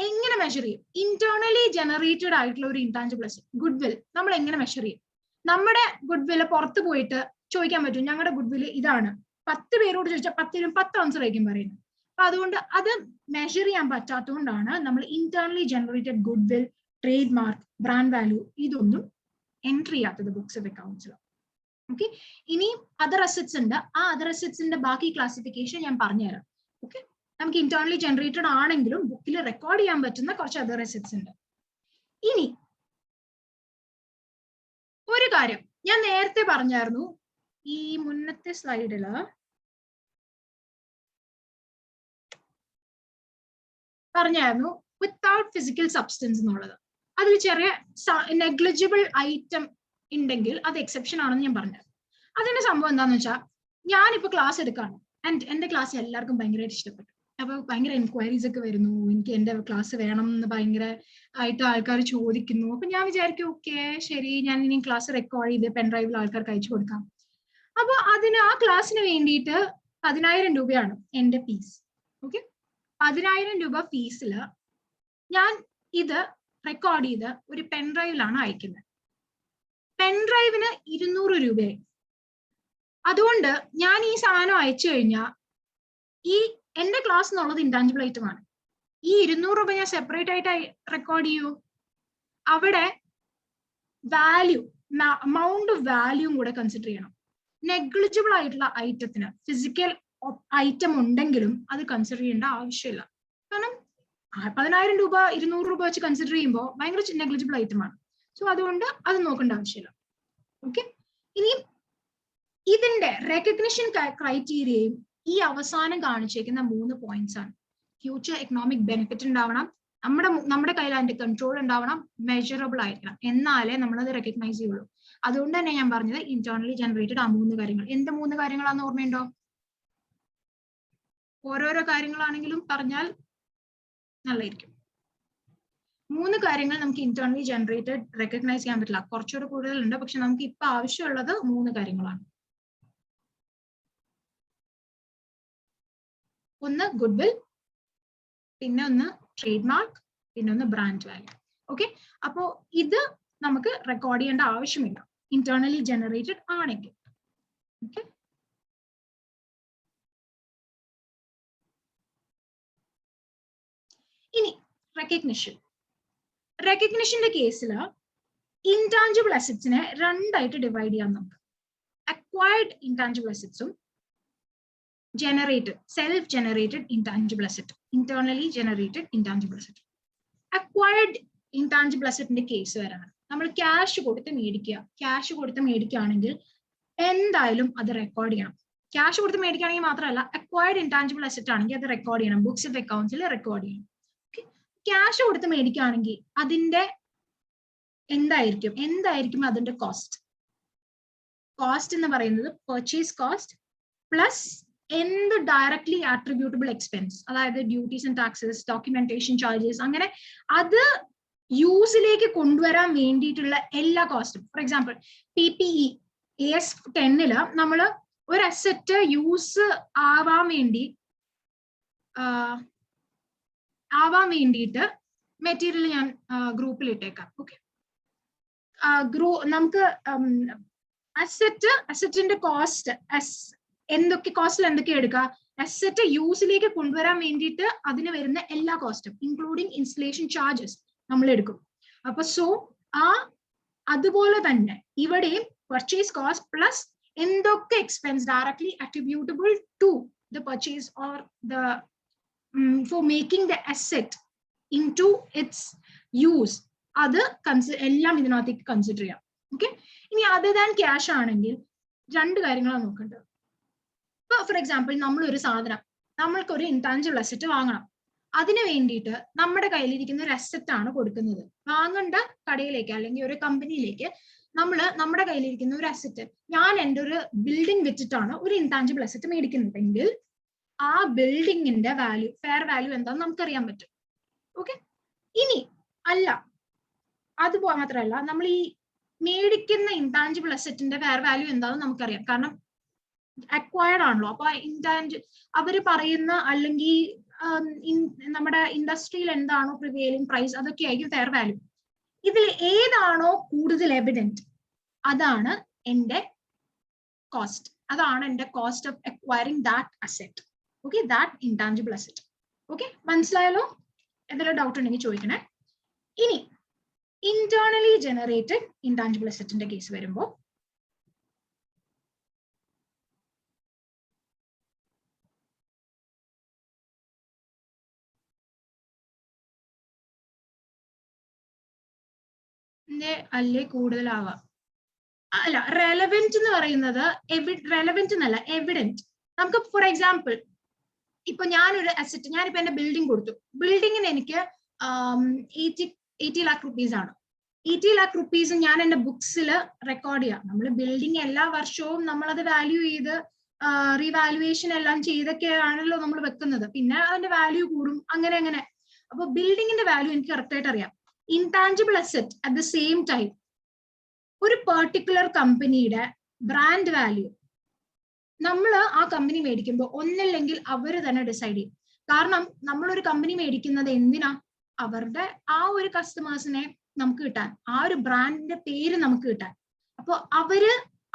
[SPEAKER 1] എങ്ങനെ മെഷർ ചെയ്യും? ഇന്റേണലി ജനറേറ്റഡ് ആയിട്ടുള്ള ഒരു ഇൻടാഞ്ചിബിൾ അസറ്റ്, ഗുഡ്വിൽ, നമ്മൾ എങ്ങനെ മെഷർ ചെയ്യും? നമ്മുടെ ഗുഡ്വിൽ പുറത്ത് പോയിട്ട് ചോദിക്കാൻ പറ്റും, ഞങ്ങളുടെ ഗുഡ്വിൽ ഇതാണ്. 10 പേരോട് ചോദിച്ചാൽ 10 ആൻസർ ആയിരിക്കും പറയുന്നത്. അപ്പൊ അതുകൊണ്ട് അത് മെഷർ ചെയ്യാൻ പറ്റാത്തതുകൊണ്ടാണ് നമ്മൾ internally generated goodwill, trade mark, brand value ഇതൊന്നും എൻട്രി ചെയ്യാത്തത് ബുക്സ് ഓഫ് അക്കൗണ്ട്സിൽ. ഓക്കെ, ഇനി അതർ അസറ്റ്സ് ഉണ്ട്. ആ അതർ അസറ്റ്സിന്റെ ബാക്കി ക്ലാസിഫിക്കേഷൻ ഞാൻ പറഞ്ഞുതരാം. ഓക്കെ, നമുക്ക് ഇന്റേണലി ജനറേറ്റഡ് ആണെങ്കിലും ബുക്കിൽ റെക്കോർഡ് ചെയ്യാൻ പറ്റുന്ന കുറച്ച് അതർ അസറ്റ്സ് ഉണ്ട്. ഇനി ഒരു കാര്യം ഞാൻ നേരത്തെ പറഞ്ഞായിരുന്നു, ഈ മുന്നത്തെ സ്ലൈഡില് പറഞ്ഞായിരുന്നു വിത്തൗട്ട് ഫിസിക്കൽ സബ്സ്റ്റൻസ് എന്നുള്ളത്. അതിൽ ചെറിയ നെഗ്ലിജിബിൾ ഐറ്റം ഉണ്ടെങ്കിൽ അത് എക്സെപ്ഷൻ ആണെന്ന് ഞാൻ പറഞ്ഞു. അതിന്റെ സംഭവം എന്താന്ന് വെച്ചാൽ, ഞാനിപ്പോ ക്ലാസ് എടുക്കാണ് ആൻഡ് എന്റെ ക്ലാസ് എല്ലാവർക്കും ഭയങ്കരമായിട്ട് ഇഷ്ടപ്പെട്ടു. അപ്പൊ ഭയങ്കര എൻക്വയറീസ് ഒക്കെ വരുന്നു, എനിക്ക് എന്റെ ക്ലാസ് വേണം എന്ന് ഭയങ്കര ആയിട്ട് ആൾക്കാർ ചോദിക്കുന്നു. അപ്പൊ ഞാൻ വിചാരിക്കും, ഓക്കെ ശരി, ഞാൻ ഇനി ക്ലാസ് റെക്കോർഡ് ചെയ്ത് പെൻഡ്രൈവിൽ ആൾക്കാർക്ക് അയച്ചു കൊടുക്കാം. അപ്പൊ ആ ക്ലാസ്സിന് വേണ്ടിയിട്ട് 10,000 രൂപയാണ് എന്റെ ഫീസ്. ഓക്കെ, 10,000 രൂപ ഫീസിൽ ഞാൻ ഇത് റെക്കോർഡ് ചെയ്ത് ഒരു പെൻഡ്രൈവിലാണ് അയക്കുന്നത്. പെൻഡ്രൈവിന് 200 രൂപയായി. അതുകൊണ്ട് ഞാൻ ഈ സാധനം അയച്ചു കഴിഞ്ഞാൽ ഈ എന്റെ ക്ലാസ് എന്നുള്ളത് ഇൻടാഞ്ചിബിൾ ഐറ്റം ആണ്. ഈ 200 രൂപ ഞാൻ സെപ്പറേറ്റ് ആയിട്ട് റെക്കോർഡ് ചെയ്യൂ. അവിടെ വാല്യൂ, amount ഓഫ് വാല്യൂം കൂടെ കൺസിഡർ ചെയ്യണം. നെഗ്ലിജിബിൾ ആയിട്ടുള്ള ഐറ്റത്തിന് ഫിസിക്കൽ ഐറ്റം ഉണ്ടെങ്കിലും അത് കൺസിഡർ ചെയ്യേണ്ട ആവശ്യമില്ല. കാരണം 10,000 രൂപ 200 രൂപ വെച്ച് കൺസിഡർ ചെയ്യുമ്പോൾ ഭയങ്കര നെഗ്ലിജിബിൾ ഐറ്റം ആണ്. സോ അതുകൊണ്ട് അത് നോക്കേണ്ട ആവശ്യമില്ല. ഓക്കെ, ഇനി ഇതിന്റെ റെക്കഗ്നിഷൻ ക്രൈറ്റീരിയയും ഈ അവസാനം കാണിച്ചേക്കുന്ന 3 പോയിന്റ്സ് ആണ്. ഫ്യൂച്ചർ എക്കണോമിക് ബെനിഫിറ്റ് ഉണ്ടാവണം, നമ്മുടെ കയ്യിൽ അതിന്റെ കൺട്രോൾ ഉണ്ടാവണം, മെഷറബിൾ ആയിരിക്കണം, എന്നാലേ നമ്മളത് റെക്കഗ്നൈസ് ചെയ്യുള്ളൂ. അതുകൊണ്ട് തന്നെ ഞാൻ പറഞ്ഞത് ഇന്റേണലി ജനറേറ്റഡ് ആ 3 കാര്യങ്ങൾ. എന്ത് 3 കാര്യങ്ങളാണെന്ന് ഓർമ്മയുണ്ടോ? ഓരോരോ കാര്യങ്ങളാണെങ്കിലും പറഞ്ഞാൽ നല്ലതായിരിക്കും. 3 കാര്യങ്ങൾ നമുക്ക് ഇന്റേണലി ജനറേറ്റഡ് റെക്കഗ്നൈസ് ചെയ്യാൻ പറ്റില്ല, കുറച്ചുകൂടെ കൂടുതലുണ്ട്, പക്ഷെ നമുക്ക് ഇപ്പൊ ആവശ്യമുള്ളത് 3 കാര്യങ്ങളാണ്. ഒന്ന് ഗുഡ്വിൽ, പിന്നെ ഒന്ന് ട്രേഡ് മാർക്ക്, പിന്നെ ഒന്ന് ബ്രാൻഡ് വാല്യൂ. ഓക്കെ, അപ്പോ ഇത് നമുക്ക് റെക്കോർഡ് ചെയ്യേണ്ട ആവശ്യമില്ല ഇന്റേണലി ജനറേറ്റഡ് ആണെങ്കിൽ. ഓക്കെ, ഇനി റെക്കഗ്നിഷന്റെ കേസിൽ ഇൻടാഞ്ചിബിൾ അസറ്റ്സിനെ 2ആയിട്ട് ഡിവൈഡ് ചെയ്യാം നമുക്ക്. അക്വയർഡ് ഇൻടാഞ്ചിബിൾ അസറ്റ്സും self generated intangible asset, internally generated intangible asset. Acquired intangible അസറ്റിന്റെ കേസ് വരാണ് നമ്മൾ ക്യാഷ് കൊടുത്ത് മേടിക്കുകയാണെങ്കിൽ എന്തായാലും അത് റെക്കോർഡ് ചെയ്യണം. ക്യാഷ് കൊടുത്ത് മേടിക്കുകയാണെങ്കിൽ മാത്രമല്ല, അക്വയർഡ് ഇൻടാഞ്ചിബിൾ അസറ്റ് ആണെങ്കിൽ അത് റെക്കോർഡ് ചെയ്യണം, ബുക്സ് ഓഫ് അക്കൗണ്ട്സിൽ റെക്കോർഡ് ചെയ്യണം. ക്യാഷ് കൊടുത്ത് മേടിക്കുകയാണെങ്കിൽ അതിന്റെ എന്തായിരിക്കും അതിന്റെ കോസ്റ്റ് എന്ന് പറയുന്നത് പർച്ചേസ് കോസ്റ്റ് പ്ലസ് എന്ത് ഡയറക്ട്ലി ആട്രിബ്യൂട്ടബിൾ എക്സ്പെൻസ്, അതായത് duties and taxes, documentation charges, അങ്ങനെ അത് യൂസിലേക്ക് കൊണ്ടുവരാൻ വേണ്ടിയിട്ടുള്ള എല്ലാ കോസ്റ്റും. ഫോർ എക്സാമ്പിൾ PPE AS10 നമ്മൾ ഒരു അസറ്റ് യൂസ് ആവാൻ വേണ്ടിയിട്ട് മെറ്റീരിയൽ ഞാൻ ഗ്രൂപ്പിൽ ഇട്ടേക്കാം. ഓക്കെ, നമുക്ക് അസറ്റിന്റെ കോസ്റ്റ് എന്തൊക്കെ എടുക്കുക, അസറ്റ് യൂസിലേക്ക് കൊണ്ടുവരാൻ വേണ്ടിയിട്ട് അതിന് വരുന്ന എല്ലാ കോസ്റ്റും ഇൻക്ലൂഡിങ് ഇൻസ്റ്റലേഷൻ ചാർജസ് നമ്മൾ എടുക്കും. അപ്പൊ അതുപോലെ തന്നെ ഇവിടെയും പർച്ചേസ് കോസ്റ്റ് പ്ലസ് എന്തൊക്കെ expense directly attributable to the purchase or the for making the asset into its use, അത് എല്ലാം ഇതിനകത്തേക്ക് കൺസിഡർ ചെയ്യാം. ഓക്കെ, ഇനി അതർ ദാൻ ക്യാഷ് ആണെങ്കിൽ 2 കാര്യങ്ങളാണ് നോക്കേണ്ടത്. ഇപ്പൊ ഫോർ എക്സാമ്പിൾ നമ്മൾക്കൊരു ഇൻടാഞ്ചിബിൾ അസറ്റ് വാങ്ങണം. അതിന് വേണ്ടിയിട്ട് നമ്മുടെ കയ്യിലിരിക്കുന്ന ഒരു അസറ്റ് ആണ് കൊടുക്കുന്നത്. വാങ്ങേണ്ട കടയിലേക്ക് അല്ലെങ്കിൽ ഒരു കമ്പനിയിലേക്ക് നമ്മുടെ കയ്യിലിരിക്കുന്ന ഒരു അസറ്റ്, ഞാൻ എൻ്റെ ഒരു ബിൽഡിംഗ് വിറ്റിട്ടാണ് ഒരു ഇൻടാഞ്ചിബിൾ അസറ്റ് മേടിക്കുന്നതെങ്കിൽ ആ ബിൽഡിങ്ങിന്റെ ഫെയർ വാല്യൂ എന്താണെന്ന് നമുക്കറിയാൻ പറ്റും. ഓക്കെ, ഇനി അത് മാത്രമല്ല, നമ്മൾ ഈ മേടിക്കുന്ന ഇൻടാഞ്ചിബിൾ അസറ്റിന്റെ ഫെയർ വാല്യൂ എന്താണെന്ന് നമുക്കറിയാം, കാരണം അക്വയർഡ് ആണല്ലോ. അപ്പൊ അവര് പറയുന്ന അല്ലെങ്കിൽ നമ്മുടെ ഇൻഡസ്ട്രിയിൽ എന്താണോ പ്രിവെയിലിംഗ് പ്രൈസ്, അതൊക്കെ ആയിരിക്കും ഫെയർ വാല്യൂ. ഇതിൽ ഏതാണോ കൂടുതൽ എവിഡന്റ് അതാണ് എന്റെ cost, of acquiring that asset. Okay, that intangible asset. Okay, മനസ്സിലായല്ലോ? എന്തെങ്കിലും ഡൗട്ട് ഉണ്ടെങ്കിൽ ചോദിക്കണേ. ഇനി ഇന്റേണലി ജനറേറ്റഡ് ഇൻടാഞ്ചിബിൾ അസറ്റിന്റെ കേസ് വരുമ്പോൾ അല്ലേ കൂടുതലാവാം. റെലവെന്റ് എന്ന് പറയുന്നത് റെലവെന്റ് എന്നല്ല, എവിഡന്റ്. നമുക്ക് ഫോർ എക്സാമ്പിൾ ഇപ്പൊ ഞാനിപ്പോ എന്റെ ബിൽഡിംഗ് കൊടുത്തു. ബിൽഡിങ്ങിന് എനിക്ക് 80 lakh rupees ആണ്. 80 lakh rupees ഞാൻ എന്റെ ബുക്സിൽ റെക്കോർഡ് ചെയ്യാം. നമ്മൾ ബിൽഡിംഗ് എല്ലാ വർഷവും നമ്മളത് വാല്യൂ ചെയ്ത് റീവാലുവേഷൻ എല്ലാം ചെയ്തൊക്കെയാണല്ലോ നമ്മൾ വെക്കുന്നത്. പിന്നെ അതിന്റെ വാല്യൂ കൂടും, അങ്ങനെ. അപ്പൊ ബിൽഡിങ്ങിന്റെ വാല്യൂ എനിക്ക് കറക്റ്റ് ആയിട്ട് അറിയാം. Intangible asset at the same time ഒരു പെർട്ടിക്കുലർ കമ്പനിയുടെ ബ്രാൻഡ് വാല്യൂ നമ്മൾ ആ കമ്പനി മേടിക്കുമ്പോൾ ഒന്നില്ലെങ്കിൽ അവർ തന്നെ ഡിസൈഡ് ചെയ്യും. കാരണം നമ്മളൊരു കമ്പനി മേടിക്കുന്നത് എന്തിനാ? അവരുടെ ആ ഒരു കസ്റ്റമേഴ്സിനെ നമുക്ക് കിട്ടാൻ, ആ ഒരു ബ്രാൻഡിന്റെ പേര് നമുക്ക് കിട്ടാൻ. അപ്പൊ അവര്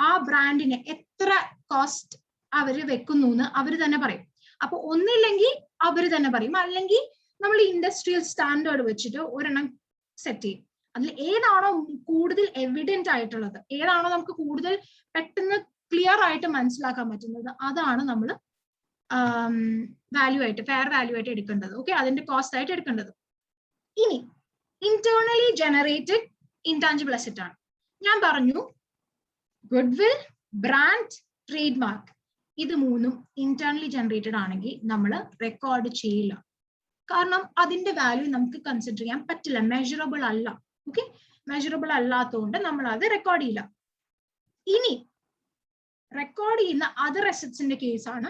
[SPEAKER 1] ആ ബ്രാൻഡിന് എത്ര കോസ്റ്റ് അവര് വെക്കുന്നു എന്ന് അവര് തന്നെ പറയും. അപ്പൊ ഒന്നില്ലെങ്കിൽ അവര് തന്നെ പറയും, അല്ലെങ്കിൽ നമ്മൾ ഇൻഡസ്ട്രിയൽ സ്റ്റാൻഡേർഡ് വെച്ചിട്ട് ഒരെണ്ണം സെറ്റ് ചെയ്യും. അതിൽ ഏതാണോ കൂടുതൽ എവിഡന്റ് ആയിട്ടുള്ളത്, ഏതാണോ നമുക്ക് കൂടുതൽ പെട്ടെന്ന് ക്ലിയർ ആയിട്ട് മനസ്സിലാക്കാൻ പറ്റുന്നത്, അതാണ് നമ്മൾ ഫെയർ വാല്യൂ ആയിട്ട് എടുക്കേണ്ടത്. ഓക്കെ, അതിന്റെ കോസ്റ്റ് ആയിട്ട് എടുക്കേണ്ടത്. ഇനി ഇന്റേണലി ജനറേറ്റഡ് ഇൻടാഞ്ചിബിൾ അസറ്റ് ആണ്. ഞാൻ പറഞ്ഞു ഗുഡ്വിൽ, ബ്രാൻഡ്, ട്രേഡ് മാർക്ക്, ഇത് 3ഉം ഇന്റേണലി ജനറേറ്റഡ് ആണെങ്കിൽ നമ്മൾ റെക്കോർഡ് ചെയ്യില്ല. കാരണം അതിന്റെ വാല്യൂ നമുക്ക് കൺസിഡർ ചെയ്യാൻ പറ്റില്ല, മെഷറബിൾ അല്ല. ഓക്കെ, മെഷറബിൾ അല്ലാത്തതുകൊണ്ട് നമ്മൾ അത് റെക്കോർഡ് ചെയ്യില്ല. ഇനി റെക്കോർഡ് ചെയ്യുന്ന അതർ അസറ്റ്സിന്റെ കേസാണ്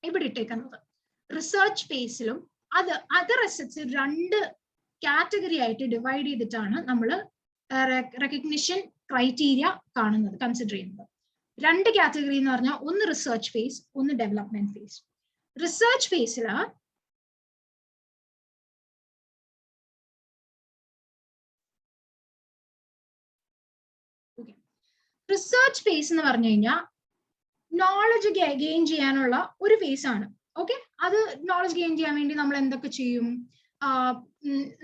[SPEAKER 1] ഇവിടെ ഇട്ടേക്കുന്നത്. റിസർച്ച് ബേസിലും അതർ അസറ്റ്സ് 2 കാറ്റഗറി ആയിട്ട് ഡിവൈഡ് ചെയ്തിട്ടാണ് നമ്മൾ റെക്കഗ്നിഷൻ ക്രൈറ്റീരിയ കാണുന്നത്, കൺസിഡർ ചെയ്യുന്നത്. 2 കാറ്റഗറി എന്ന് പറഞ്ഞാൽ ഒന്ന് റിസർച്ച് ഫേസ്, ഒന്ന് ഡെവലപ്മെന്റ് ഫേസ്. റിസർച്ച് ഫേസിൽ റിസർച്ച് ഫേസ് എന്ന് പറഞ്ഞു കഴിഞ്ഞാൽ നോളജ് ഗെയിൻ ചെയ്യാനുള്ള ഒരു ഫേസ് ആണ്. ഓക്കെ, അത് നോളജ് ഗെയിൻ ചെയ്യാൻ വേണ്ടി നമ്മൾ എന്തൊക്കെ ചെയ്യും?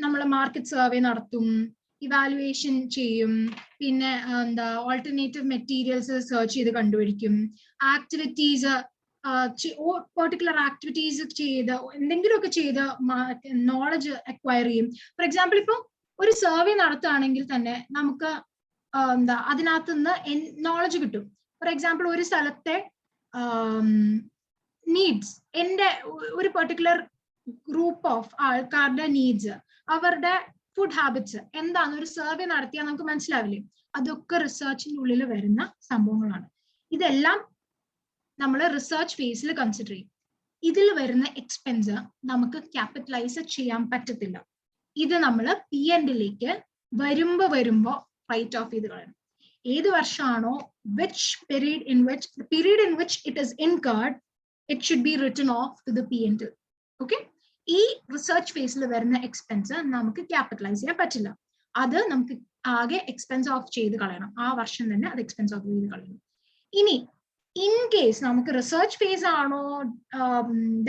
[SPEAKER 1] നമ്മൾ മാർക്കറ്റ് സർവേ നടത്തും, ഇവാലുവേഷൻ ചെയ്യും, പിന്നെ എന്താ ഓൾട്ടർനേറ്റീവ് മെറ്റീരിയൽസ് സെർച്ച് ചെയ്ത് കണ്ടുപിടിക്കും, ആക്ടിവിറ്റീസ് പെർട്ടിക്കുലർ ആക്ടിവിറ്റീസ് ചെയ്ത് എന്തെങ്കിലുമൊക്കെ ചെയ്ത് നോളജ് അക്വയർ ചെയ്യും. ഫോർ എക്സാമ്പിൾ, ഇപ്പോൾ ഒരു സർവേ നടത്തുകയാണെങ്കിൽ തന്നെ നമുക്ക് എന്താ അതിനകത്ത് നിന്ന് നോളജ് കിട്ടും. ഫോർ എക്സാമ്പിൾ, ഒരു സ്ഥലത്തെ നീഡ്സ്, എൻ്റെ ഒരു പെർട്ടിക്കുലർ ഗ്രൂപ്പ് ഓഫ് ആൾക്കാരുടെ നീഡ്സ്, അവരുടെ ഫുഡ് ഹാബിറ്റ്സ് എന്താണെന്ന് ഒരു സർവേ നടത്തിയാൽ നമുക്ക് മനസ്സിലാവില്ലേ? അതൊക്കെ റിസർച്ചിന്റെ ഉള്ളിൽ വരുന്ന സംഭവങ്ങളാണ്. ഇതെല്ലാം നമ്മൾ റിസർച്ച് ഫേസിൽ കൺസിഡർ ചെയ്യും. ഇതിൽ വരുന്ന എക്സ്പെൻസ് നമുക്ക് ക്യാപിറ്റലൈസ് ചെയ്യാൻ പറ്റത്തില്ല. ഇത് നമ്മൾ P&Lലേക്ക് വരുമ്പോ റൈറ്റ് ഓഫ് ചെയ്ത് കളയണം. ഏത് വർഷമാണോ period in which it is incurred, it should be written off to the P&L. Okay, ഈ റിസർച്ച് ഫേസിൽ വരുന്ന എക്സ്പെൻസ് നമുക്ക് ക്യാപിറ്റലൈസ് ചെയ്യാൻ പറ്റില്ല. അത് നമുക്ക് ആകെ എക്സ്പെൻസ് ഓഫ് ചെയ്ത് കളയണം. ആ വർഷം തന്നെ അത് എക്സ്പെൻസ് ഓഫ് ചെയ്ത് കളയണം. ഇനി ഇൻ കേസ് നമുക്ക് റിസർച്ച് ഫേസ് ആണോ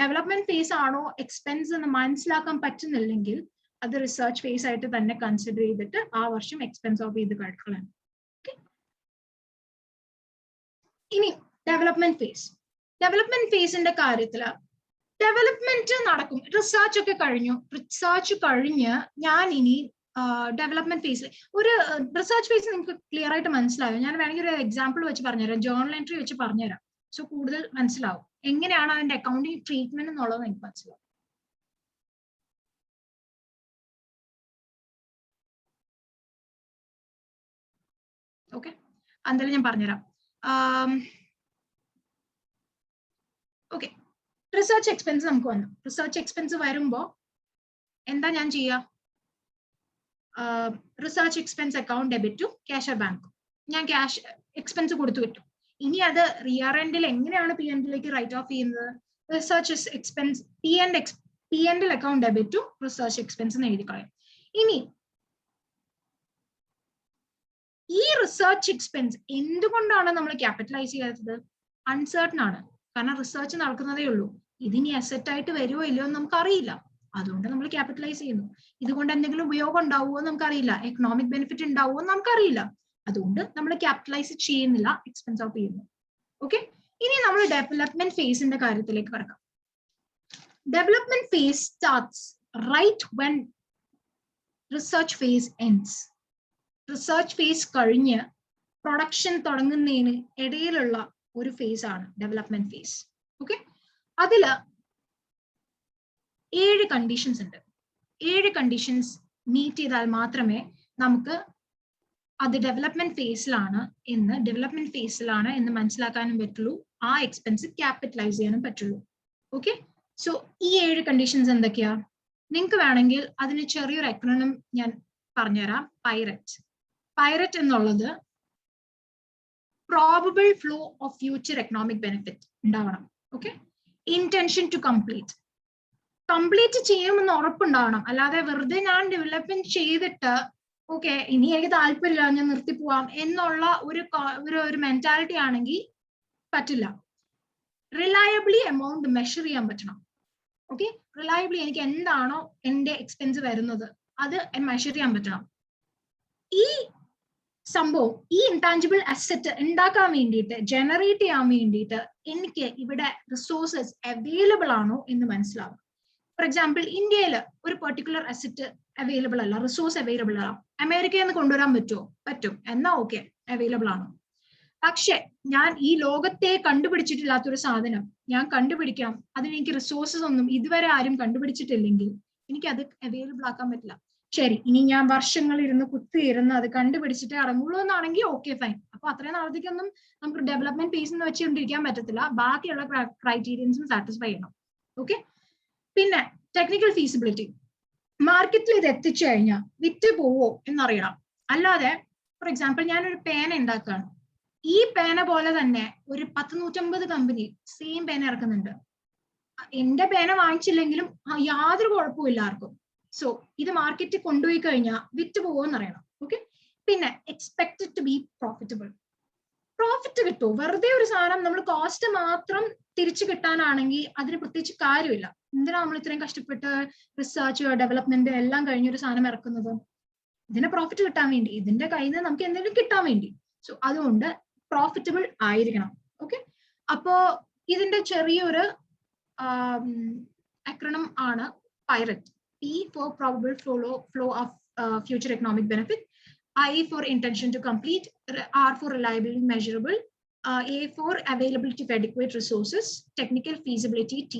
[SPEAKER 1] ഡെവലപ്മെന്റ് ഫേസ് ആണോ എക്സ്പെൻസ് എന്ന് മനസ്സിലാക്കാൻ പറ്റുന്നില്ലെങ്കിൽ അത് റിസർച്ച് ഫേസ് ആയിട്ട് തന്നെ കൺസിഡർ ചെയ്തിട്ട് ആ വർഷം എക്സ്പെൻസ് ഓഫ് ചെയ്ത് കളയണം. ഇനി ഡെവലപ്മെന്റ് ഫേസ്. ഡെവലപ്മെന്റ് ഫേസിന്റെ കാര്യത്തില് ഡെവലപ്മെന്റ് നടക്കും. റിസർച്ച് ഒക്കെ കഴിഞ്ഞു. റിസർച്ച് കഴിഞ്ഞ് ഞാൻ ഇനി ഡെവലപ്മെന്റ് ഫേസിൽ ഒരു റിസർച്ച് ഫേസ് നിങ്ങൾക്ക് ക്ലിയർ ആയിട്ട് മനസ്സിലാവും. ഞാൻ വേണമെങ്കിൽ ഒരു എക്സാമ്പിൾ വെച്ച് പറഞ്ഞുതരാം, ജേർണൽ എൻട്രി വെച്ച് പറഞ്ഞുതരാം. സോ കൂടുതൽ മനസ്സിലാവും എങ്ങനെയാണ് അതിന്റെ അക്കൗണ്ടിങ് ട്രീറ്റ്മെന്റ് എന്നുള്ളത് എനിക്ക് മനസ്സിലാവും. ഓക്കെ, എന്തായാലും ഞാൻ പറഞ്ഞുതരാം. ഓക്കെ, റിസർച്ച് എക്സ്പെൻസ് നമുക്ക് വന്നു. റിസർച്ച് എക്സ്പെൻസ് വരുമ്പോ എന്താ ഞാൻ ചെയ്യുക? Research expense account debit to cash bank. ഞാൻ ക്യാഷ് എക്സ്പെൻസ് കൊടുത്തു വിട്ടു. ഇനി അത് റിയർ എൻഡിൽ എങ്ങനെയാണ് P&Lലേക്ക് റൈറ്റ് ഓഫ് ചെയ്യുന്നത്? Research expense P&L account debit to research expense എന്ന് എഴുതി കളയും. ഇനി ഈ റിസർച്ച് എക്സ്പെൻസ് എന്തുകൊണ്ടാണ് നമ്മൾ ക്യാപിറ്റലൈസ് ചെയ്യാത്തത്? അൺസർട്ടൺ ആണ്. കാരണം റിസർച്ച് നടക്കുന്നതേ ഉള്ളൂ. ഇതിനി അസറ്റ് ആയിട്ട് വരുമോ ഇല്ലയോ എന്ന് നമുക്ക് അറിയില്ല. അതുകൊണ്ട് നമ്മൾ ക്യാപിറ്റലൈസ് ചെയ്യുന്നു. ഇതുകൊണ്ട് എന്തെങ്കിലും ഉപയോഗം ഉണ്ടാവുമോ എന്ന് നമുക്കറിയില്ല. എക്കണോമിക് ബെനിഫിറ്റ് ഉണ്ടാവുമോ എന്ന് നമുക്കറിയില്ല. അതുകൊണ്ട് നമ്മൾ ക്യാപിറ്റലൈസ് ചെയ്യുന്നില്ല, എക്സ്പെൻസ് ഓഫ് ചെയ്യുന്നു. ഓക്കെ, ഇനി നമ്മൾ ഡെവലപ്മെന്റ് ഫേസിന്റെ കാര്യത്തിലേക്ക് കടക്കാം. Development phase starts right when research phase ends. Research phase കഴിഞ്ഞ് പ്രൊഡക്ഷൻ തുടങ്ങുന്നതിന് ഇടയിലുള്ള ഒരു ഫേസ് ആണ് ഡെവലപ്മെന്റ് ഫേസ്. ഓക്കെ, അതില് 7 കണ്ടീഷൻസ് ഉണ്ട്. 7 കണ്ടീഷൻസ് മീറ്റ് ചെയ്താൽ മാത്രമേ നമുക്ക് അത് ഡെവലപ്മെന്റ് ഫേസിലാണ് എന്ന് മനസ്സിലാക്കാനും പറ്റുള്ളൂ. ആ എക്സ്പെൻസ് ക്യാപിറ്റലൈസ് ചെയ്യാനും പറ്റുള്ളൂ. ഓക്കെ, സോ ഈ 7 കണ്ടീഷൻസ് എന്തൊക്കെയാ? നിങ്ങൾക്ക് വേണമെങ്കിൽ അതിന് ചെറിയൊരു അക്രോണിം ഞാൻ പറഞ്ഞുതരാം. പൈററ്റ് എന്നുള്ളത് probable flow of future economic benefit ഉണ്ടാവണം. ഓക്കെ, ഇന്റൻഷൻ ടു കംപ്ലീറ്റ് ചെയ്യുമെന്ന് ഉറപ്പുണ്ടാവണം. അല്ലാതെ വെറുതെ ഞാൻ ഡെവലപ്മെന്റ് ചെയ്തിട്ട് ഓക്കെ ഇനി എനിക്ക് താല്പര്യമില്ല ഞാൻ നിർത്തിപ്പോവാം എന്നുള്ള ഒരു മെന്റാലിറ്റി ആണെങ്കിൽ പറ്റില്ല. റിലയബിളി എമൗണ്ട് മെഷർ ചെയ്യാൻ പറ്റണം. ഓക്കെ, റിലയബിളി എനിക്ക് എന്താണോ എന്റെ എക്സ്പെൻസ് വരുന്നത് അത് മെഷർ ചെയ്യാൻ പറ്റണം. ഈ സംഭവം, ഈ ഇൻടാഞ്ചിബിൾ അസറ്റ് ഉണ്ടാക്കാൻ വേണ്ടിയിട്ട്, ജനറേറ്റ് ചെയ്യാൻ വേണ്ടിയിട്ട് എനിക്ക് ഇവിടെ റിസോഴ്സസ് അവൈലബിൾ ആണോ എന്ന് മനസ്സിലാവും. ഫോർ എക്സാമ്പിൾ, ഇന്ത്യയിൽ ഒരു പെർട്ടിക്കുലർ അസറ്റ് അവൈലബിൾ അല്ല, റിസോഴ്സ് അവൈലബിൾ അല്ല. അമേരിക്കയിൽ നിന്ന് കൊണ്ടുവരാൻ പറ്റുമോ? പറ്റും. എന്നാ ഓക്കെ, അവൈലബിൾ ആണ്. പക്ഷെ ഞാൻ ഈ ലോകത്തെ കണ്ടുപിടിച്ചിട്ടില്ലാത്തൊരു സാധനം ഞാൻ കണ്ടുപിടിക്കണം, അതിനെനിക്ക് റിസോഴ്സസ് ഒന്നും ഇതുവരെ ആരും കണ്ടുപിടിച്ചിട്ടില്ലെങ്കിൽ എനിക്ക് അത് അവൈലബിൾ ആക്കാൻ പറ്റില്ല. ശരി, ഇനി ഞാൻ വർഷങ്ങൾ കുത്തിയിരുന്ന് അത് കണ്ടുപിടിച്ചിട്ട് അടങ്ങുള്ളൂ എന്നാണെങ്കിൽ ഓക്കെ ഫൈൻ. അപ്പൊ അത്രയും നാളത്തേക്കൊന്നും നമുക്ക് ഡെവലപ്മെന്റ് ഫേസ് എന്ന് വെച്ചുകൊണ്ടിരിക്കാൻ പറ്റത്തില്ല. ബാക്കിയുള്ള ക്രൈറ്റീരിയൻസും സാറ്റിസ്ഫൈ ചെയ്യണം. ഓക്കെ, പിന്നെ ടെക്നിക്കൽ ഫീസിബിലിറ്റി. മാർക്കറ്റിൽ ഇത് എത്തിച്ചു കഴിഞ്ഞാൽ വിറ്റ് പോവോ എന്നറിയണം. അല്ലാതെ ഫോർ എക്സാമ്പിൾ ഞാനൊരു പേന ഉണ്ടാക്കുകയാണ്, ഈ പേന പോലെ തന്നെ ഒരു 150 കമ്പനി സെയിം പേന ഇറക്കുന്നുണ്ട്. എന്റെ പേന വാങ്ങിച്ചില്ലെങ്കിലും യാതൊരു കുഴപ്പമില്ല ആർക്കും. സോ ഇത് മാർക്കറ്റിൽ കൊണ്ടുപോയി കഴിഞ്ഞാൽ വിറ്റ് പോവോന്ന് അറിയണം. ഓക്കെ. പിന്നെ expected to be profitable. Profit കിട്ടുമോ? വെറുതെ ഒരു സാധനം നമ്മൾ കോസ്റ്റ് മാത്രം തിരിച്ചു കിട്ടാനാണെങ്കിൽ അതിന് പ്രത്യേകിച്ച് കാര്യമില്ല. എന്തിനാ നമ്മൾ ഇത്രയും കഷ്ടപ്പെട്ട് റിസർച്ച് ഡെവലപ്മെന്റ് എല്ലാം കഴിഞ്ഞൊരു സാധനം ഇറക്കുന്നത്? ഇതിന് പ്രോഫിറ്റ് കിട്ടാൻ വേണ്ടി, ഇതിന്റെ കയ്യിൽ നിന്ന് നമുക്ക് എന്തെങ്കിലും കിട്ടാൻ വേണ്ടി. സോ അതുകൊണ്ട് പ്രോഫിറ്റബിൾ ആയിരിക്കണം. ഓക്കെ. അപ്പോ ഇതിന്റെ ചെറിയൊരു അക്രോണിം ആണ് Piret. P for probable flow of future economic benefit, I for intention to complete, R for reliably measurable, A for availability of adequate resources, technical feasibility T,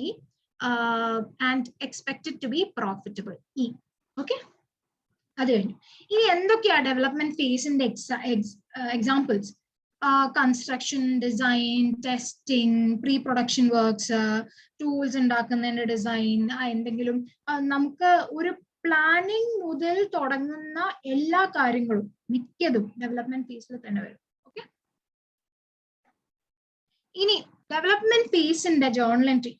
[SPEAKER 1] and expected to be profitable E. Okay. അത് കഴിഞ്ഞു. ഇനി എന്തൊക്കെയാ development ഫേസിന്റെ examples? Construction, design, testing, pre production works, tools ഉണ്ടാക്കുന്നതിന്റെ design, എന്തെങ്കിലും നമുക്ക് ഒരു planning മുതൽ തുടങ്ങുന്ന എല്ലാ കാര്യങ്ങളും മിക്കതും ഡെവലപ്മെന്റ് ഫേസിൽ തന്നെ വരും. ഓക്കെ. ഇനി ഡെവലപ്മെന്റ് ഫേസിന്റെ ജേർണൽ എൻട്രി.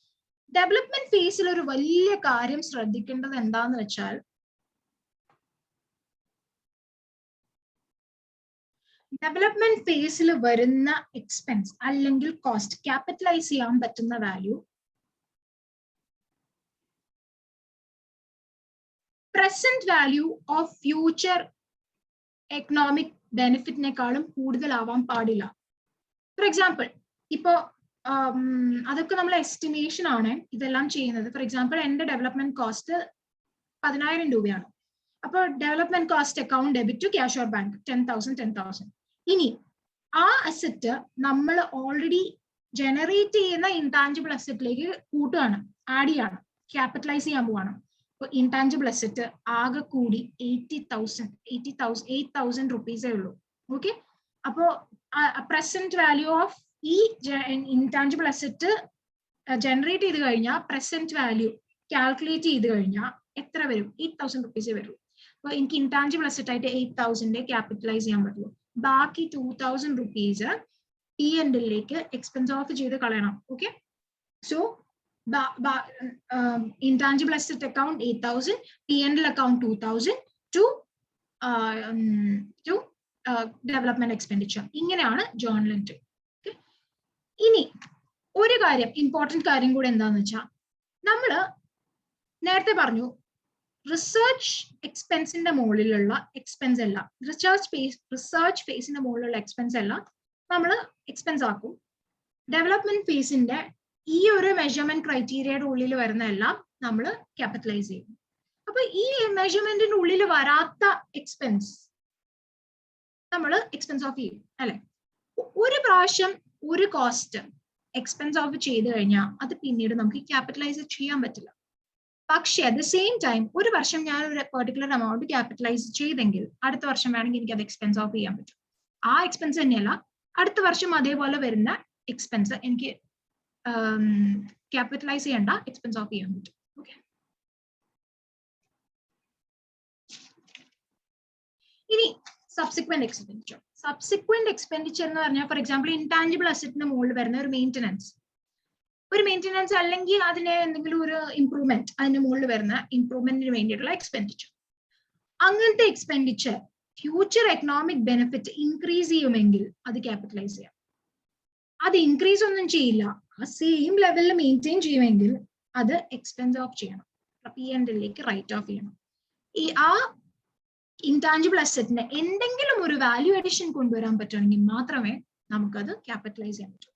[SPEAKER 1] ഡെവലപ്മെന്റ് ഫേസിൽ ഒരു വലിയ കാര്യം ശ്രദ്ധിക്കേണ്ടത് എന്താന്ന് വെച്ചാൽ, ഡെവലപ്മെന്റ് ഫേസിൽ വരുന്ന എക്സ്പെൻസ് അല്ലെങ്കിൽ കോസ്റ്റ്, ക്യാപിറ്റലൈസ് ചെയ്യാൻ പറ്റുന്ന value present value of future economic ബെനിഫിറ്റിനേക്കാളും കൂടുതലാവാൻ പാടില്ല. ഫോർ എക്സാമ്പിൾ, ഇപ്പോ അതൊക്കെ നമ്മൾ എസ്റ്റിമേഷൻ ആണ് ഇതെല്ലാം ചെയ്യുന്നത്. ഫോർ എക്സാമ്പിൾ, എന്റെ ഡെവലപ്മെന്റ് കോസ്റ്റ് 10,000 രൂപയാണ്. അപ്പോൾ development cost account debit to cash or bank 10,000. ഇനി ആ അസറ്റ് നമ്മൾ ഓൾറെഡി ജനറേറ്റ് ചെയ്യുന്ന ഇൻടാഞ്ചിബിൾ അസറ്റിലേക്ക് കൂട്ടുകയാണ്, ആഡ് ചെയ്യാണ്, ക്യാപിറ്റലൈസ് ചെയ്യാൻ പോവാണ്. അപ്പോൾ ഇൻടാഞ്ചിബിൾ അസറ്റ് ആകെ കൂടി 8,000 റുപ്പീസേ ഉള്ളൂ. ഓക്കെ. അപ്പോ പ്രസന്റ് വാല്യൂ ഓഫ് ഈ ഇൻടാഞ്ചിബിൾ അസറ്റ് ജനറേറ്റ് ചെയ്ത് കഴിഞ്ഞാൽ പ്രസന്റ് വാല്യൂ കാൽക്കുലേറ്റ് ചെയ്ത് കഴിഞ്ഞാൽ എത്ര വരും? 8,000 റുപ്പീസേ വരുള്ളൂ. അപ്പൊ എനിക്ക് ഇൻടാഞ്ചിബിൾ അസറ്റ് ആയിട്ട് 8,000 ക്യാപിറ്റലൈസ് ചെയ്യാൻ പറ്റുള്ളൂ. ബാക്കി 2,000 റുപ്പീസ് P&L-ലേക്ക് എക്സ്പെൻസ് ഓഫ് ചെയ്ത് കളയണം. Okay. So intangible asset account 8,000, P&L account 2,000 to development expenditure. ഇങ്ങനെയാണ് ജേർണൽ എൻട്രി. ഇനി ഒരു കാര്യം, ഇമ്പോർട്ടന്റ് കാര്യം കൂടെ എന്താന്ന് വെച്ചാൽ, നമ്മള് നേരത്തെ പറഞ്ഞു റിസർച്ച് എക്സ്പെൻസിന്റെ മുകളിലുള്ള എക്സ്പെൻസ് എല്ലാം, റിസർച്ച് ഫേസിന്റെ മുകളിലുള്ള എക്സ്പെൻസ് എല്ലാം നമ്മൾ എക്സ്പെൻസ് ആക്കും. ഡെവലപ്മെന്റ് ഫേസിന്റെ ഈ ഒരു മെഷർമെന്റ് ക്രൈറ്റീരിയയുടെ ഉള്ളിൽ വരുന്ന എല്ലാം നമ്മൾ ക്യാപിറ്റലൈസ് ചെയ്യും. അപ്പൊ ഈ മെഷർമെന്റിന്റെ ഉള്ളിൽ വരാത്ത എക്സ്പെൻസ് നമ്മൾ എക്സ്പെൻസ് ഓഫ് ചെയ്യും, അല്ലെ? ഒരു പ്രാവശ്യം ഒരു കോസ്റ്റ് എക്സ്പെൻസ് ഓഫ് ചെയ്ത് കഴിഞ്ഞാൽ അത് പിന്നീട് നമുക്ക് ക്യാപിറ്റലൈസ് ചെയ്യാൻ പറ്റില്ല. പക്ഷെ അറ്റ് ദ സെയിം ടൈം ഒരു വർഷം ഞാൻ ഒരു പെർട്ടിക്കുലർ എമൗണ്ട് ക്യാപിറ്റലൈസ് ചെയ്തെങ്കിൽ അടുത്ത വർഷം വേണമെങ്കിൽ എനിക്ക് അത് എക്സ്പെൻസ് ഓഫ് ചെയ്യാൻ പറ്റും. ആ എക്സ്പെൻസ് തന്നെയല്ല, അടുത്ത വർഷം അതേപോലെ വരുന്ന എക്സ്പെൻസ് എനിക്ക് ക്യാപിറ്റലൈസ് ചെയ്യേണ്ട എക്സ്പെൻസ് ഓഫ് ചെയ്യാൻ പറ്റും. ഓക്കെ. ഇനി സബ്സിക്വന്റ് എക്സ്പെൻഡിച്ചർ. സബ്സിക്വന്റ് എക്സ്പെൻഡിച്ചർ എന്ന് പറഞ്ഞാൽ, ഫോർ എക്സാമ്പിൾ, ഇൻടാഞ്ചിബിൾ അസറ്റിന് മുകളിൽ വരുന്ന ഒരു മെയിൻ്റനൻസ് അല്ലെങ്കിൽ അതിന് എന്തെങ്കിലും ഒരു ഇംപ്രൂവ്മെന്റ്, അതിന് മുകളിൽ വരുന്ന ഇംപ്രൂവ്മെന്റിന് വേണ്ടിയിട്ടുള്ള എക്സ്പെൻഡിച്ചർ. അങ്ങനത്തെ expenditure future economic benefit increase ചെയ്യുമെങ്കിൽ അത് ക്യാപിറ്റലൈസ് ചെയ്യാം. അത് ഇൻക്രീസ് ഒന്നും ചെയ്യില്ല, ആ സെയിം ലെവലിൽ മെയിൻറ്റെയിൻ ചെയ്യുമെങ്കിൽ അത് എക്സ്പെൻസ് ഓഫ് ചെയ്യണം, P&L-ലേക്ക് റൈറ്റ് ഓഫ് ചെയ്യണം. ആ ഇൻടാഞ്ചിബിൾ അസറ്റിന് എന്തെങ്കിലും ഒരു വാല്യൂ അഡീഷൻ കൊണ്ടുവരാൻ പറ്റുമെങ്കിൽ മാത്രമേ നമുക്കത് ക്യാപിറ്റലൈസ് ചെയ്യാൻ പറ്റൂ.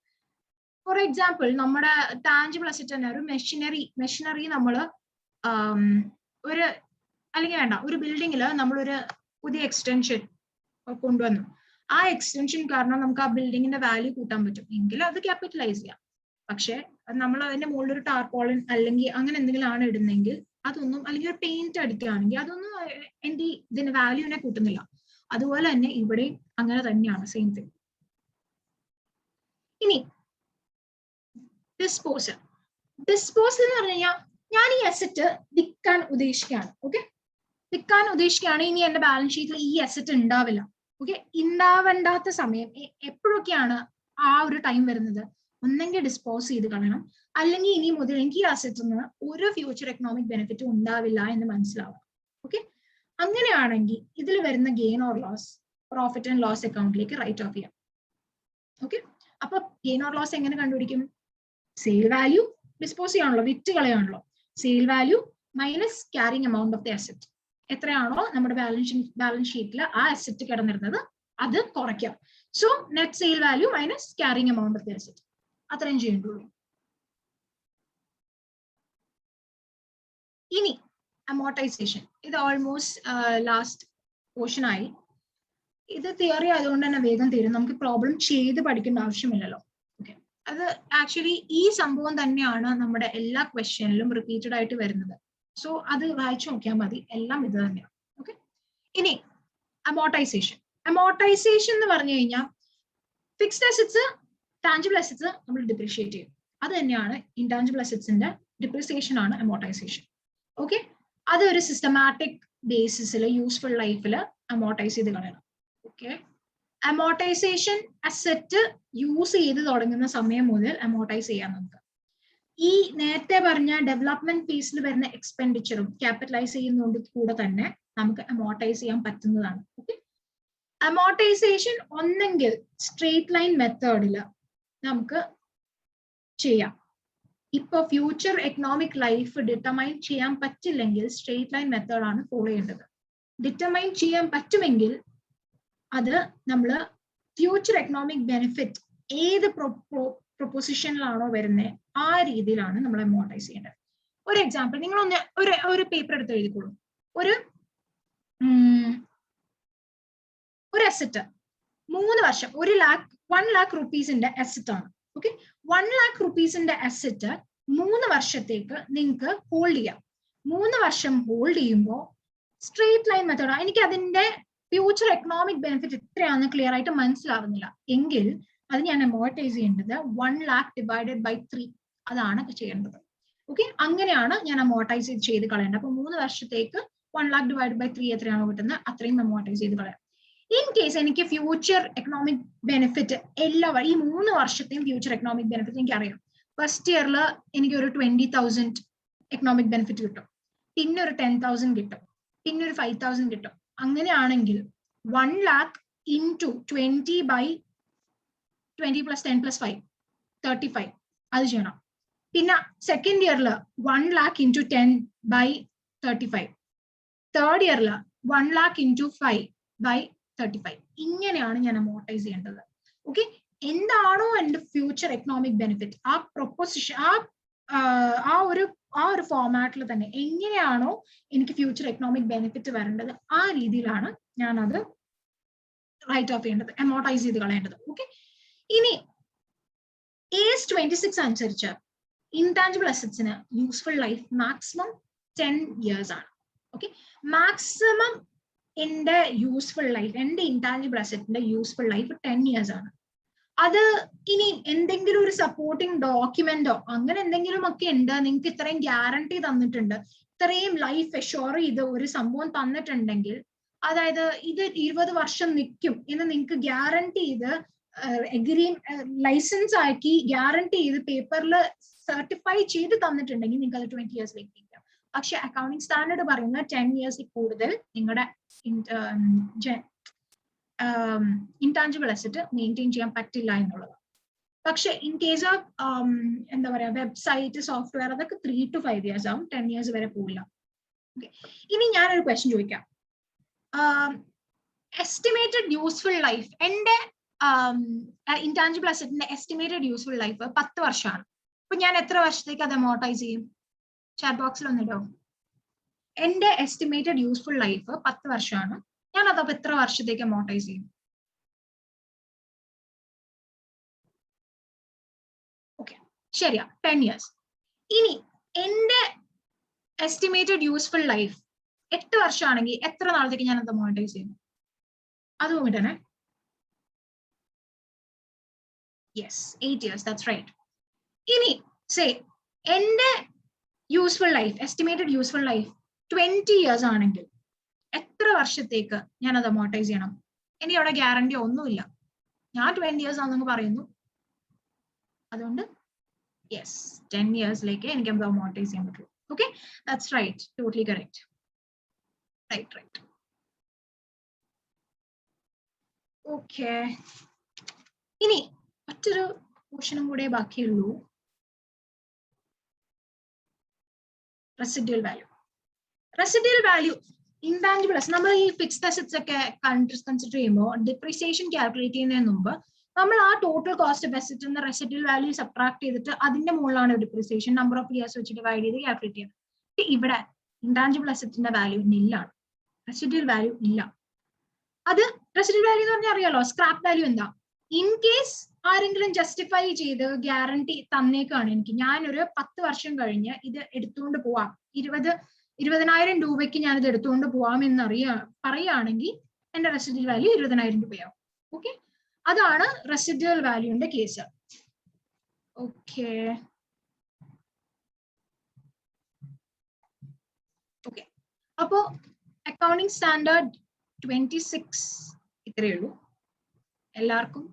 [SPEAKER 1] ഫോർ എക്സാമ്പിൾ, നമ്മുടെ ടാഞ്ചിബിൾ അസറ്റ് തന്നെ ഒരു മെഷീനറി നമ്മൾ ഒരു, അല്ലെങ്കിൽ വേണ്ട, ഒരു ബിൽഡിങ്ങിൽ നമ്മളൊരു പുതിയ എക്സ്റ്റൻഷൻ കൊണ്ടുവന്നു. ആ എക്സ്റ്റൻഷൻ കാരണം നമുക്ക് ആ ബിൽഡിങ്ങിന്റെ വാല്യൂ കൂട്ടാൻ പറ്റും എങ്കിൽ അത് ക്യാപിറ്റലൈസ് ചെയ്യാം. പക്ഷെ നമ്മൾ അതിന്റെ മുകളിൽ ഒരു ടാർപോളിൻ അല്ലെങ്കിൽ അങ്ങനെ എന്തെങ്കിലും ആണ് ഇടുന്നെങ്കിൽ അതൊന്നും, അല്ലെങ്കിൽ ഒരു പെയിന്റ് അടിക്കുകയാണെങ്കിൽ അതൊന്നും എന്റെ ഇതിന്റെ വാല്യൂവിനെ കൂട്ടുന്നില്ല. അതുപോലെ തന്നെ ഇവിടെ അങ്ങനെ തന്നെയാണ്, സെയിം തിങ്. ഇനി ഡിസ്പോസൽ എന്ന് പറഞ്ഞു കഴിഞ്ഞാൽ ഞാൻ ഈ അസറ്റ് വിൽക്കാൻ ഉദ്ദേശിക്കുകയാണ്. ഓക്കെ, വിൽക്കാൻ ഉദ്ദേശിക്കുകയാണ്. ഇനി എന്റെ ബാലൻസ് ഷീറ്റിൽ ഈ അസറ്റ് ഉണ്ടാവില്ല. ഓക്കെ, ഉണ്ടാവേണ്ടാത്ത സമയം എപ്പോഴൊക്കെയാണ് ആ ഒരു ടൈം വരുന്നത്? ഒന്നെങ്കിൽ ഡിസ്പോസ് ചെയ്ത് കളയണം, അല്ലെങ്കിൽ ഇനി മുതൽ എനിക്ക് ഈ അസറ്റിൽ നിന്ന് ഒരു ഫ്യൂച്ചർ എക്കണോമിക് ബെനിഫിറ്റും ഉണ്ടാവില്ല എന്ന് മനസ്സിലാവണം. ഓക്കെ, അങ്ങനെയാണെങ്കിൽ ഇതിൽ വരുന്ന gain or loss profit and loss അക്കൗണ്ടിലേക്ക് റൈറ്റ് ഓഫ് ചെയ്യാം. ഓക്കെ, അപ്പൊ ഗെയിൻ ഓർ ലോസ് എങ്ങനെ കണ്ടുപിടിക്കും? സെയിൽ വാല്യൂ ഡിസ്പോസ് ചെയ്യാണല്ലോ, വിറ്റ് കളയാണല്ലോ. Sale value minus carrying amount of the asset. എത്രയാണോ നമ്മുടെ ബാലൻസ് ഷീറ്റിൽ ആ അസറ്റ് കിടന്നിരുന്നത് അത് കുറയ്ക്കാം. So net sale value minus carrying amount of the asset. അത്രയും ചെയ്യേണ്ടുള്ളൂ. ഇനി അമോർട്ടൈസേഷൻ. ഇത് ഓൾമോസ്റ്റ് ലാസ്റ്റ് പോർഷൻ ആയി. ഇത് തിയറി ആയതുകൊണ്ട് തന്നെ വേഗം തരും, നമുക്ക് പ്രോബ്ലം ചെയ്ത് പഠിക്കേണ്ട ആവശ്യമില്ലല്ലോ. ഓക്കെ, അത് ആക്ച്വലി ഈ സംഭവം തന്നെയാണ് നമ്മുടെ എല്ലാ ക്വസ്റ്റ്യനിലും റിപ്പീറ്റഡ് ആയിട്ട് വരുന്നത്. സോ അത് വായിച്ചു നോക്കിയാൽ മതി, എല്ലാം ഇത് തന്നെയാണ്. ഓക്കെ, ഇനി അമോർട്ടൈസേഷൻ. അമോർട്ടൈസേഷൻ എന്ന് പറഞ്ഞു കഴിഞ്ഞാൽ ഫിക്സ്ഡ് അസറ്റ്സ്, ടാഞ്ചിബിൾ അസറ്റ്സ് നമ്മൾ ഡിപ്രീഷിയേറ്റ് ചെയ്യും. അത് തന്നെയാണ് ഇൻടാഞ്ചിബിൾ അസറ്റ്സിന്റെ ഡിപ്രീസിയേഷൻ ആണ് അമോർട്ടൈസേഷൻ. ഓക്കെ, അത് ഒരു സിസ്റ്റമാറ്റിക് ബേസിസിൽ യൂസ്ഫുൾ ലൈഫിൽ അമോർട്ടൈസ് ചെയ്ത് കളയണം. ഓക്കെ, അമോർട്ടൈസേഷൻ അസറ്റ് യൂസ് ചെയ്ത് തുടങ്ങുന്ന സമയം മുതൽ അമോർട്ടൈസ് ചെയ്യാം നമുക്ക്. ഈ നേരത്തെ പറഞ്ഞ ഡെവലപ്മെന്റ് ഫേസിൽ വരുന്ന എക്സ്പെൻഡിച്ചറും ക്യാപിറ്റലൈസ് ചെയ്യുന്നതുകൊണ്ട് കൂടെ തന്നെ നമുക്ക് അമോർട്ടൈസ് ചെയ്യാൻ പറ്റുന്നതാണ്. ഓക്കെ, അമോർട്ടൈസേഷൻ ഒന്നെങ്കിൽ സ്ട്രേറ്റ് ലൈൻ മെത്തേഡിൽ നമുക്ക് ചെയ്യാം. ഇപ്പൊ ഫ്യൂച്ചർ എക്കണോമിക് ലൈഫ് ഡിറ്റർമൈൻ ചെയ്യാൻ പറ്റില്ലെങ്കിൽ സ്ട്രേറ്റ് ലൈൻ മെത്തേഡാണ് ഫോളോ ചെയ്യേണ്ടത്. ഡിറ്റർമൈൻ ചെയ്യാൻ പറ്റുമെങ്കിൽ അത് നമ്മൾ ഫ്യൂച്ചർ എക്കണോമിക് ബെനിഫിറ്റ് ഏത് പ്രൊപ്പോസിഷനിലാണോ വരുന്നത് ആ രീതിയിലാണ് നമ്മൾ അമോർട്ടൈസ് ചെയ്യേണ്ടത്. ഒരു എക്സാമ്പിൾ നിങ്ങൾ ഒന്ന് ഒരു പേപ്പർ എടുത്ത് എഴുതിക്കോളൂ. ഒരു അസറ്റ് 3 വർഷം 1 lakh റുപ്പീസിന്റെ അസറ്റ് ആണ്. ഓക്കെ, 1 lakh റുപ്പീസിന്റെ അസറ്റ് 3 വർഷത്തേക്ക് നിങ്ങൾക്ക് ഹോൾഡ് ചെയ്യാം. 3 വർഷം ഹോൾഡ് ചെയ്യുമ്പോൾ സ്ട്രേറ്റ് ലൈൻ മെത്തേഡ്, എനിക്ക് അതിന്റെ ഫ്യൂച്ചർ എക്കണോമിക് ബെനിഫിറ്റ് എത്രയാണെന്ന് ക്ലിയർ ആയിട്ട് മനസ്സിലാവുന്നില്ല എങ്കിൽ അത് ഞാൻ അമോർട്ടൈസ് ചെയ്യേണ്ടത് 1 lakh ഡിവൈഡഡ് ബൈ 3 അതാണ് ചെയ്യേണ്ടത്. ഓക്കെ, അങ്ങനെയാണ് ഞാൻ അമോർട്ടൈസ് ചെയ്ത് കളയേണ്ടത്. അപ്പൊ 3 വർഷത്തേക്ക് 1 lakh ഡിവൈഡഡ് ബൈ 3 എത്രയാണോ കിട്ടുന്നത് അത്രയും അമോർട്ടൈസ് ചെയ്ത് കളയാം. ഇൻ കേസ് എനിക്ക് ഫ്യൂച്ചർ എക്കണോമിക് ബെനിഫിറ്റ് ഈ 3 വർഷത്തെയും ഫ്യൂച്ചർ എക്കണോമിക് ബെനിഫിറ്റ് എനിക്ക് അറിയാം. ഫസ്റ്റ് ഇയറിൽ എനിക്ക് ഒരു 20,000 എക്കണോമിക് ബെനിഫിറ്റ് കിട്ടും, പിന്നെ ഒരു 10,000 കിട്ടും, പിന്നെ ഒരു 5,000 കിട്ടും. അങ്ങനെയാണെങ്കിൽ 1 lakh into 20 by 20 plus 10 plus 5 35 അത് ചെയ്യണം. പിന്നെ സെക്കൻഡ് ഇയറിൽ 1 lakh into 10 by 35. തേർഡ് ഇയറിൽ 1 lakh into 5 by 35. ഇങ്ങനെയാണ് ഞാൻ അമോർട്ടൈസ് ചെയ്യേണ്ടത്. ഓക്കെ, എന്താണോ എന്റെ ഫ്യൂച്ചർ എക്കണോമിക് ബെനിഫിറ്റ് ആ പ്രൊപ്പോസിഷൻ ആ ഒരു ഫോർമാറ്റിൽ തന്നെ എങ്ങനെയാണോ എനിക്ക് ഫ്യൂച്ചർ എക്കണോമിക് ബെനിഫിറ്റ് വരേണ്ടത് ആ രീതിയിലാണ് ഞാൻ അത് റൈറ്റ് ഓഫ് ചെയ്യേണ്ടത്, അമോർട്ടൈസ് ചെയ്ത് കളയേണ്ടത്. ഓക്കെ, ഇനി AS 26 അനുസരിച്ച് ഇൻടാഞ്ചിബിൾ അസറ്റ്സിന് യൂസ്ഫുൾ ലൈഫ് മാക്സിമം 10 years ആണ്. ഓക്കെ, മാക്സിമം എന്റെ യൂസ്ഫുൾ ലൈഫ്, എന്റെ ഇൻടാഞ്ചിബിൾ അസറ്റിന്റെ യൂസ്ഫുൾ ലൈഫ് 10 years ആണ്. അത് ഇനി എന്തെങ്കിലും ഒരു സപ്പോർട്ടിങ് ഡോക്യുമെന്റോ അങ്ങനെ എന്തെങ്കിലും ഒക്കെ ഉണ്ട്, നിങ്ങൾക്ക് ഇത്രയും ഗ്യാരണ്ടി തന്നിട്ടുണ്ട്, ഇത്രയും ലൈഫ് അഷ്യൂർ ചെയ്ത് ഒരു സംഭവം തന്നിട്ടുണ്ടെങ്കിൽ, അതായത് ഇത് 20 വർഷം നിൽക്കും എന്ന് നിങ്ങൾക്ക് ഗ്യാരണ്ടി ചെയ്ത് ലൈസൻസ് ആക്കി ഗ്യാരണ്ടി ചെയ്ത് പേപ്പറിൽ സർട്ടിഫൈ ചെയ്ത് തന്നിട്ടുണ്ടെങ്കിൽ നിങ്ങൾക്ക് അത് 20 years നിൽക്കാം. പക്ഷെ അക്കൗണ്ടിങ് സ്റ്റാൻഡേർഡ് പറയുന്നത് 10 years കൂടുതൽ നിങ്ങളുടെ ഇൻടാഞ്ചിബിൾ അസറ്റ് മെയിൻറ്റെയിൻ ചെയ്യാൻ പറ്റില്ല എന്നുള്ളത്. പക്ഷെ ഇൻ കേസ് ഓഫ് എന്താ പറയാ വെബ്സൈറ്റ് സോഫ്റ്റ്വെയർ അതൊക്കെ 3 to 5 years ആവും, 10 years വരെ പോവില്ല. ഇനി ഞാനൊരു ക്വസ്റ്റ്യൻ ചോദിക്കാം. എസ്റ്റിമേറ്റഡ് യൂസ്ഫുൾ ലൈഫ്, എന്റെ ഇൻടാഞ്ചിബിൾ അസറ്റിന്റെ എസ്റ്റിമേറ്റഡ് യൂസ്ഫുൾ ലൈഫ് 10 വർഷമാണ്. അപ്പൊ ഞാൻ എത്ര വർഷത്തേക്ക് അത് അമോർട്ടൈസ് ചെയ്യും? ചാറ്റ് ബോക്സിൽ ഒന്നിടോ. എന്റെ എസ്റ്റിമേറ്റഡ് യൂസ്ഫുൾ ലൈഫ് 10 വർഷമാണ്, ഞാൻ അതപ്പോ എത്ര വർഷത്തേക്ക് അമോർട്ടൈസ് ചെയ്യും? ഓക്കെ, ശരിയാ, 10 years. ഇനി എന്റെ എസ്റ്റിമേറ്റഡ് യൂസ്ഫുൾ ലൈഫ് 8 വർഷമാണെങ്കിൽ എത്ര നാളത്തേക്ക് ഞാൻ അത് അമോർട്ടൈസ് ചെയ്യും? അത് നോക്കിട്ടേ. Yes, 8 years, that's right. ഇനി സേ എന്റെ useful life, estimated useful life 20 years ആണെങ്കിൽ എത്ര വർഷത്തേക്ക് ഞാൻ അത് അമോർട്ടൈസ് ചെയ്യണം? ഇനി അവിടെ ഗ്യാരണ്ടി ഒന്നുമില്ല. ഞാൻ 20 years ആണെന്ന് പറയുന്നു, അതുകൊണ്ട് യെസ് 10 yearsലേക്ക് എനിക്ക് അത് അമോർട്ടൈസ് ചെയ്യാൻ പറ്റുള്ളൂ. Okay, that's right, totally correct. Right. Okay, ഇനി മറ്റൊരു പോർഷനും കൂടെ ബാക്കിയുള്ളൂ. Residual value. Residual value intangible assets, നമ്മൾ ഈ ഫിക്സ്ഡ് അസറ്റ്സ് ഒക്കെ കൺസിഡർ ചെയ്യുമ്പോൾ ഡിപ്രീസിയേഷൻ കാൽക്കുലേറ്റ് ചെയ്യുന്നതിന് മുമ്പ് നമ്മൾ ആ ടോട്ടൽ കോസ്റ്റ് ഓഫ് അസറ്റ് എന്ന റെസിഡ്യൂവൽ വാല്യൂ സബ്ട്രാക്ട് ചെയ്തിട്ട് അതിന്റെ മുകളിലാണ് ഡിപ്രീസിയേഷൻ നമ്പർ ഓഫ് ഇയേഴ്സ് വെച്ച് ഡിവൈഡ് ചെയ്ത് കാൽക്കുലേറ്റ് ചെയ്യുന്നത്. ഇവിടെ ഇൻടാഞ്ചിബിൾ അസറ്റിന്റെ വാല്യൂ നില്ലാണ്, റെസിഡ്യൂവൽ വാല്യൂ ഇല്ല. അത് റെസിഡ്യൂവൽ വാല്യൂ എന്ന് പറഞ്ഞാൽ അറിയാലോ, സ്ക്രാപ്പ് വാല്യൂ എന്താ? ഇൻ കേസ് ആരെങ്കിലും ജസ്റ്റിഫൈ ചെയ്ത് ഗ്യാരണ്ടി തന്നേക്കാണ് എനിക്ക്, ഞാനൊരു 10 വർഷം കഴിഞ്ഞ് ഇത് എടുത്തുകൊണ്ട് പോവാം, 20,000 രൂപയ്ക്ക് ഞാനിത് എടുത്തുകൊണ്ട് പോവാം എന്ന് പറയുകയാണെങ്കിൽ എന്റെ റെസിഡ്യൂവൽ വാല്യൂ 20,000 രൂപയാവും. ഓക്കെ, അതാണ് റെസിഡ്യൂവൽ വാല്യൂന്റെ കേസ്. ഓക്കെ, അപ്പോ അക്കൗണ്ടിങ് സ്റ്റാൻഡേർഡ് 26 ഇത്രയേ ഉള്ളൂ. എല്ലാവർക്കും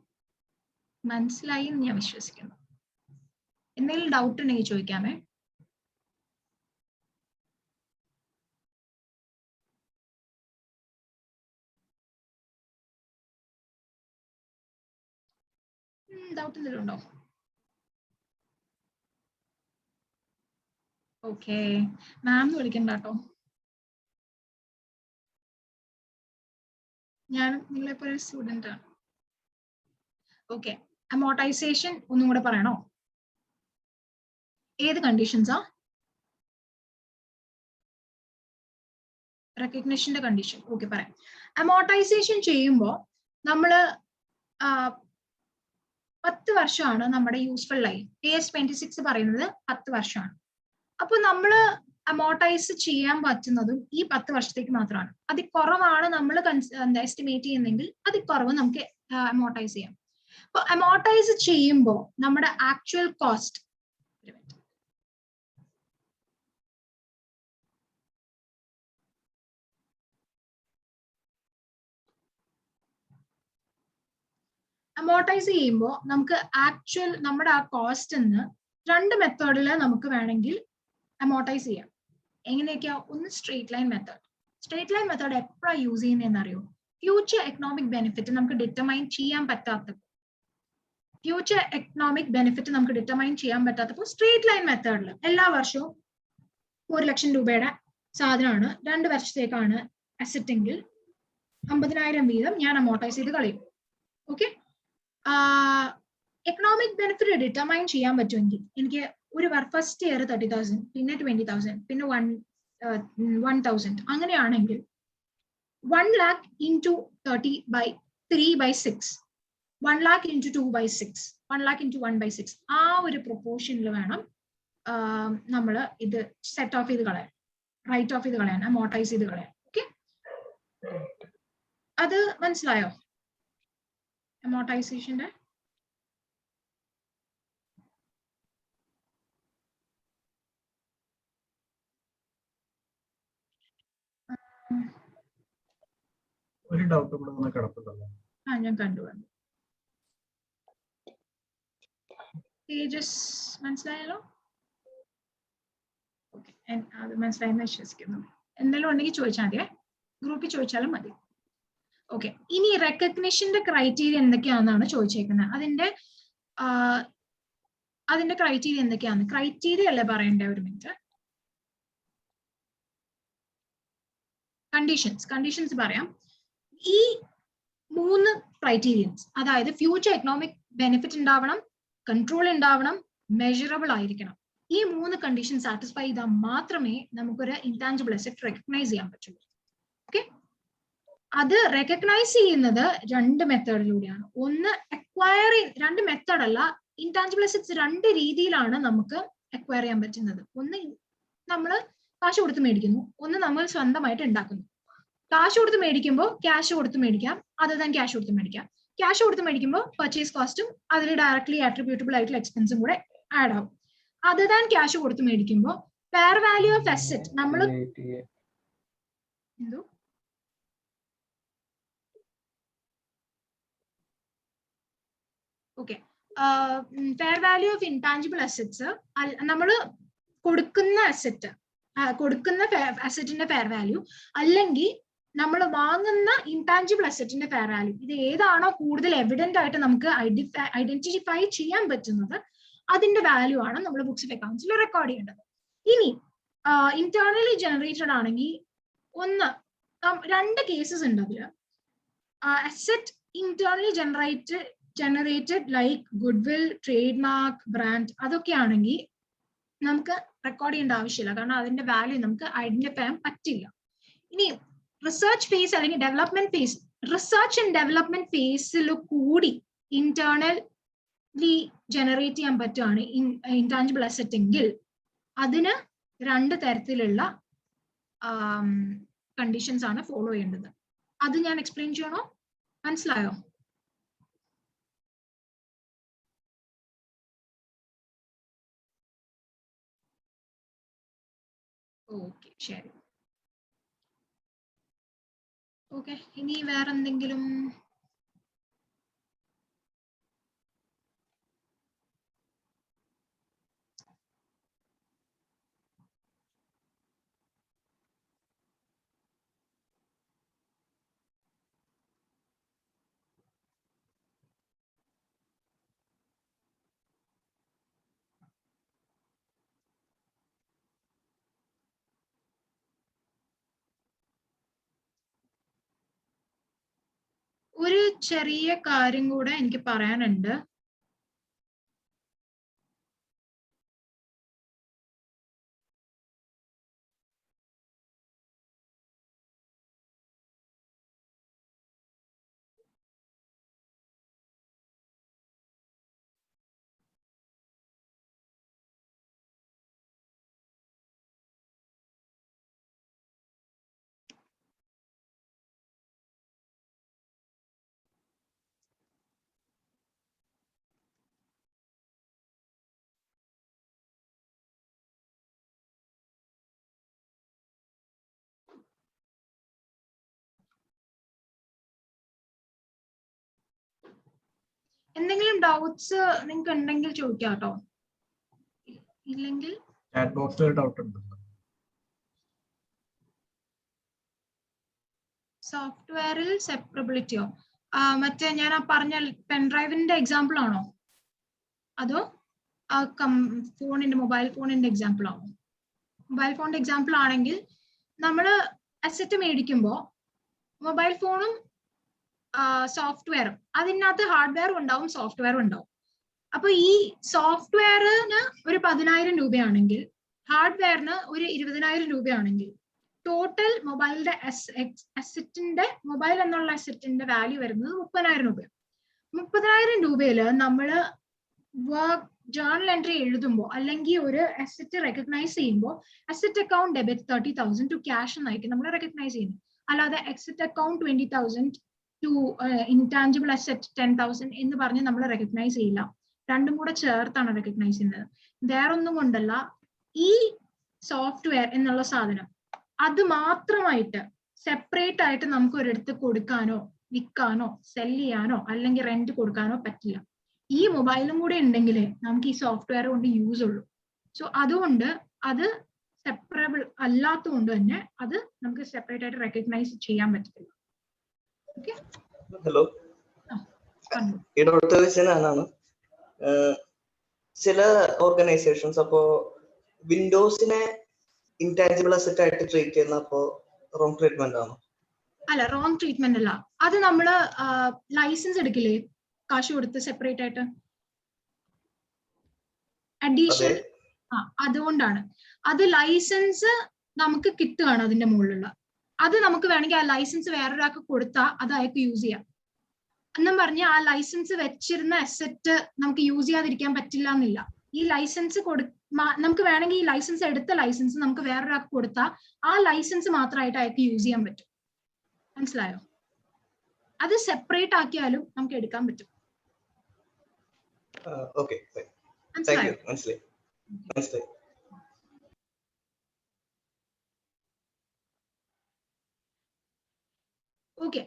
[SPEAKER 1] മനസ്സിലായി എന്ന് ഞാൻ വിശ്വസിക്കുന്നു. എന്തെങ്കിലും ഡൗട്ട് ഉണ്ടെങ്കിൽ ചോദിക്കാമേ. ഡൗട്ട് എന്തെങ്കിലും ഉണ്ടോ? ഓക്കെ, മാം വിളിക്കണ്ട കേട്ടോ, ഞാൻ നിങ്ങളെപ്പോലെ ഒരു സ്റ്റുഡന്റ് ആണ്. ഓക്കെ, അമോർട്ടൈസേഷൻ ഒന്നും കൂടെ പറയണോ? ഏത് കണ്ടീഷൻസാ? റെക്കഗ്നിഷന്റെ കണ്ടീഷൻ. ഓക്കെ, പറയാം. അമോർട്ടൈസേഷൻ ചെയ്യുമ്പോൾ നമ്മള് 10 വർഷമാണ് നമ്മുടെ യൂസ്ഫുൾ ലൈഫ്. AS 26 പറയുന്നത് 10 വർഷമാണ്. അപ്പൊ നമ്മള് അമോർട്ടൈസ് ചെയ്യാൻ പറ്റുന്നതും ഈ 10 വർഷത്തേക്ക് മാത്രമാണ്. അതിൽ കുറവാണ് നമ്മൾ എസ്റ്റിമേറ്റ് ചെയ്യുന്നെങ്കിൽ അതിൽ കുറവ് നമുക്ക് അമോർട്ടൈസ് ചെയ്യാം. അപ്പൊ അമോർട്ടൈസ് ചെയ്യുമ്പോൾ നമ്മുടെ ആക്ച്വൽ കോസ്റ്റ് അമോർട്ടൈസ് ചെയ്യുമ്പോൾ നമുക്ക് ആക്ച്വൽ നമ്മുടെ ആ കോസ്റ്റ് 2 മെത്തേഡിൽ നമുക്ക് വേണമെങ്കിൽ അമോർട്ടൈസ് ചെയ്യാം. എങ്ങനെയൊക്കെയാ? ഒന്ന് straight line method. Straight line method എപ്പോഴാണ് യൂസ് ചെയ്യുന്നതെന്ന് അറിയോ? ഫ്യൂച്ചർ എക്കണോമിക് ബെനിഫിറ്റ് നമുക്ക് ഡിറ്റർമൈൻ ചെയ്യാൻ പറ്റാത്തപ്പോൾ സ്ട്രേറ്റ് ലൈൻ മെത്തേഡിൽ എല്ലാ വർഷവും 1 ലക്ഷം രൂപയുടെ സാധനമാണ്, 2 വർഷത്തേക്കാണ് അസറ്റ് എങ്കിൽ 50,000 വീതം ഞാൻ അമോർട്ടൈസ് ചെയ്ത് കളയും. ഓക്കെ, എക്കണോമിക് ബെനിഫിറ്റ് ഡിറ്റർമൈൻ ചെയ്യാൻ പറ്റുമെങ്കിൽ എനിക്ക് ഒരു ഫസ്റ്റ് ഇയർ 30,000, പിന്നെ 20,000, പിന്നെ 1,000, അങ്ങനെയാണെങ്കിൽ 1 lakh into 30/3/6, 1 lakh into 2/6, 1 lakh into 1/6, ആ ഒരു പ്രൊപ്പോർഷനിൽ വേണം നമ്മൾ ഇത് സെറ്റ് ഓഫ് ചെയ്ത് കളയാൻ, റൈറ്റ് ഓഫ് ചെയ്ത് കളയാൻ, അമോർട്ടൈസ് ചെയ്ത് കളയാൻ. ഓക്കെ, അത് മനസ്സിലായോ? അമോർട്ടൈസേഷന്റെ
[SPEAKER 3] ഒരു ഡൗട്ട് കൂടെ ഒന്ന് കിടപ്പുണ്ടല്ലോ.
[SPEAKER 1] ഞാൻ കണ്ടുവന്നു. പേജസ് മനസ്സിലായല്ലോ? ഓക്കെ, അത് മനസ്സിലായെന്ന് വിശ്വസിക്കുന്നു. എന്തെങ്കിലും ഉണ്ടെങ്കിൽ ചോദിച്ചാൽ മതിയേ, ഗ്രൂപ്പിൽ ചോദിച്ചാലും മതി. ഓക്കെ, ഇനി റെക്കഗ്നിഷന്റെ ക്രൈറ്റീരിയ എന്തൊക്കെയാണെന്നാണ് ചോദിച്ചേക്കുന്നത്. അതിന്റെ ക്രൈറ്റീരിയ എന്തൊക്കെയാണ്? ക്രൈറ്റീരിയ അല്ലേ പറയണ്ടേ? ഒരു മിനിറ്റ്. കണ്ടീഷൻസ് പറയാം. ഈ 3 ക്രൈറ്റീരിയൻസ്, അതായത് ഫ്യൂച്ചർ എക്കണോമിക് ബെനിഫിറ്റ് ഉണ്ടാവണം, കൺട്രോൾ ഉണ്ടാവണം, മെഷറബിൾ ആയിരിക്കണം. ഈ 3 കണ്ടീഷൻ സാറ്റിസ്ഫൈ ചെയ്താൽ മാത്രമേ നമുക്കൊരു ഇൻടാഞ്ചിബിൾ അസറ്റ് റെക്കഗ്നൈസ് ചെയ്യാൻ പറ്റുള്ളൂ. ഓക്കെ, അത് റെക്കഗ്നൈസ് ചെയ്യുന്നത് 2 മെത്തേഡിലൂടെയാണ്. ഒന്ന് അക്വയറിങ്, 2 മെത്തേഡ് അല്ല, ഇൻടാഞ്ചിബിൾ അസറ്റ്സ് 2 രീതിയിലാണ് നമുക്ക് അക്വയർ ചെയ്യാൻ പറ്റുന്നത്. ഒന്ന് നമ്മൾ കാശ് കൊടുത്ത് മേടിക്കുന്നു, ഒന്ന് നമ്മൾ സ്വന്തമായിട്ട് ഉണ്ടാക്കുന്നു. കാശ് കൊടുത്ത് മേടിക്കുമ്പോൾ ക്യാഷ് കൊടുത്ത് മേടിക്കാം, അതർ ദാൻ ക്യാഷ് കൊടുത്ത് മേടിക്കാം. ക്യാഷ് കൊടുത്ത് മേടിക്കുമ്പോൾ പർച്ചേസ് കോസ്റ്റും അതിൽ ഡയറക്ട്ലി അട്രിബ്യൂട്ടബിൾ ആയിട്ടുള്ള എക്സ്പെൻസും കൂടെ ആഡ് ആവും. അതർ ദാൻ ക്യാഷ് കൊടുത്ത് മേടിക്കുമ്പോൾ ഫെയർ വാല്യൂ ഓഫ് അസറ്റ് നമ്മൾ എന്തോ okay fair value of intangible assets നമ്മൾ കൊടുക്കുന്ന അസറ്റിന്റെ ഫെയർ വാല്യൂ അല്ലെങ്കിൽ നമ്മൾ വാങ്ങുന്ന ഇൻടാഞ്ചിബിൾ അസറ്റിന്റെ ഫെയർ വാല്യൂ, ഇത് ഏതാണോ കൂടുതൽ എവിഡന്റ് ആയിട്ട് നമുക്ക് ഐഡന്റിഫൈ ചെയ്യാൻ പറ്റുന്നത് അതിന്റെ വാല്യൂ ആണ് നമ്മൾ ബുക്സ് ഓഫ് അക്കൗണ്ട്സിൽ റെക്കോർഡ് ചെയ്യേണ്ടത്. ഇനി ഇന്റേർണലി ജനറേറ്റഡ് ആണെങ്കിൽ രണ്ട് കേസസ് ഉണ്ട് അതില്. Asset internally generated like goodwill, trade mark, brand, അതൊക്കെ ആണെങ്കിൽ നമുക്ക് റെക്കോർഡ് ചെയ്യേണ്ട ആവശ്യമില്ല, കാരണം അതിന്റെ വാല്യൂ നമുക്ക് ഐഡന്റിഫൈ ചെയ്യാൻ പറ്റില്ല. ഇനി റിസർച്ച് ഫേസ് അല്ലെങ്കിൽ development phase, research and development ഫേസിൽ കൂടി ഇന്റേർണലി ജനറേറ്റ് ചെയ്യാൻ പറ്റുകയാണ് ഇൻടാഞ്ചിബിൾ അസറ്റ് എങ്കിൽ അതിന് രണ്ട് തരത്തിലുള്ള കണ്ടീഷൻസ് ആണ് ഫോളോ ചെയ്യേണ്ടത്. അത് ഞാൻ എക്സ്പ്ലെയിൻ ചെയ്യണോ? മനസ്സിലായോ? ഓക്കെ, ശരി. ഓക്കെ, ഇനി വേറെന്തെങ്കിലും? ഒരു ചെറിയ കാര്യം കൂടെ എനിക്ക് പറയാനുണ്ട്. എന്തെങ്കിലും ഡൗട്ട്സ് നിങ്ങൾക്ക് ഉണ്ടെങ്കിൽ ചോദിക്കാം കേട്ടോ. ഇല്ലെങ്കിൽ
[SPEAKER 3] ചാറ്റ് ബോക്സിൽ ഡൗട്ട് ഉണ്ട്.
[SPEAKER 1] സോഫ്റ്റ്വെയറിൽ സെപ്പറബിലിറ്റിയോ? മറ്റേ ഞാൻ പറഞ്ഞ പെൻഡ്രൈവിന്റെ എക്സാമ്പിൾ ആണോ, അതോ മൊബൈൽ ഫോണിന്റെ എക്സാമ്പിൾ ആണോ? മൊബൈൽ ഫോണിന്റെ എക്സാമ്പിൾ ആണെങ്കിൽ നമ്മൾ അസറ്റ് മേടിക്കുമ്പോൾ മൊബൈൽ ഫോണും സോഫ്റ്റ്വെയറും, അതിനകത്ത് ഹാർഡ്വെയറും ഉണ്ടാവും സോഫ്റ്റ്വെയറും ഉണ്ടാവും. അപ്പൊ ഈ സോഫ്റ്റ്വെയറിന് ഒരു 10,000 രൂപയാണെങ്കിൽ ഹാർഡ്വെയറിന് ഒരു 20,000 രൂപയാണെങ്കിൽ ടോട്ടൽ മൊബൈലിന്റെ മൊബൈൽ എന്നുള്ള അസറ്റിന്റെ വാല്യൂ വരുന്നത് 30,000 രൂപയാണ്. 30,000 രൂപയിൽ നമ്മൾ ജേർണൽ എൻട്രി എഴുതുമ്പോൾ അല്ലെങ്കിൽ ഒരു അസറ്റ് റെക്കഗ്നൈസ് ചെയ്യുമ്പോൾ asset account debit 30,000 to cash എന്നായിരിക്കും നമ്മൾ റെക്കഗ്നൈസ് ചെയ്യുന്നത്. അല്ലാതെ asset account 20,000 to intangible asset 10,000 എന്ന് പറഞ്ഞ് നമ്മൾ റെക്കഗ്നൈസ് ചെയ്യില്ല. രണ്ടും കൂടെ ചേർത്താണ് റെക്കഗ്നൈസ് ചെയ്യുന്നത്. വേറൊന്നും കൊണ്ടല്ല, ഈ സോഫ്റ്റ്വെയർ എന്നുള്ള സാധനം അത് മാത്രമായിട്ട് സെപ്പറേറ്റ് ആയിട്ട് നമുക്ക് ഒരിടത്ത് കൊടുക്കാനോ വിൽക്കാനോ സെല് ചെയ്യാനോ അല്ലെങ്കിൽ റെന്റ് കൊടുക്കാനോ പറ്റില്ല. ഈ മൊബൈലും കൂടെ ഉണ്ടെങ്കിലേ നമുക്ക് ഈ സോഫ്റ്റ്വെയർ കൊണ്ട് യൂസ് ഉള്ളൂ. സോ അതുകൊണ്ട് അത് സെപ്പറബിൾ അല്ലാത്തത് കൊണ്ട് തന്നെ അത് നമുക്ക് സെപ്പറേറ്റ് ആയിട്ട് റെക്കഗ്നൈസ് ചെയ്യാൻ പറ്റത്തില്ല.
[SPEAKER 2] ഹലോ, ഈ ഡൗട്ട് ചോദിച്ചതാണ്. ചില ഓർഗനൈസേഷൻസ് അപ്പോ വിൻഡോസിനെ ഇൻടാഞ്ചിബിൾ അസറ്റ് ആയിട്ട് ട്രീറ്റ് ചെയ്യുന്ന അപ്പോ റോങ് ട്രീറ്റ്മെന്റ് ആണോ?
[SPEAKER 1] അല്ല, റോങ് ട്രീറ്റ്മെന്റ് അല്ല. അത് നമ്മള് ലൈസൻസ് എടുക്കില്ലേ കാശ് കൊടുത്ത് സെപ്പറേറ്റ് ആയിട്ട് അഡീഷണൽ, അതുകൊണ്ടാണ്. അത് ലൈസൻസ് നമുക്ക് കിട്ടുകയാണ് അതിന്റെ മുകളിലുള്ള. അത് നമുക്ക് വേണമെങ്കിൽ ആ ലൈസൻസ് വേറൊരാൾക്ക് കൊടുത്താൽ അത് അയാൾക്ക് യൂസ് ചെയ്യാം എന്നും പറഞ്ഞ് ആ ലൈസൻസ് വെച്ചിരുന്ന അസറ്റ് നമുക്ക് യൂസ് ചെയ്യാതിരിക്കാൻ പറ്റില്ല എന്നില്ല. ഈ ലൈസൻസ് നമുക്ക് വേണമെങ്കിൽ ഈ ലൈസൻസ് എടുത്ത ലൈസൻസ് നമുക്ക് വേറൊരാൾക്ക് കൊടുത്താൽ ആ ലൈസൻസ് മാത്രമായിട്ട് അയാൾക്ക് യൂസ് ചെയ്യാൻ പറ്റും. മനസ്സിലായോ? അത് സെപ്പറേറ്റ് ആക്കിയാലും നമുക്ക് എടുക്കാൻ പറ്റും.
[SPEAKER 2] മനസ്സിലായോ?
[SPEAKER 1] ഓക്കെ,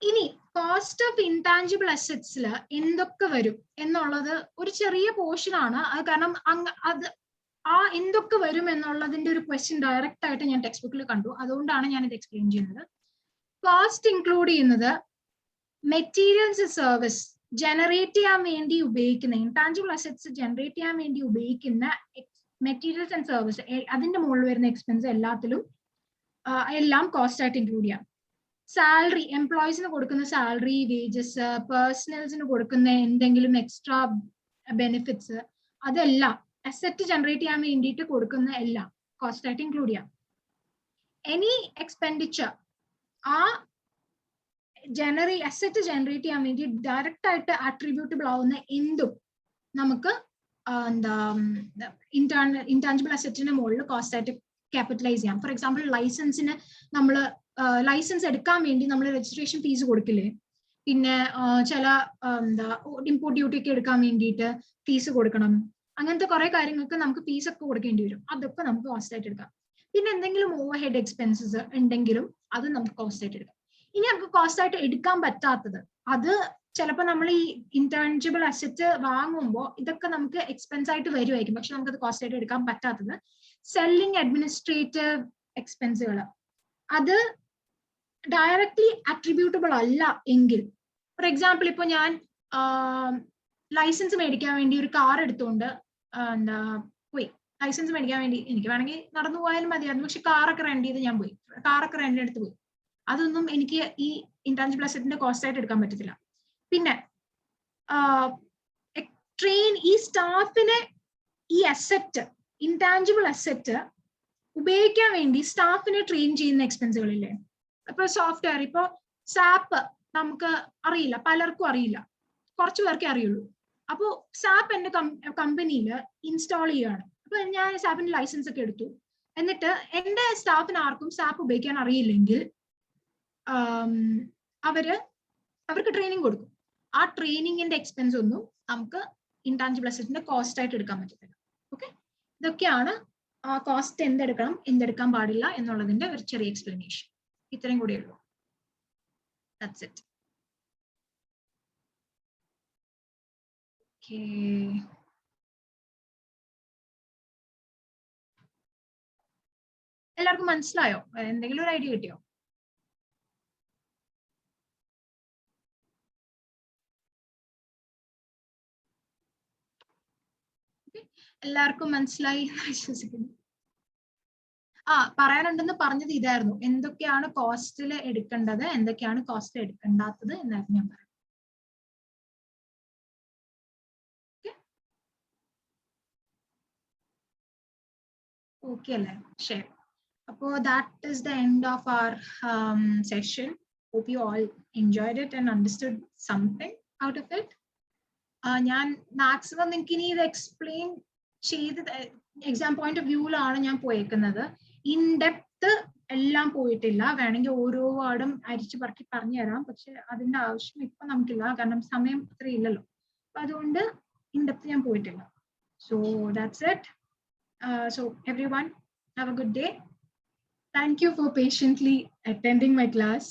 [SPEAKER 1] ഇനി കോസ്റ്റ് ഓഫ് ഇൻടാഞ്ചിബിൾ അസറ്റ്സിൽ എന്തൊക്കെ വരും എന്നുള്ളത് ഒരു ചെറിയ പോർഷൻ ആണ്. അത് കാരണം അത് എന്തൊക്കെ വരും എന്നുള്ളതിന്റെ ഒരു ക്വസ്റ്റ്യൻ ഡയറക്റ്റ് ആയിട്ട് ഞാൻ ടെക്സ്റ്റ് ബുക്കിൽ കണ്ടു. അതുകൊണ്ടാണ് ഞാൻ ഇത് എക്സ്പ്ലെയിൻ ചെയ്യുന്നത്. കോസ്റ്റ് ഇൻക്ലൂഡ് ചെയ്യുന്നത് മെറ്റീരിയൽസ് സർവീസ് ജനറേറ്റ് ചെയ്യാൻ വേണ്ടി ഉപയോഗിക്കുന്ന, ഇൻടാഞ്ചിബിൾ അസറ്റ്സ് ജനറേറ്റ് ചെയ്യാൻ വേണ്ടി ഉപയോഗിക്കുന്ന മെറ്റീരിയൽസ് ആൻഡ് സർവീസ്, അതിന്റെ മുകളിൽ വരുന്ന എക്സ്പെൻസ് എല്ലാത്തിലും എല്ലാം കോസ്റ്റ് ആയിട്ട് ഇൻക്ലൂഡ് ചെയ്യാം. സാലറി, എംപ്ലോയീസിന് കൊടുക്കുന്ന സാലറി, വേജസ്, പേഴ്സണൽസിന് കൊടുക്കുന്ന എന്തെങ്കിലും എക്സ്ട്രാ ബെനിഫിറ്റ്സ്, അതെല്ലാം അസറ്റ് ജനറേറ്റ് ചെയ്യാൻ വേണ്ടിയിട്ട് കൊടുക്കുന്ന എല്ലാം കോസ്റ്റ് ആയിട്ട് ഇൻക്ലൂഡ് ചെയ്യാം. എനി എക്സ്പെൻഡിച്ചർ ആ അസറ്റ് ജനറേറ്റ് ചെയ്യാൻ വേണ്ടി ഡയറക്റ്റ് ആയിട്ട് അട്രിബ്യൂട്ടബിൾ ആവുന്ന എന്തും നമുക്ക് ഇൻടാഞ്ചിബിൾ അസറ്റിന്റെ മുകളിൽ കോസ്റ്റ് ആയിട്ട് ക്യാപിറ്റലൈസ് ചെയ്യാം. ഫോർ എക്സാമ്പിൾ ലൈസൻസിന് നമ്മൾ ലൈസൻസ് എടുക്കാൻ വേണ്ടി നമ്മൾ രജിസ്ട്രേഷൻ ഫീസ് കൊടുക്കില്ലേ, പിന്നെ ചില ഇമ്പോർട്ട് ഡ്യൂട്ടി ഒക്കെ എടുക്കാൻ വേണ്ടിയിട്ട് ഫീസ് കൊടുക്കണം, അങ്ങനത്തെ കുറെ കാര്യങ്ങൾക്ക് നമുക്ക് ഫീസ് ഒക്കെ കൊടുക്കേണ്ടി വരും. അതൊക്കെ നമുക്ക് കോസ്റ്റ് ആയിട്ട് എടുക്കാം. പിന്നെ എന്തെങ്കിലും ഓവർ ഹെഡ് എക്സ്പെൻസസ് ഉണ്ടെങ്കിലും അത് നമുക്ക് കോസ്റ്റ് ആയിട്ട് എടുക്കാം. ഇനി നമുക്ക് കോസ്റ്റ് ആയിട്ട് എടുക്കാൻ പറ്റാത്തത്, അത് ചിലപ്പോൾ നമ്മൾ ഈ ഇൻടാഞ്ചിബിൾ അസറ്റ് വാങ്ങുമ്പോൾ ഇതൊക്കെ നമുക്ക് എക്സ്പെൻസ് ആയിട്ട് വരുമായിരിക്കും, പക്ഷെ നമുക്കത് കോസ്റ്റ് ആയിട്ട് എടുക്കാൻ പറ്റാത്തത് സെല്ലിംഗ് അഡ്മിനിസ്ട്രേറ്റീവ് എക്സ്പെൻസുകൾ. അത് ഡയറക്ട്ലി അട്രിബ്യൂട്ടബിൾ അല്ല എങ്കിൽ, ഫോർ എക്സാമ്പിൾ ഇപ്പൊ ഞാൻ ലൈസൻസ് മേടിക്കാൻ വേണ്ടി ഒരു കാർ എടുത്തുകൊണ്ട് പോയി. ലൈസൻസ് മേടിക്കാൻ വേണ്ടി എനിക്ക് വേണമെങ്കിൽ നടന്നു പോയാലും മതിയായിരുന്നു, പക്ഷെ കാറൊക്കെ റെന്റ് ചെയ്ത് ഞാൻ പോയി, കാറൊക്കെ റെന്റിനെടുത്ത് പോയി. അതൊന്നും എനിക്ക് ഈ ഇൻടാഞ്ചിബിൾ അസറ്റിന്റെ കോസ്റ്റ് ആയിട്ട് എടുക്കാൻ പറ്റത്തില്ല. പിന്നെ ട്രെയിൻ, ഈ സ്റ്റാഫിനെ ഈ അസറ്റ്, ഇൻടാഞ്ചിബിൾ അസറ്റ് ഉപയോഗിക്കാൻ വേണ്ടി സ്റ്റാഫിനെ ട്രെയിൻ ചെയ്യുന്ന എക്സ്പെൻസുകളില്ലേ. ഇപ്പൊ സോഫ്റ്റ്വെയർ, ഇപ്പൊ സാപ്പ് നമുക്ക് അറിയില്ല, പലർക്കും അറിയില്ല, കുറച്ചു പേർക്കേ അറിയുള്ളൂ. അപ്പോൾ സാപ്പ് എന്റെ കമ്പനിയിൽ ഇൻസ്റ്റാൾ ചെയ്യുകയാണ്. അപ്പൊ ഞാൻ സാപ്പിന്റെ ലൈസൻസ് ഒക്കെ എടുത്തു. എന്നിട്ട് എന്റെ സ്റ്റാഫിന് ആർക്കും സാപ്പ് ഉപയോഗിക്കാൻ അറിയില്ലെങ്കിൽ അവർക്ക് ട്രെയിനിങ് കൊടുക്കും. ആ ട്രെയിനിങ്ങിന്റെ എക്സ്പെൻസ് ഒന്നും നമുക്ക് ഇൻടാഞ്ചിബിൾ അസറ്റിന്റെ കോസ്റ്റ് ആയിട്ട് എടുക്കാൻ പറ്റത്തില്ല. ഓക്കെ, ഇതൊക്കെയാണ് കോസ്റ്റ് എന്തെടുക്കണം എന്തെടുക്കാൻ പാടില്ല എന്നുള്ളതിന്റെ ഒരു ചെറിയ എക്സ്പ്ലനേഷൻ. ഇത്രയും കൂടെ ഉള്ളൂ. That's it. Okay. എല്ലാവർക്കും മനസ്സിലായോ? എന്തെങ്കിലും ഒരു ഐഡിയ കിട്ടിയോ? എല്ലാവർക്കും മനസ്സിലായി എന്ന് വിശ്വസിക്കുന്നു. പറയാനുണ്ടെന്ന് പറഞ്ഞത് ഇതായിരുന്നു, എന്തൊക്കെയാണ് കോസ്റ്റിൽ എടുക്കേണ്ടത്, എന്തൊക്കെയാണ് കോസ്റ്റ് എടുക്കേണ്ടാത്തത് എന്നായിരുന്നു ഞാൻ പറയുന്നത്. ഓക്കെ അല്ലേ? ശരി. അപ്പോൾ that is the end of our session. Hope you all enjoyed it and understood something out of it. ഞാൻ മാക്സിമം നിങ്ങൾക്ക് ഇനി ഇത് എക്സ്പ്ലെയിൻ ചെയ്ത് എക്സാം പോയിന്റ് ഓഫ് വ്യൂവിലാണ് ഞാൻ പോയേക്കുന്നത്. ഇൻ ഡെപ്ത് എല്ലാം പോയിട്ടില്ല. വേണമെങ്കിൽ ഓരോ വേർഡും അരിച്ചു പറക്കി പറഞ്ഞു തരാം, പക്ഷെ അതിന്റെ ആവശ്യം ഇപ്പൊ നമുക്കില്ല, കാരണം സമയം അത്ര ഇല്ലല്ലോ. അപ്പൊ അതുകൊണ്ട് ഇൻ ഡെപ്ത് ഞാൻ പോയിട്ടില്ല. So that's it. So everyone, have a good day. Thank you for patiently attending my class.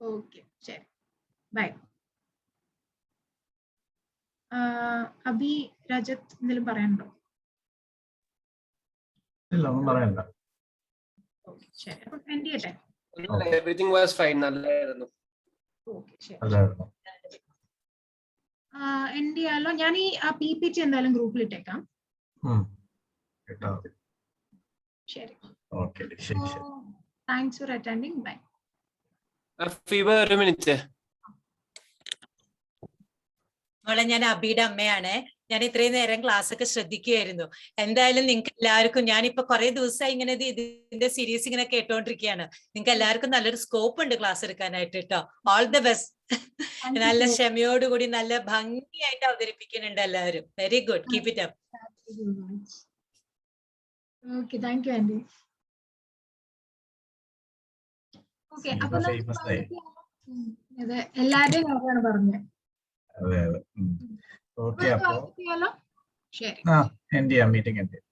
[SPEAKER 1] Okay, sure. Bye. Abhi, Rajat, എന്തെങ്കിലും പറയാനുണ്ടോ?
[SPEAKER 3] ഇല്ല, ഒന്നും പറയണ്ട.
[SPEAKER 1] Okay, ശരി. അപ്പോൾ എൻഡ് ചെയ്യട്ടെ.
[SPEAKER 4] Everything was fine. നല്ലായിരുന്നു.
[SPEAKER 1] Okay, ശരി.
[SPEAKER 3] അല്ലായിരുന്നു.
[SPEAKER 1] എൻഡ് ചെയ്യാലോ? ഞാൻ ഈ PPT എന്തായാലും ഗ്രൂപ്പിൽ ഇട്ടേക്കാം. ശരി.
[SPEAKER 3] ഓക്കെ, ശരി ശരി.
[SPEAKER 1] Thanks for attending. Bye.
[SPEAKER 4] Feba, ഒരു മിനിറ്റ്.
[SPEAKER 5] മോളെ, ഞാൻ അബിയുടെ അമ്മയാണ്. ഞാൻ ഇത്രയും നേരം ക്ലാസ് ഒക്കെ ശ്രദ്ധിക്കുകയായിരുന്നു. എന്തായാലും നിങ്ങൾക്ക് എല്ലാവർക്കും, ഞാനിപ്പോ കുറെ ദിവസമായി ഇങ്ങനെ ഇതിന്റെ സീരീസ് ഇങ്ങനെ കേട്ടോണ്ടിരിക്കുകയാണ്. നിങ്ങൾക്ക് എല്ലാവർക്കും നല്ലൊരു സ്കോപ്പ് ഉണ്ട് ക്ലാസ് എടുക്കാനായിട്ട് കേട്ടോ. All the best. നല്ല ക്ഷമയോടുകൂടി നല്ല ഭംഗിയായിട്ട് അവതരിപ്പിക്കുന്നുണ്ട് എല്ലാവരും. Very good, keep it up.
[SPEAKER 1] Okay, thank you, Andy. Okay, അപ്പൊ എല്ലാവരുടെയും കാര്യമാണ് പറഞ്ഞത്.
[SPEAKER 3] അതെ അതെ. ഓക്കെ, അപ്പൊ
[SPEAKER 1] ശരി.
[SPEAKER 3] എൻഡ് ചെയ്യാം, മീറ്റിംഗ് എൻഡ് ചെയ്യാം.